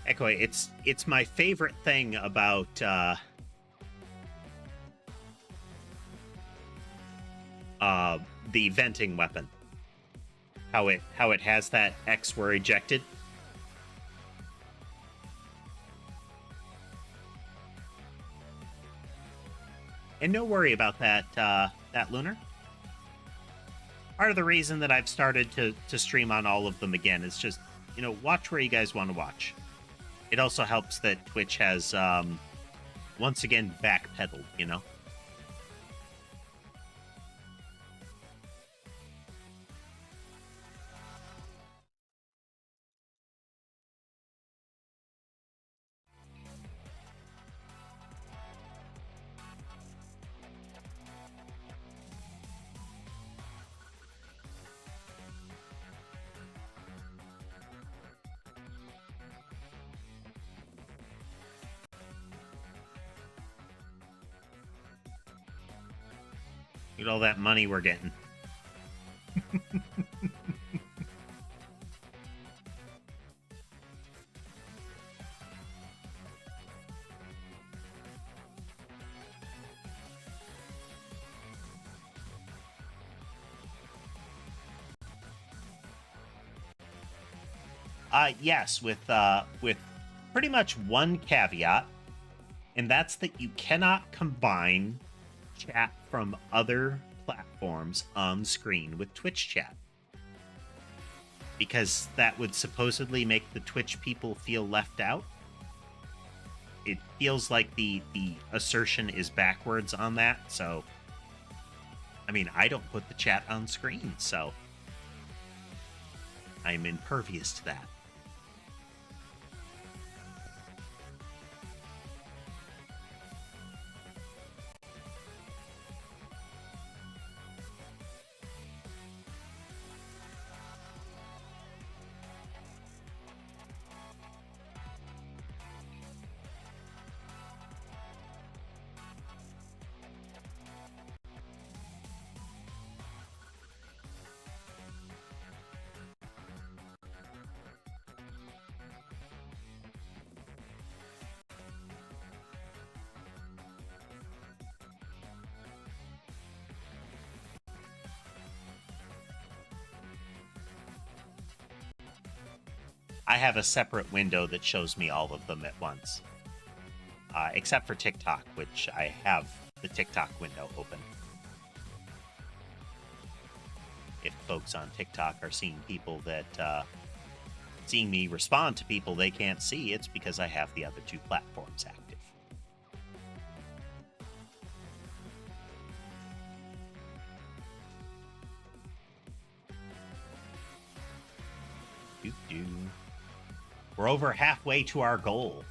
Echo, it's my favorite thing about the venting weapon. How it has that X where ejected. And no worry about that that Lunar. Part of the reason that I've started to stream on all of them again is just, you know, watch where you guys want to watch. It also helps that Twitch has, once again, backpedaled, you know? Look at all that money we're getting. Yes, with pretty much one caveat, and that's that you cannot combine chat from other platforms on screen with Twitch chat, because that would supposedly make the Twitch people feel left out. It feels like the assertion is backwards on that, so I mean, I don't put the chat on screen, so I'm impervious to that. I have a separate window that shows me all of them at once. Except for TikTok, which I have the TikTok window open. If folks on TikTok are seeing people that, seeing me respond to people they can't see, it's because I have the other two platforms active. Doo-doo. We're over halfway to our goal.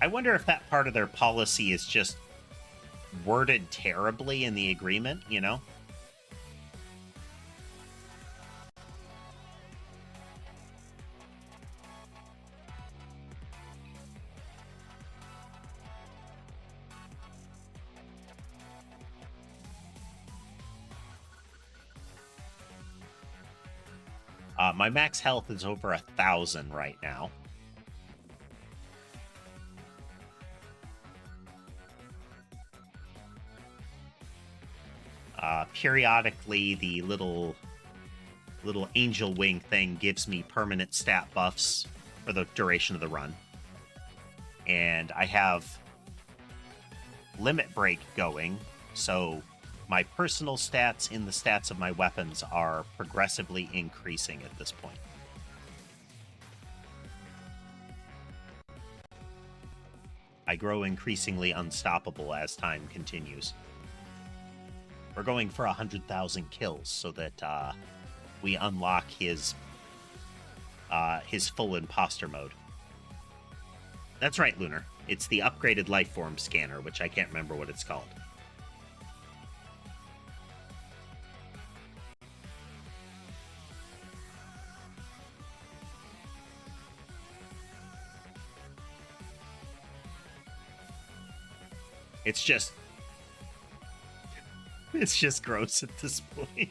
I wonder if that part of their policy is just worded terribly in the agreement, you know? My max health is over 1,000 right now. Periodically, the little angel wing thing gives me permanent stat buffs for the duration of the run. And I have limit break going, so my personal stats in the stats of my weapons are progressively increasing at this point. I grow increasingly unstoppable as time continues. We're going for 100,000 kills so that we unlock his full imposter mode. That's right, Lunar. It's the upgraded lifeform scanner, which I can't remember what it's called. It's just gross at this point.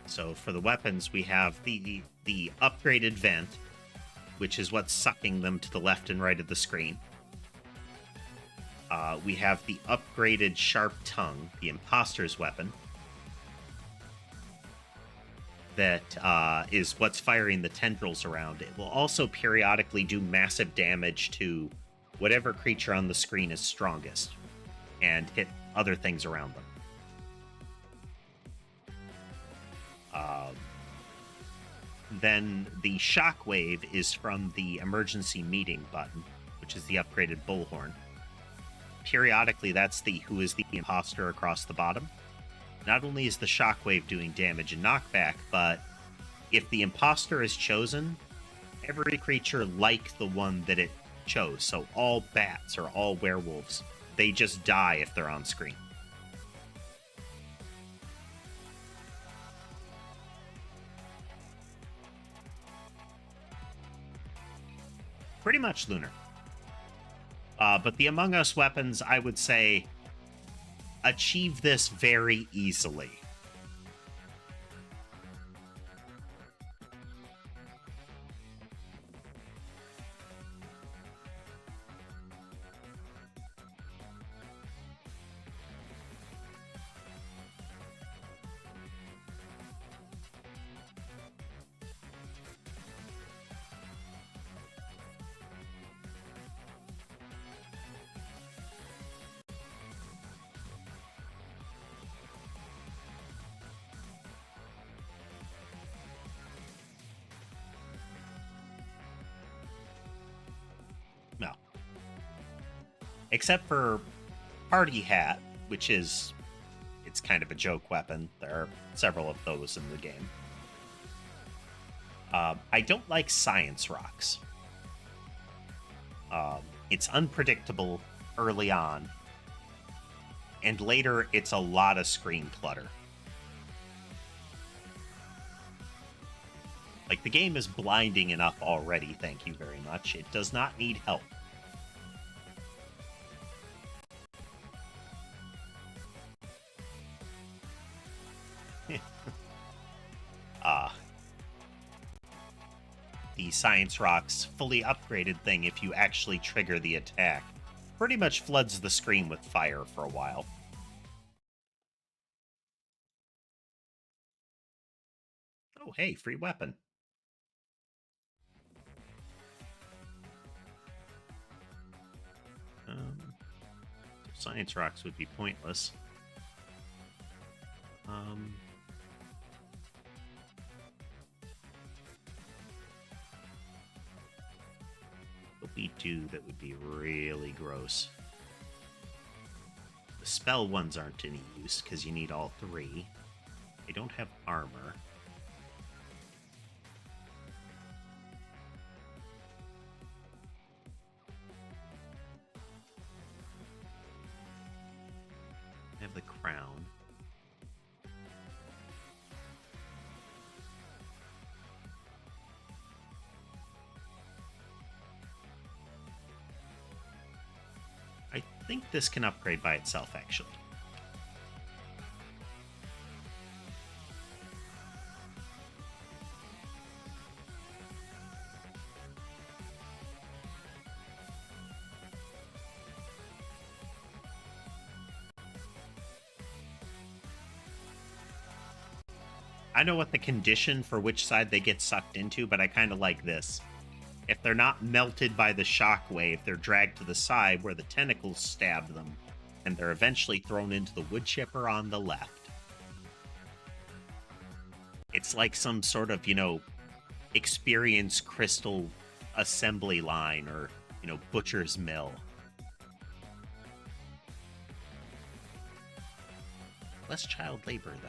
So for the weapons, we have the upgraded vent, which is what's sucking them to the left and right of the screen. We have the upgraded sharp tongue, the imposter's weapon, that is what's firing the tendrils around. It will also periodically do massive damage to whatever creature on the screen is strongest and hit other things around them. Then the shockwave is from the emergency meeting button, which is the upgraded bullhorn. Periodically, that's the who is the imposter across the bottom. Not only is the shockwave doing damage and knockback, but if the imposter is chosen, every creature like the one that it chose, so all bats or all werewolves, they just die if they're on screen. Pretty much, Lunar. But the Among Us weapons, I would say, achieve this very easily. No. Except for Party Hat, which is... it's kind of a joke weapon. There are several of those in the game. I don't like Science Rocks. It's unpredictable early on, and later it's a lot of screen clutter. Like, the game is blinding enough already, thank you very much. It does not need help. The Science Rock's fully upgraded thing, if you actually trigger the attack, pretty much floods the screen with fire for a while. Oh, hey, free weapon. Science Rocks would be pointless. What we do that would be really gross. The spell ones aren't any use because you need all three. They don't have armor. have the crown. I think this can upgrade by itself, actually. I know what the condition for which side they get sucked into, but I kind of like this. If they're not melted by the shockwave, they're dragged to the side where the tentacles stab them, and they're eventually thrown into the wood chipper on the left. It's like some sort of, experience crystal assembly line or, butcher's mill. Less child labor, though.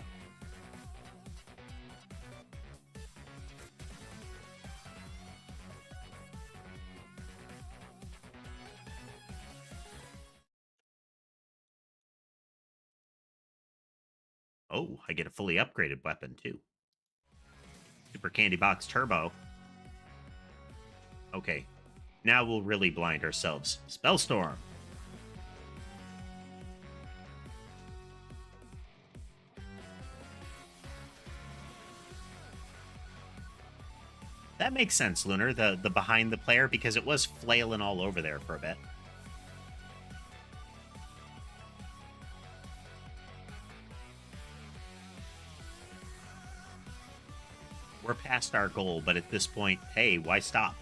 Oh, I get a fully upgraded weapon, too. Super Candy Box Turbo. Okay, now we'll really blind ourselves. Spellstorm. That makes sense, Lunar, the behind the player, because it was flailing all over there for a bit. We're past our goal, but at this point, hey, why stop?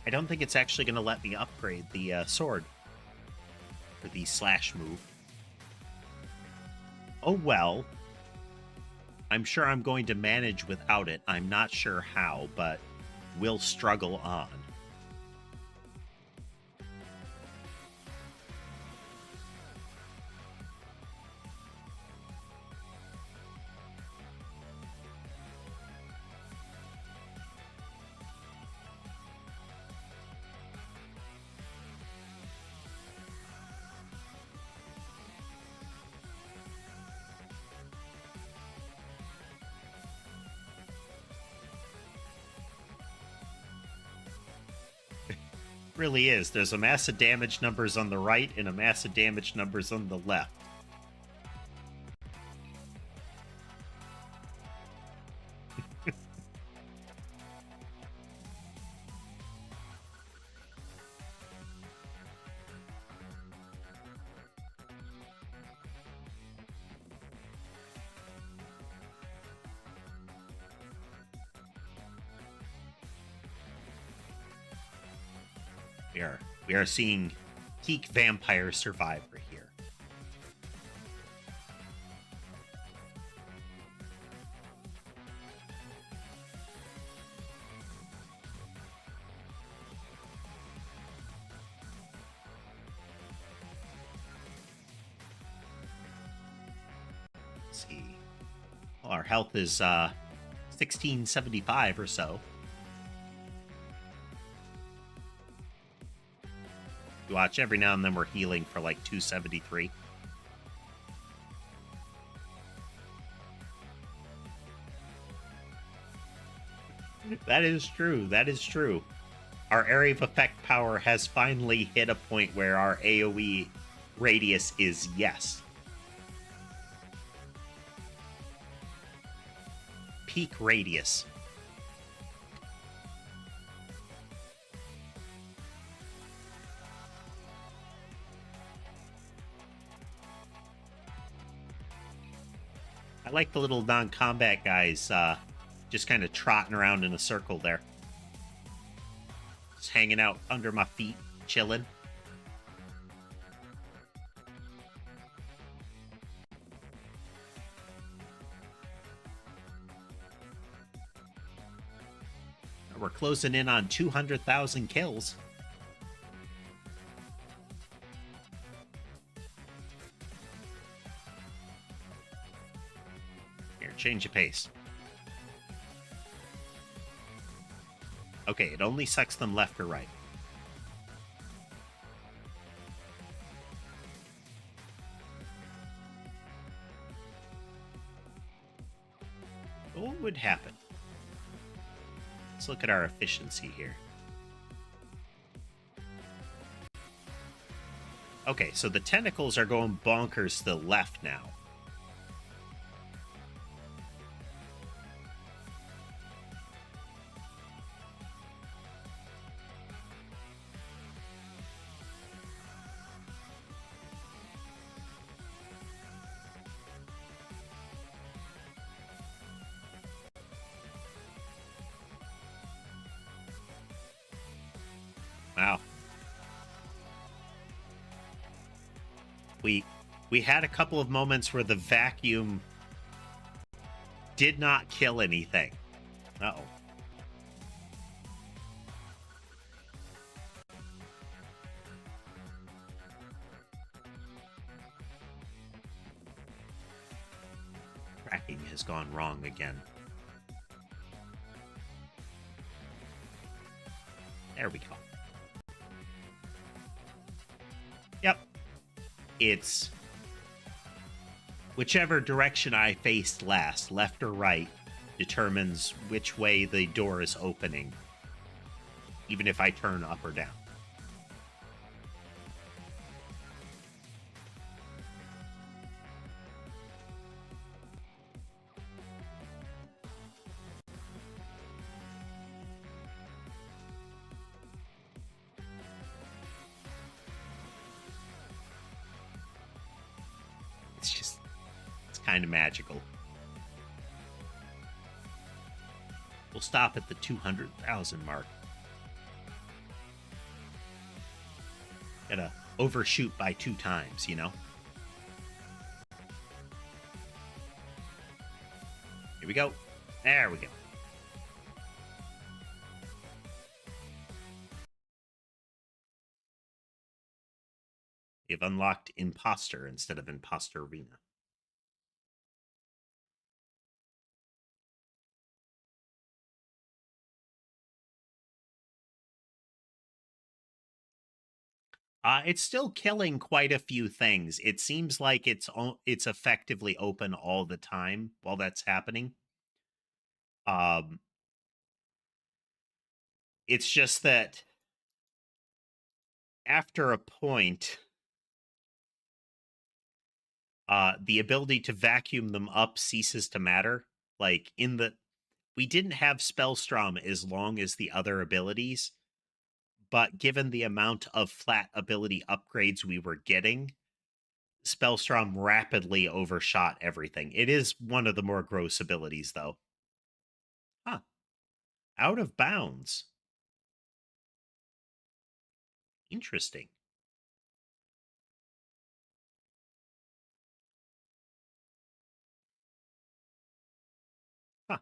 I don't think it's actually going to let me upgrade the sword for the slash move. Oh well. I'm sure I'm going to manage without it. I'm not sure how, but we'll struggle on. Really is. There's a mass of damage numbers on the right and a mass of damage numbers on the left. We are seeing peak vampire survivor here. Let's see. Well, our health is 1675 or so. You watch, every now and then we're healing for like 273. That is true. That is true. Our area of effect power has finally hit a point where our AoE radius is yes. Peak radius. I like the little non-combat guys just kind of trotting around in a circle there. Just hanging out under my feet, chilling. We're closing in on 200,000 kills. Here, change of pace. Okay, it only sucks them left or right. What would happen? Let's look at our efficiency here. Okay, so the tentacles are going bonkers to the left now. Wow. We had a couple of moments where the vacuum did not kill anything. Uh-oh. Tracking has gone wrong again. There we go. Yep. It's whichever direction I faced last, left or right, determines which way the door is opening, even if I turn up or down. It's kind of magical. We'll stop at the 200,000 mark. Gotta overshoot by 2 times, you know? Here we go. There we go. We've unlocked Imposter instead of Imposter Arena. It's still killing quite a few things. It seems like it's effectively open all the time while that's happening. It's just that after a point, the ability to vacuum them up ceases to matter. Like we didn't have Spellstrom as long as the other abilities, but given the amount of flat ability upgrades we were getting, Spellstrom rapidly overshot everything. It is one of the more gross abilities, though. Huh. Out of bounds. Interesting. Huh.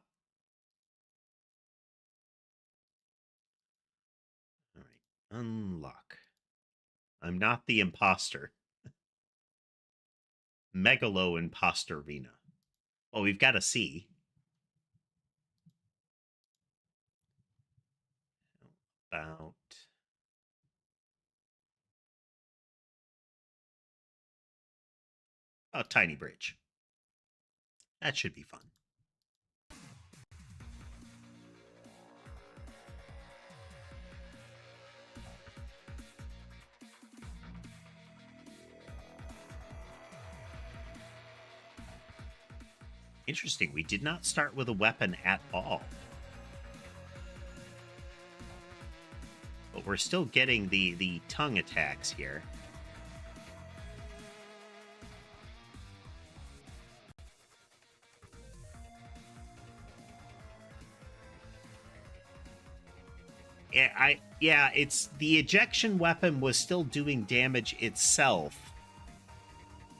All right. Unlock. I'm not the imposter. Megalo Imposter Arena. Well, we've got to see. About... a tiny bridge. That should be fun. Interesting. We did not start with a weapon at all. But we're still getting the tongue attacks here. Yeah, it's the ejection weapon was still doing damage itself.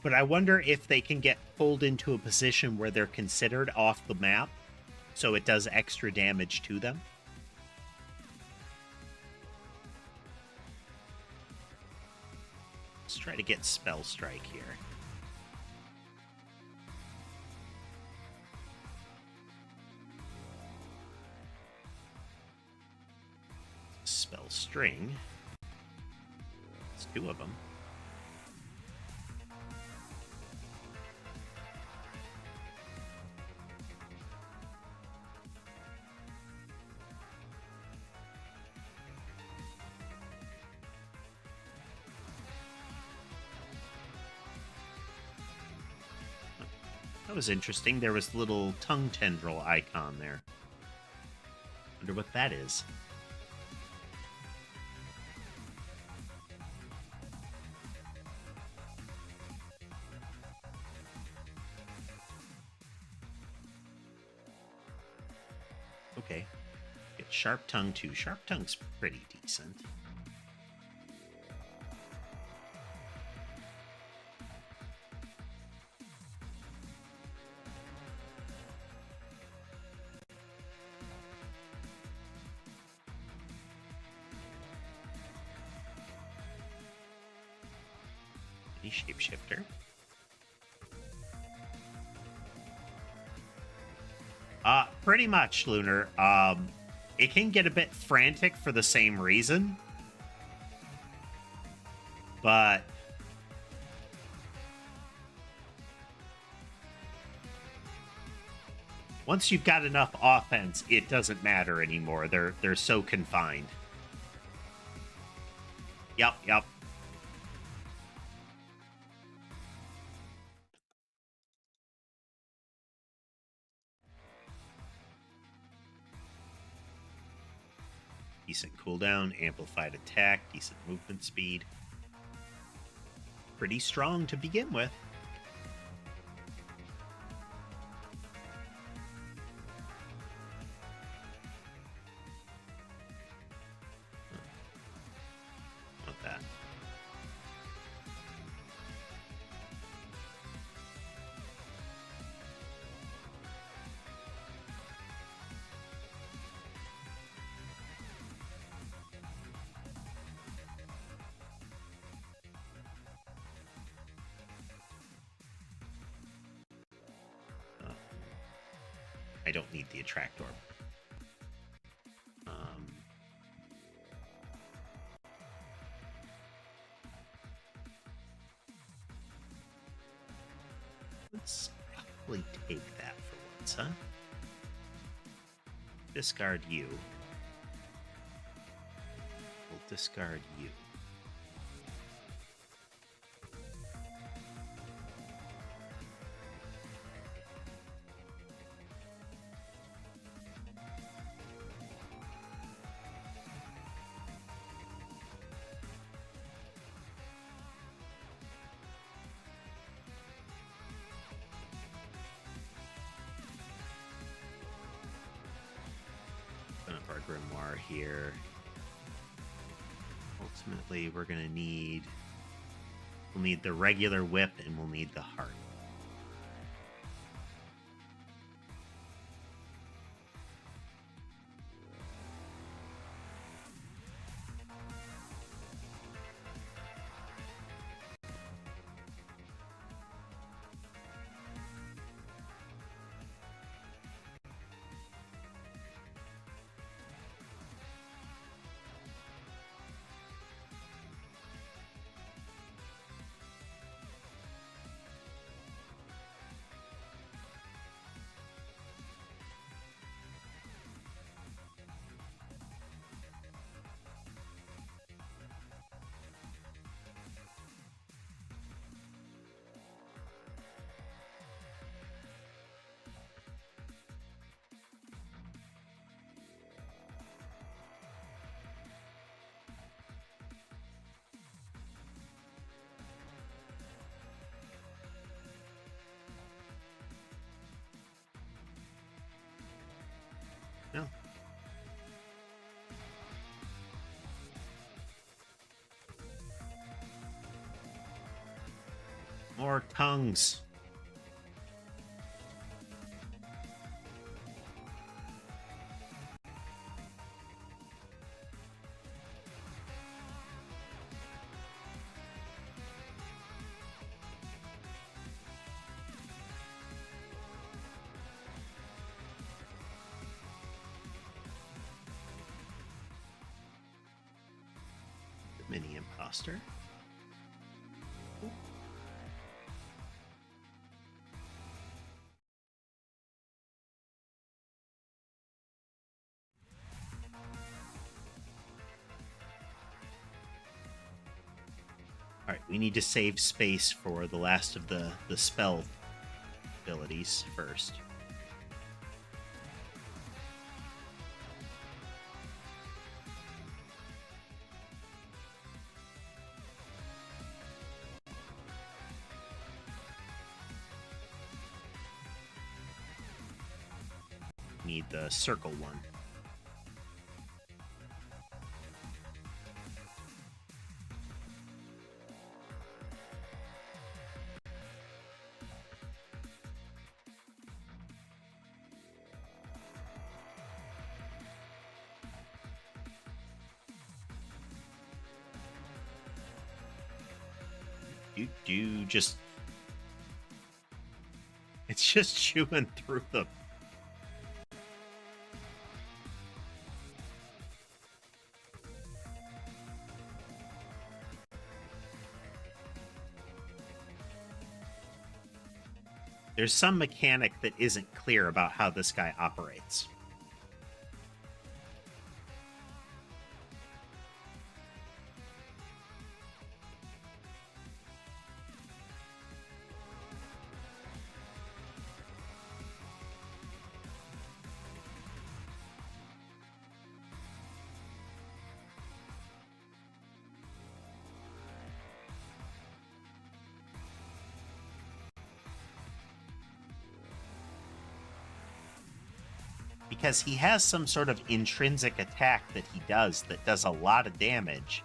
But I wonder if they can get pulled into a position where they're considered off the map, so it does extra damage to them. Let's try to get Spell Strike here. Spell String. It's 2 of them. That was interesting. There was a little tongue tendril icon there. Wonder what that is. Okay. Get Sharp Tongue too. Sharp Tongue's pretty decent. Shapeshifter. Pretty much, Lunar. It can get a bit frantic for the same reason. But once you've got enough offense, it doesn't matter anymore. They're so confined. Yep. Decent cooldown, amplified attack, decent movement speed. Pretty strong to begin with. Not that. I don't need the attract orb. Let's probably take that for once, huh? Discard you. We'll discard you. Grimoire here. Ultimately, we're gonna need... We'll need the regular whip, and we'll need the heart. More tongues. Mini imposter. All right, we need to save space for the last of the spell abilities first. Need the circle one. You just... It's just chewing through them. There's some mechanic that isn't clear about how this guy operates. Because he has some sort of intrinsic attack that he does that does a lot of damage.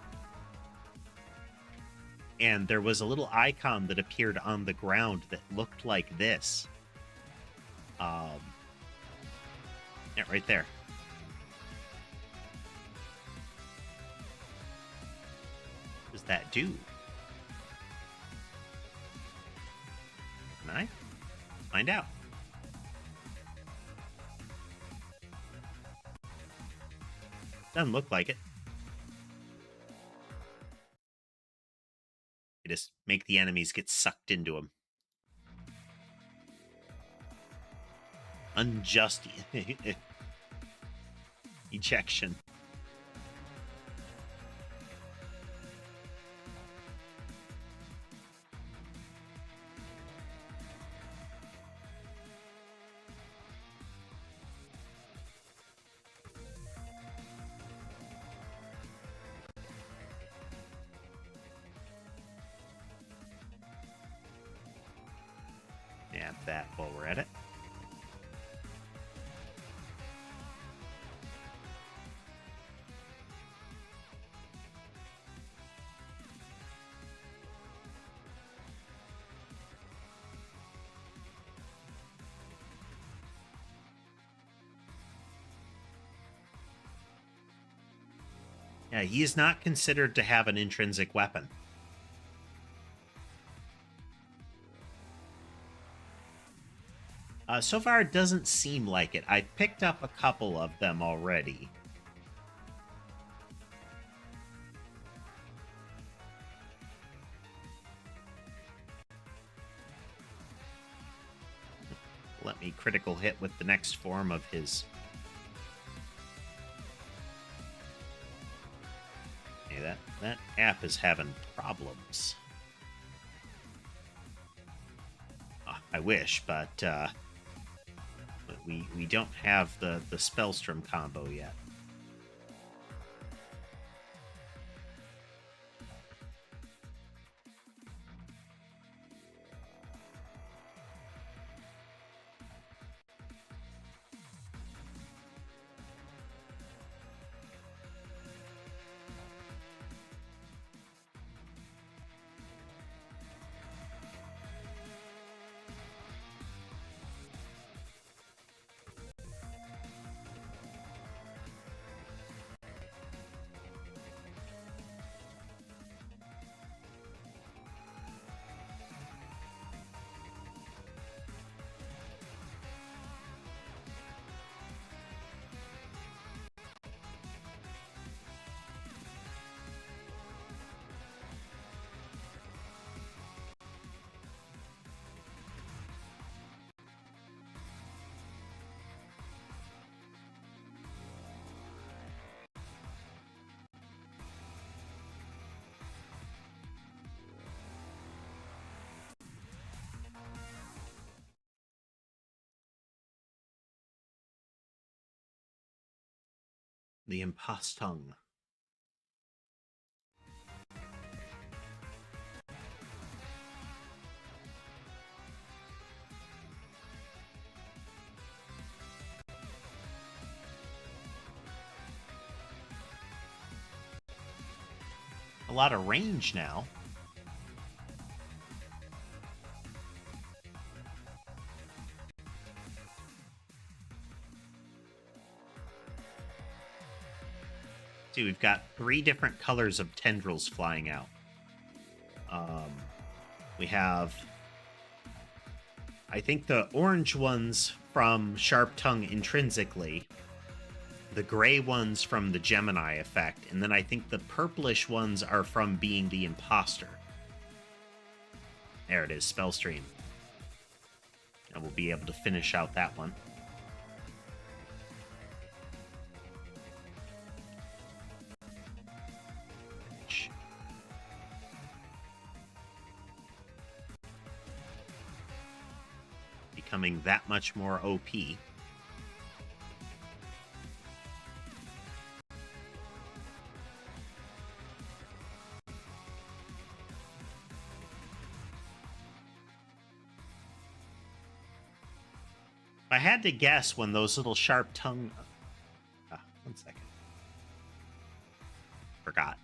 And there was a little icon that appeared on the ground that looked like this. Yeah, right there. What does that do? Can I? Find out. Doesn't look like it. You just make the enemies get sucked into him. Unjust ejection. Add that while we're at it. Yeah, he is not considered to have an intrinsic weapon. So far, it doesn't seem like it. I picked up a couple of them already. Let me critical hit with the next form of his... Hey, that app is having problems. I wish, but we don't have the Spellstrom combo yet. The impostung. A lot of range now. See, we've got 3 different colors of tendrils flying out. We have, I think, the orange ones from Sharp Tongue intrinsically, the gray ones from the Gemini effect, and then I think the purplish ones are from being the imposter. There it is, Spellstream. And we'll be able to finish out that one. Becoming that much more OP. If I had to guess when those little sharp tongue... one second. Forgot.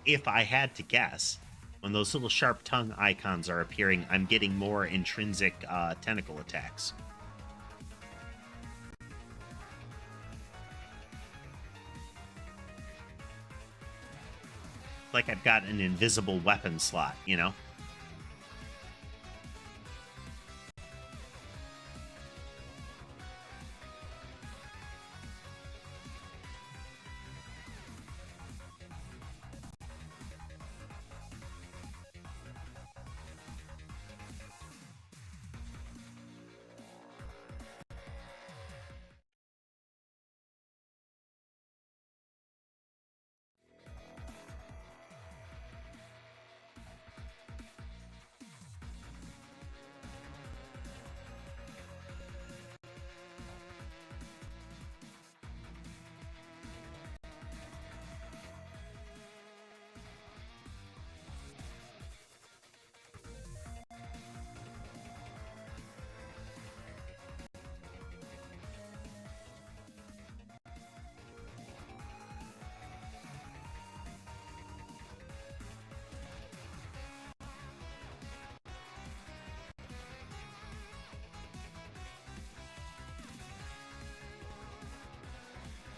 If I had to guess, when those little sharp tongue icons are appearing, I'm getting more intrinsic tentacle attacks. Like I've got an invisible weapon slot, you know?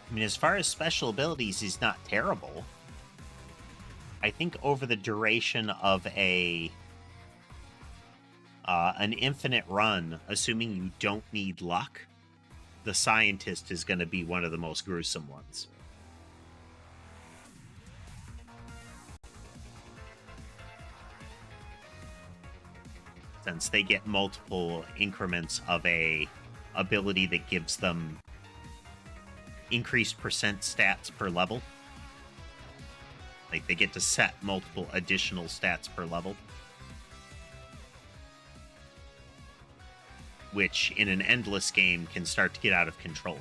I mean, as far as special abilities, he's not terrible. I think over the duration of an infinite run, assuming you don't need luck, the scientist is going to be one of the most gruesome ones. Since they get multiple increments of a ability that gives them increased percent stats per level. Like, they get to set multiple additional stats per level. Which, in an endless game, can start to get out of control.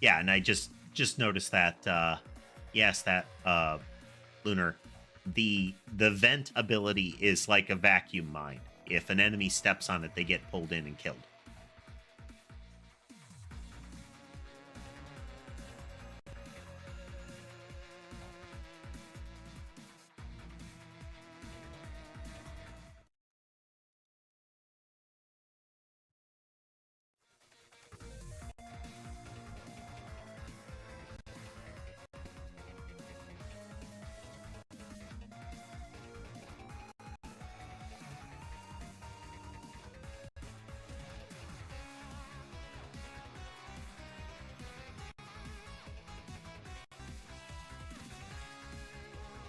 Yeah, and I just noticed that, yes, that, Lunar, the vent ability is like a vacuum mine. If an enemy steps on it, they get pulled in and killed.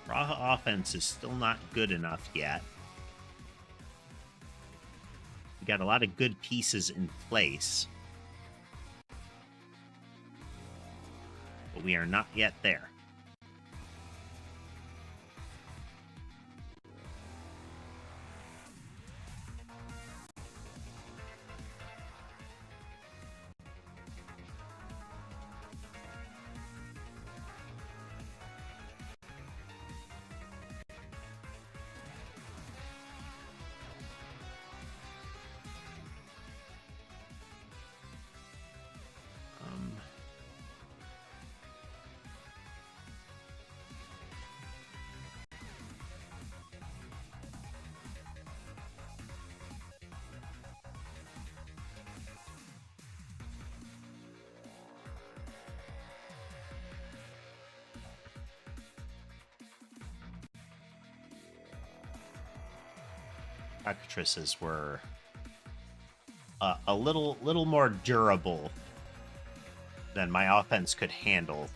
Raha offense is still not good enough yet. We got a lot of good pieces in place, but we are not yet there. cockatrices were a little more durable than my offense could handle.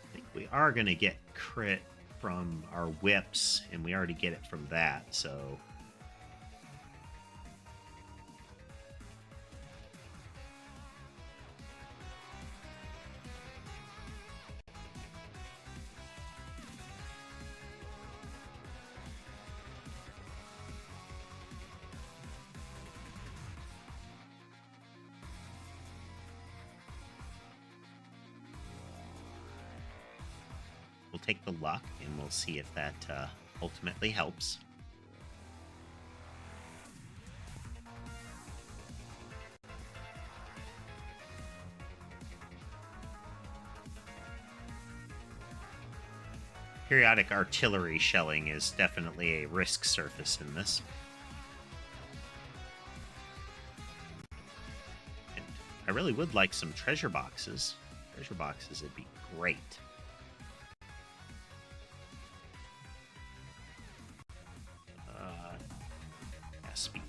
I think we are going to get crit from our whips, and we already get it from that, so... We'll take the luck, and we'll see if that ultimately helps. Periodic artillery shelling is definitely a risk surface in this. And I really would like some treasure boxes. Treasure boxes would be great. Speed.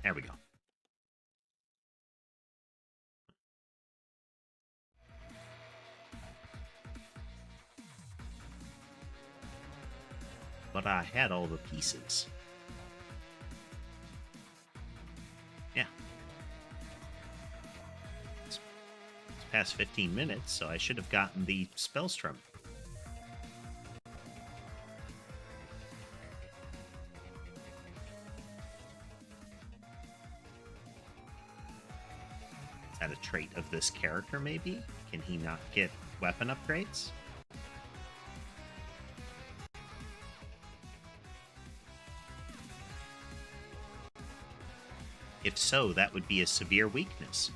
There we go. But I had all the pieces. Yeah. It's past 15 minutes, so I should have gotten the Spellstrum. Is that a trait of this character, maybe? Can he not get weapon upgrades? If so, that would be a severe weakness.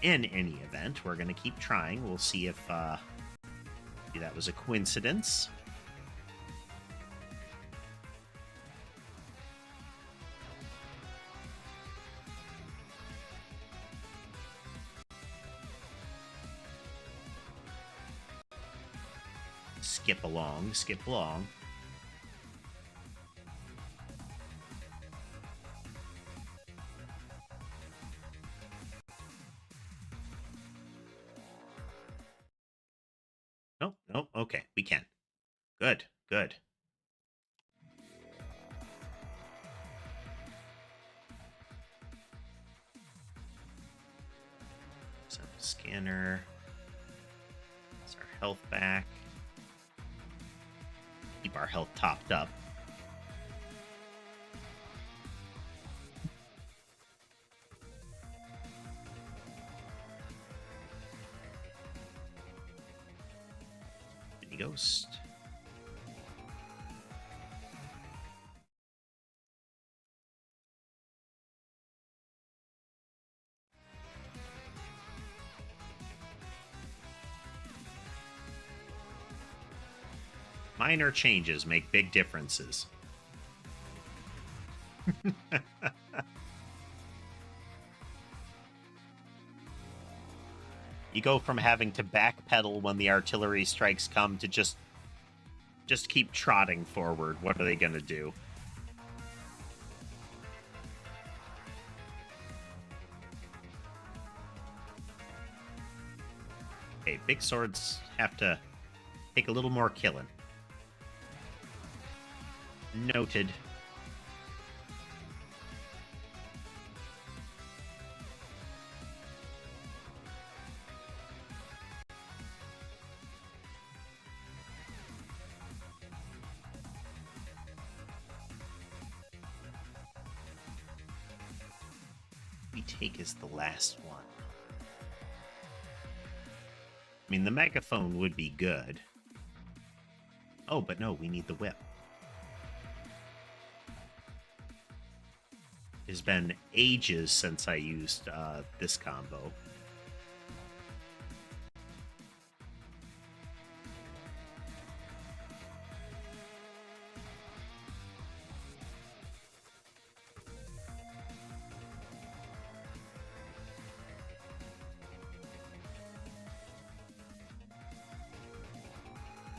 In any event, we're going to keep trying. We'll see if that was a coincidence. Skip along, skip along. Nope, nope, okay, we can. Good, good. So, scanner. That's our health back. Keep our health topped up. Mini ghost. Minor changes make big differences. You go from having to backpedal when the artillery strikes come to just keep trotting forward. What are they going to do? Okay, big swords have to take a little more killing. Noted. We take is the last one. I mean, the megaphone would be good. Oh, but no, we need the whip. It's been ages since I used this combo.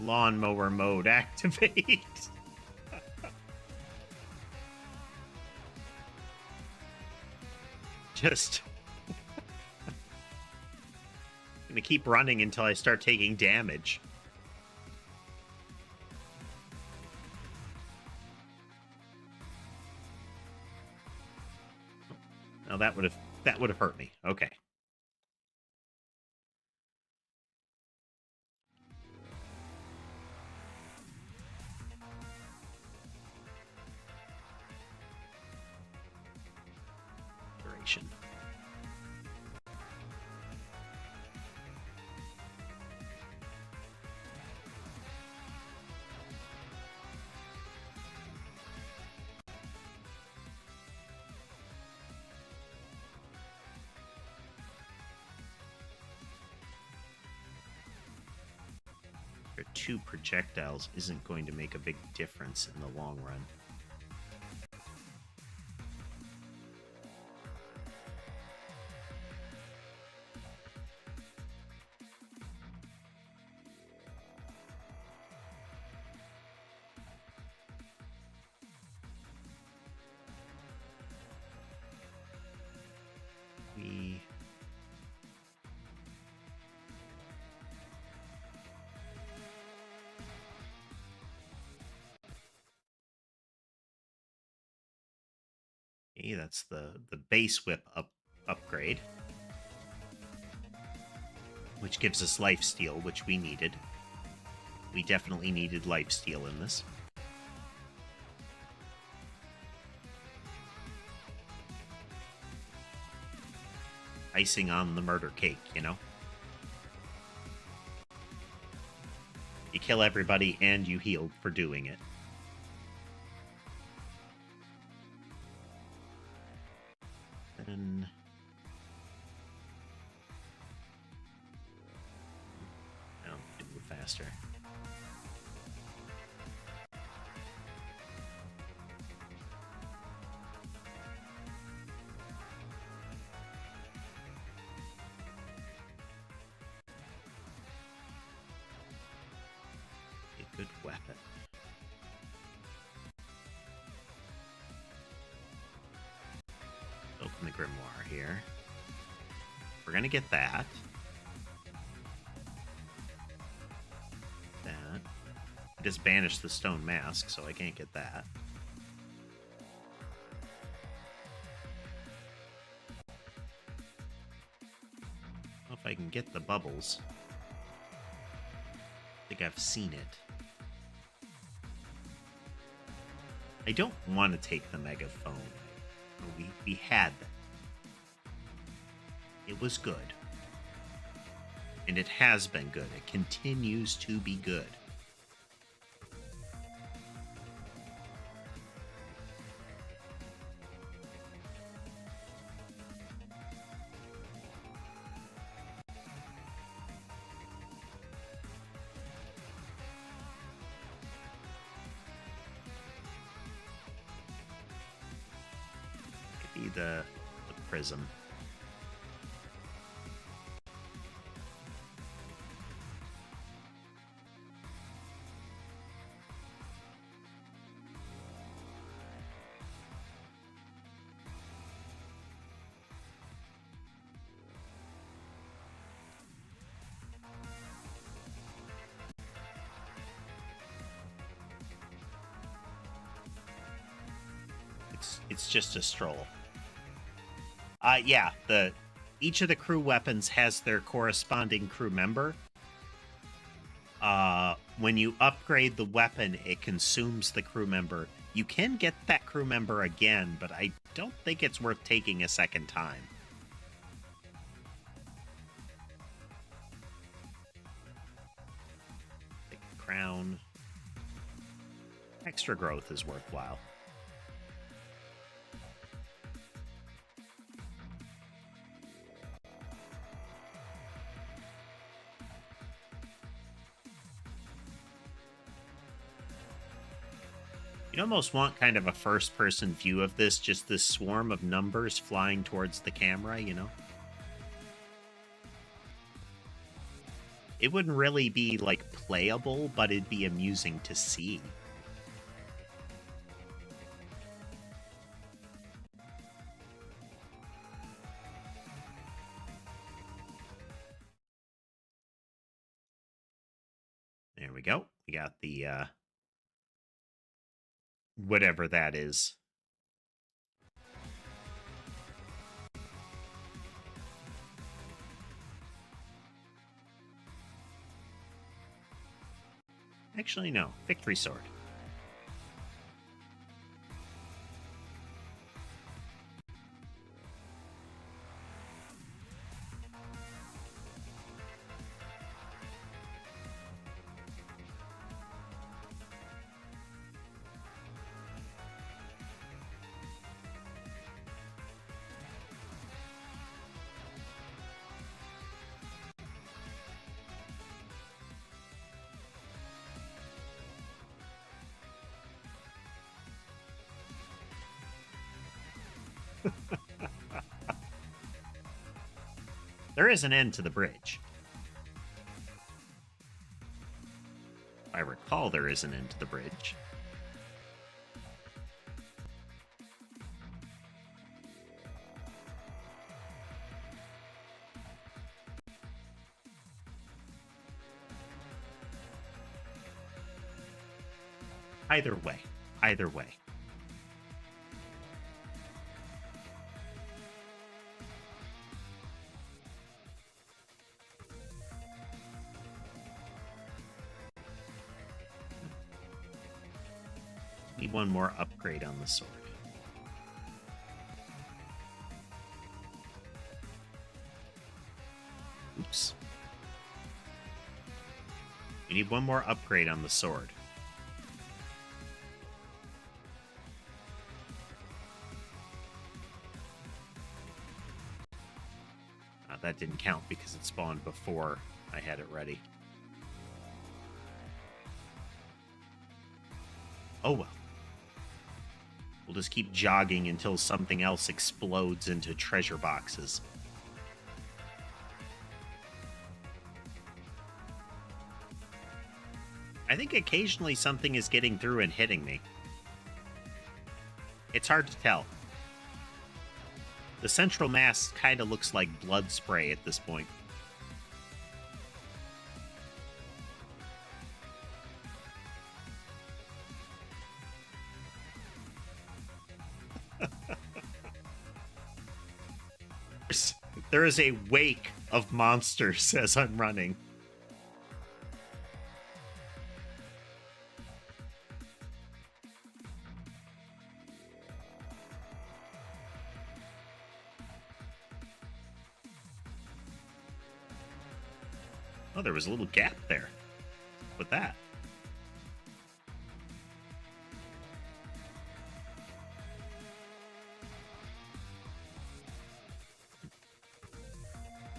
Lawnmower mode activate. Just gonna keep running until I start taking damage. Now that would have hurt me. Okay. Duration. Two projectiles isn't going to make a big difference in the long run. Okay, that's the base whip upgrade, which gives us lifesteal, which we needed. We definitely needed lifesteal in this. Icing on the murder cake, you know? You kill everybody and you heal for doing it. Then... no, move faster. A good weapon. Open the grimoire here. We're gonna get that. That. I just banished the stone mask, so I can't get that. I don't know if I can get the bubbles. I think I've seen it. I don't want to take the megaphone. We had that. It was good. And it has been good. It continues to be good. The prism. It's just a stroll. Yeah, each of the crew weapons has their corresponding crew member. When you upgrade the weapon, it consumes the crew member. You can get that crew member again, but I don't think it's worth taking a second time. crown. Extra growth is worthwhile. You almost want kind of a first-person view of this, just this swarm of numbers flying towards the camera, you know? It wouldn't really be, like, playable, but it'd be amusing to see. There we go. We got the, whatever that is. Actually, no. Victory sword. There is an end to the bridge. I recall there is an end to the bridge. Either way. Either way. Need one more upgrade on the sword. Oops. We need one more upgrade on the sword. That didn't count because it spawned before I had it ready. Oh well. We'll just keep jogging until something else explodes into treasure boxes. I think occasionally something is getting through and hitting me. It's hard to tell. The central mass kind of looks like blood spray at this point. There is a wake of monsters as I'm running. Oh, there was a little gap there with that.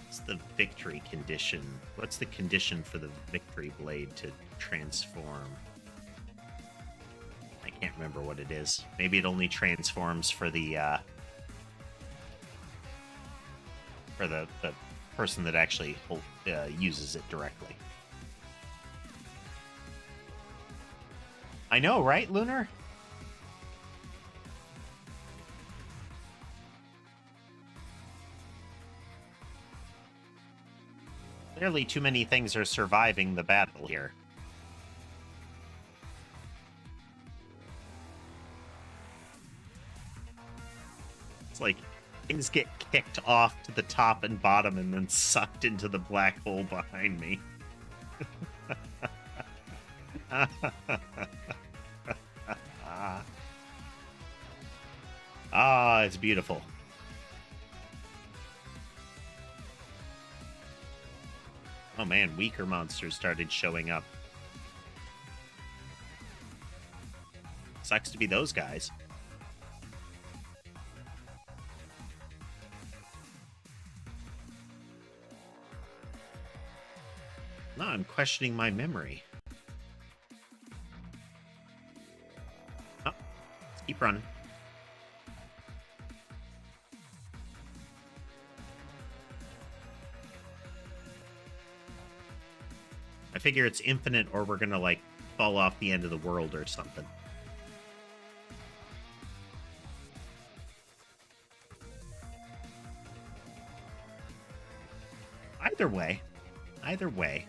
What's the victory condition? What's the condition for the victory blade to transform? I can't remember what it is. Maybe it only transforms for the person that actually uses it directly. I know, right, Lunar? Clearly too many things are surviving the battle here. It's like things get kicked off to the top and bottom and then sucked into the black hole behind me. Ah, it's beautiful. Oh man, weaker monsters started showing up. Sucks to be those guys. No, I'm questioning my memory. Oh, let's keep running. I figure it's infinite or we're gonna, like, fall off the end of the world or something. Either way,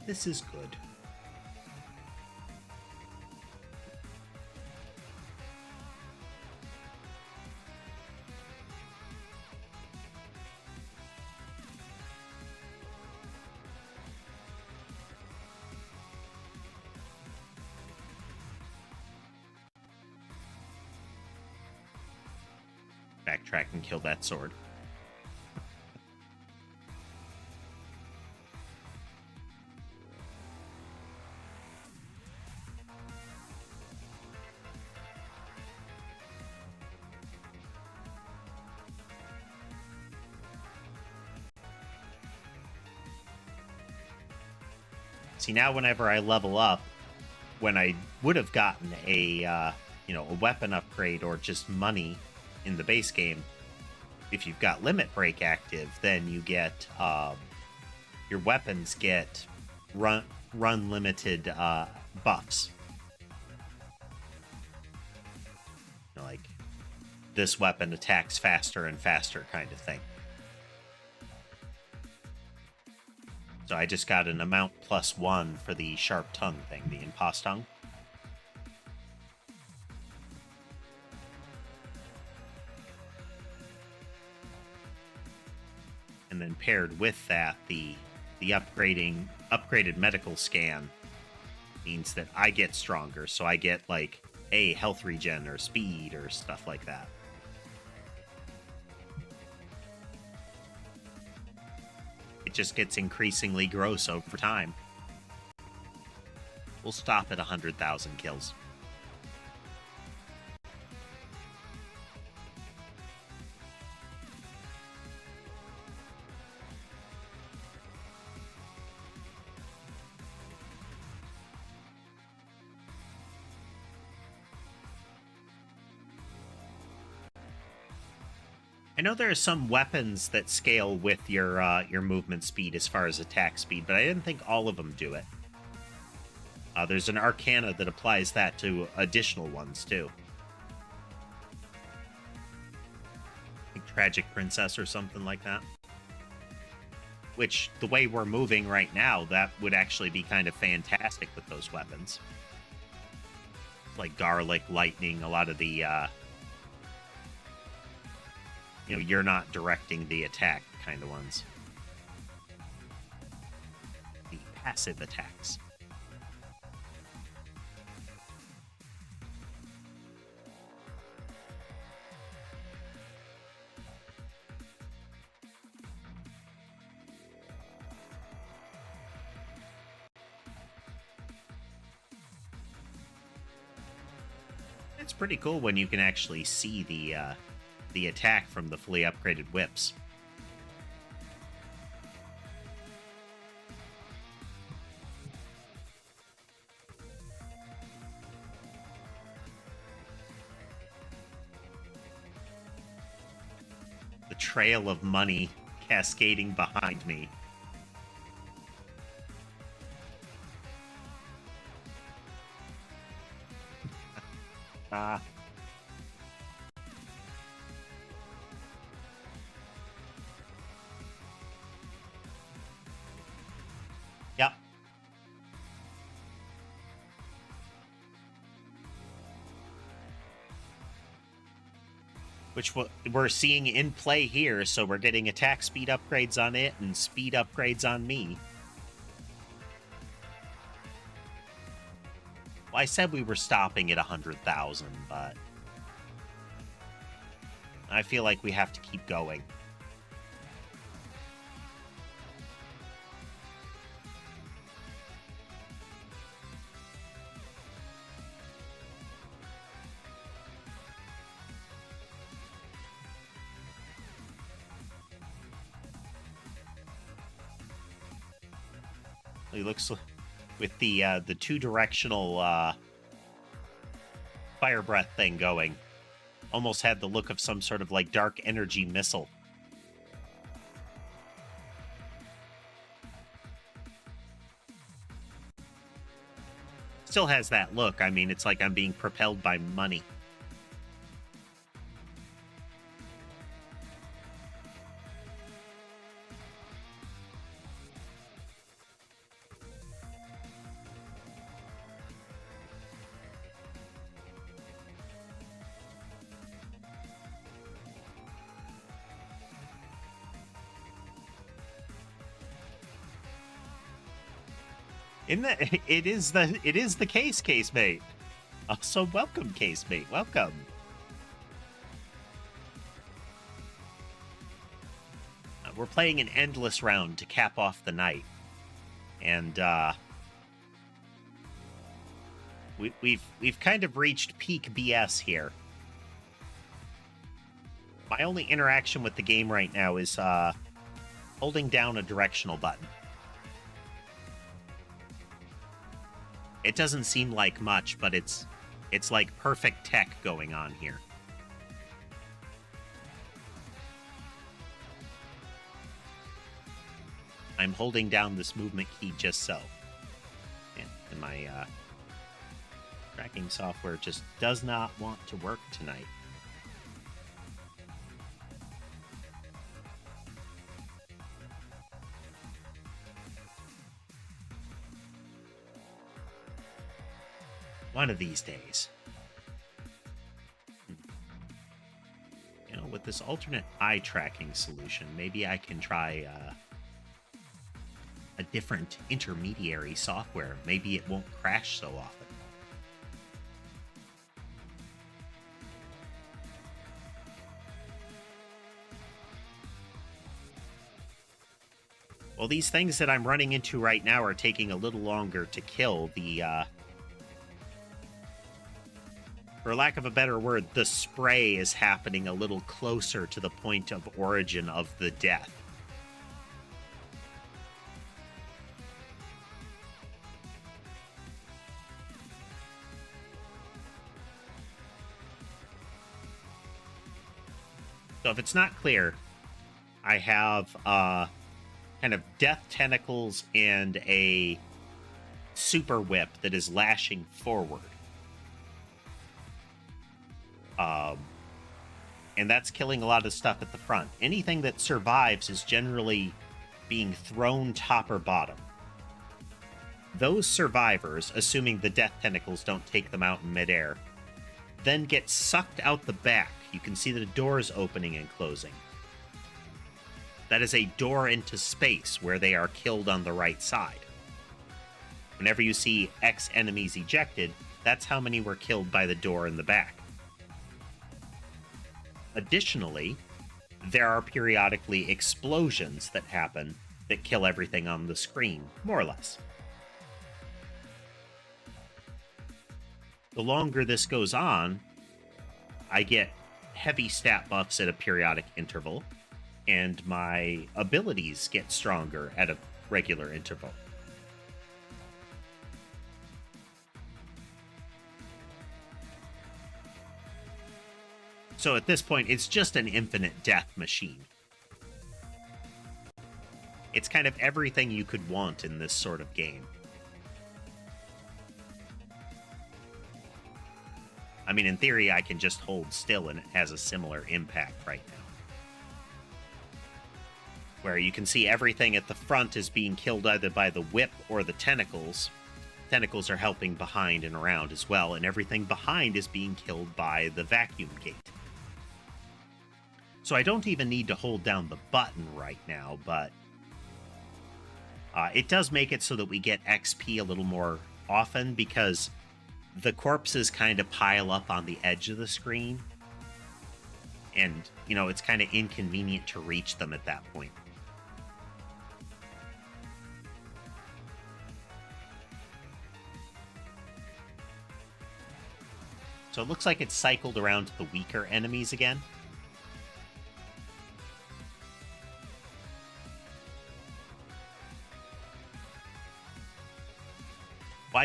this is good. Backtrack and kill that sword. See, now whenever I level up, when I would have gotten a, a weapon upgrade or just money in the base game, if you've got Limit Break active, then you get, your weapons get run limited buffs. Like, this weapon attacks faster and faster kind of thing. So I just got an amount +1 for the sharp tongue thing, the impost tongue. And then paired with that, the upgraded medical scan means that I get stronger, so I get like a health regen or speed or stuff like that. It just gets increasingly gross over time. We'll stop at 100,000 kills. I know there are some weapons that scale with your movement speed as far as attack speed, but I didn't think all of them do it. There's an Arcana that applies that to additional ones, too. Like Tragic Princess or something like that. Which, the way we're moving right now, that would actually be kind of fantastic with those weapons. Like Garlic, Lightning, a lot of the... you're not directing the attack kind of ones. The passive attacks. It's pretty cool when you can actually see the attack from the fully upgraded whips. The trail of money cascading behind me. Yep. Which we're seeing in play here, so we're getting attack speed upgrades on it and speed upgrades on me. Well, I said we were stopping at 100,000, but I feel like we have to keep going. He looks with the two-directional fire breath thing going. Almost had the look of some sort of like dark energy missile. Still has that look. I mean, it's like I'm being propelled by money. It is the case mate. Also, welcome, case mate. Welcome. We're playing an endless round to cap off the night, and we've kind of reached peak BS here. My only interaction with the game right now is holding down a directional button. It doesn't seem like much, but it's like perfect tech going on here. I'm holding down this movement key just so. And my tracking software just does not want to work tonight. One of these days. You know, with this alternate eye tracking solution, maybe I can try a different intermediary software. Maybe it won't crash so often. Well, these things that I'm running into right now are taking a little longer to kill. For lack of a better word, the spray is happening a little closer to the point of origin of the death. So if it's not clear, I have kind of death tentacles and a super whip that is lashing forward. And that's killing a lot of stuff at the front. Anything that survives is generally being thrown top or bottom. Those survivors, assuming the death tentacles don't take them out in midair, then get sucked out the back. You can see the doors opening and closing. That is a door into space where they are killed on the right side. Whenever you see X enemies ejected, that's how many were killed by the door in the back. Additionally, there are periodically explosions that happen that kill everything on the screen, more or less. The longer this goes on, I get heavy stat buffs at a periodic interval, and my abilities get stronger at a regular interval. So at this point, it's just an infinite death machine. It's kind of everything you could want in this sort of game. I mean, in theory, I can just hold still and it has a similar impact right now. Where you can see everything at the front is being killed either by the whip or the tentacles. Tentacles are helping behind and around as well, and everything behind is being killed by the vacuum gate. So I don't even need to hold down the button right now, but it does make it so that we get XP a little more often because the corpses kind of pile up on the edge of the screen. And, you know, it's kind of inconvenient to reach them at that point. So it looks like it's cycled around to the weaker enemies again.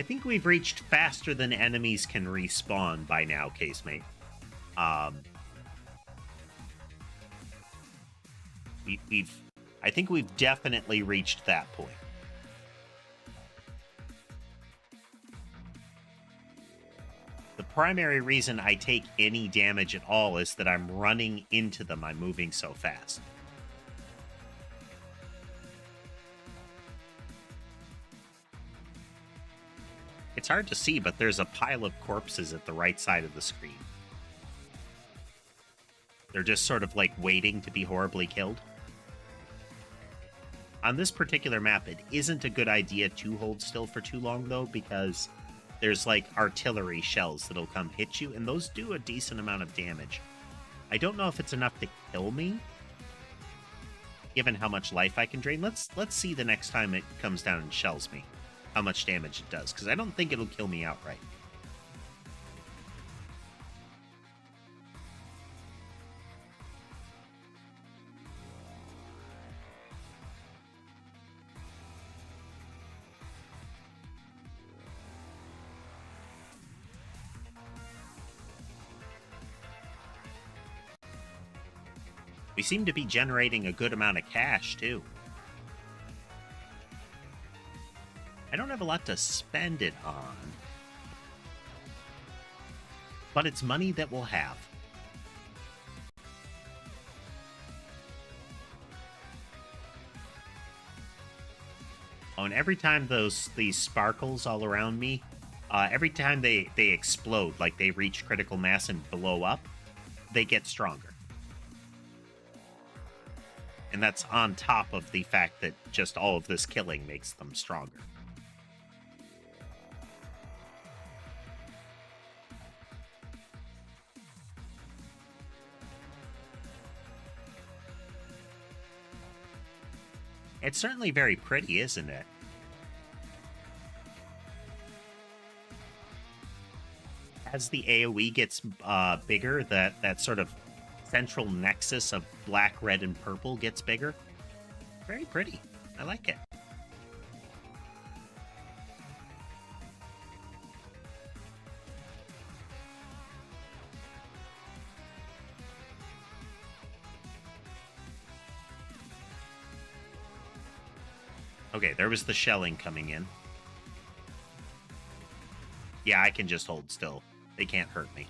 I think we've reached faster than enemies can respawn by now, casemate. I think we've definitely reached that point. The primary reason I take any damage at all is that I'm running into them. I'm moving so fast. It's hard to see, but there's a pile of corpses at the right side of the screen. They're just sort of like waiting to be horribly killed. On this particular map, it isn't a good idea to hold still for too long, though, because there's like artillery shells that'll come hit you, and those do a decent amount of damage. I don't know if it's enough to kill me, given how much life I can drain. Let's see the next time it comes down and shells me how much damage it does, because I don't think it'll kill me outright. We seem to be generating a good amount of cash, too. I don't have a lot to spend it on, but it's money that we'll have. Oh, and every time these sparkles all around me, every time they explode, like they reach critical mass and blow up, they get stronger. And that's on top of the fact that just all of this killing makes them stronger. It's certainly very pretty, isn't it? As the AoE gets bigger, that sort of central nexus of black, red, and purple gets bigger. Very pretty. I like it. Okay, there was the shelling coming in. Yeah, I can just hold still. They can't hurt me.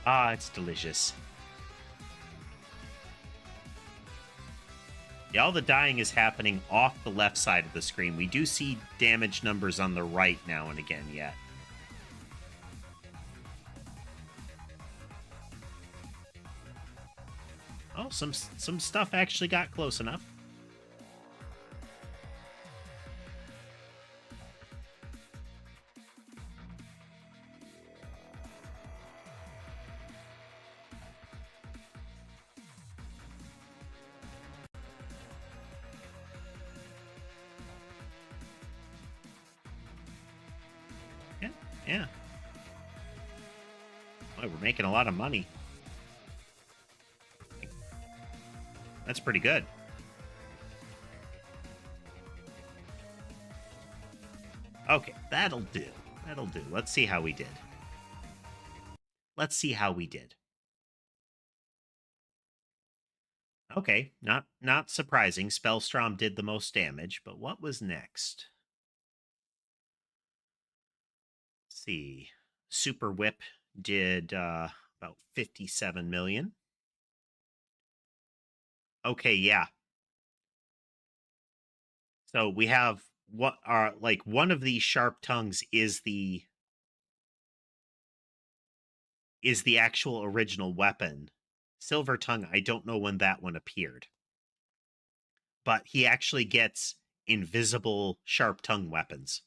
Ah, it's delicious. Yeah, all the dying is happening off the left side of the screen. We do see damage numbers on the right now and again yet. Oh, some stuff actually got close enough. Yeah. Boy, we're making a lot of money. That's pretty good. Okay, that'll do. That'll do. Let's see how we did. Let's see how we did. Okay, not surprising. Spellstrom did the most damage, but what was next? Let's see. Super Whip did about 57 million. Okay, yeah. So we have what are like one of these sharp tongues is the actual original weapon. Silver Tongue, I don't know when that one appeared. But he actually gets invisible sharp tongue weapons.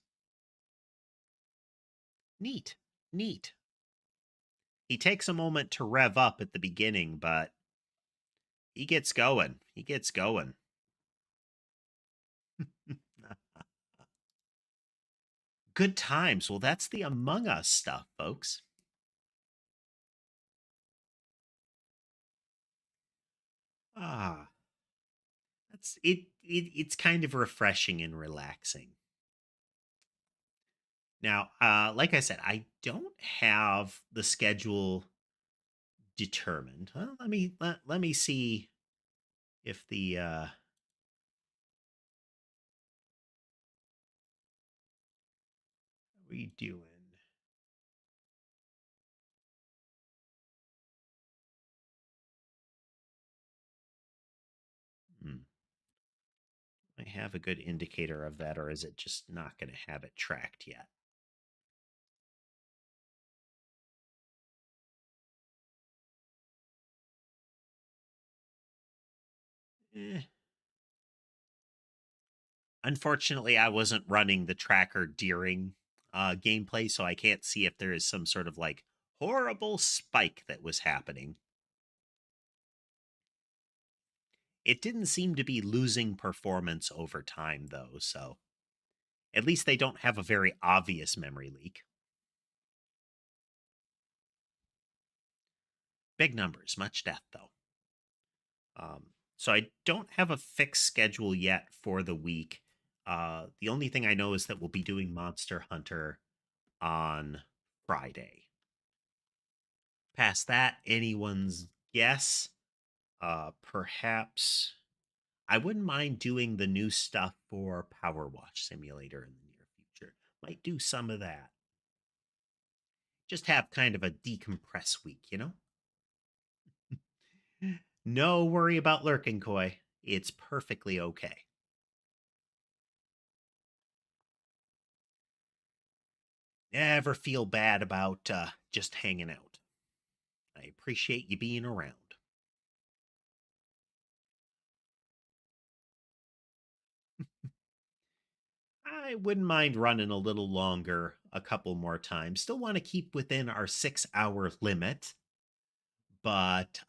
Neat. Neat. He takes a moment to rev up at the beginning, but he gets going. He gets going. Good times. Well, that's the Among Us stuff, folks. Ah, that's it's kind of refreshing and relaxing. Now, like I said, I don't have the schedule determined. Well, let me see if the what are you doing? Hmm. I have a good indicator of that, or is it just not going to have it tracked yet? Eh. Unfortunately, I wasn't running the tracker during gameplay, so I can't see if there is some sort of like horrible spike that was happening. It didn't seem to be losing performance over time, though, so at least they don't have a very obvious memory leak. Big numbers, much death, though. So I don't have a fixed schedule yet for the week. The only thing I know is that we'll be doing Monster Hunter on Friday. Past that, anyone's guess. Perhaps I wouldn't mind doing the new stuff for Power Watch Simulator in the near future. Might do some of that. Just have kind of a decompress week, you know? No worry about lurking, Koi. It's perfectly okay. Never feel bad about just hanging out. I appreciate you being around. I wouldn't mind running a little longer a couple more times. Still want to keep within our 6 hour limit, but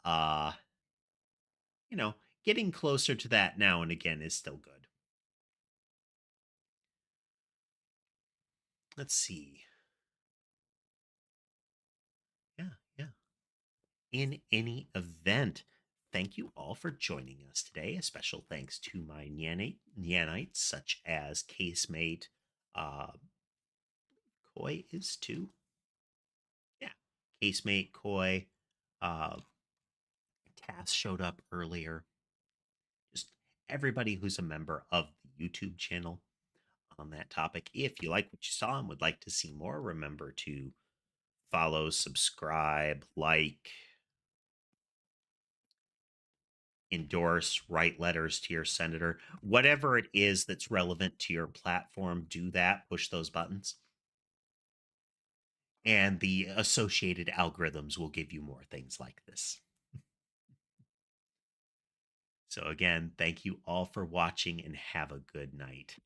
you know, getting closer to that now and again is still good. Let's see. Yeah, yeah. In any event, thank you all for joining us today. A special thanks to my Nyanites, such as Casemate, uh, Koi is too. Yeah, Casemate, Koi, uh, Tass showed up earlier. Just everybody who's a member of the YouTube channel on that topic. If you like what you saw and would like to see more, remember to follow, subscribe, like, endorse, write letters to your senator, whatever it is that's relevant to your platform, do that, push those buttons. And the associated algorithms will give you more things like this. So, again, thank you all for watching and have a good night.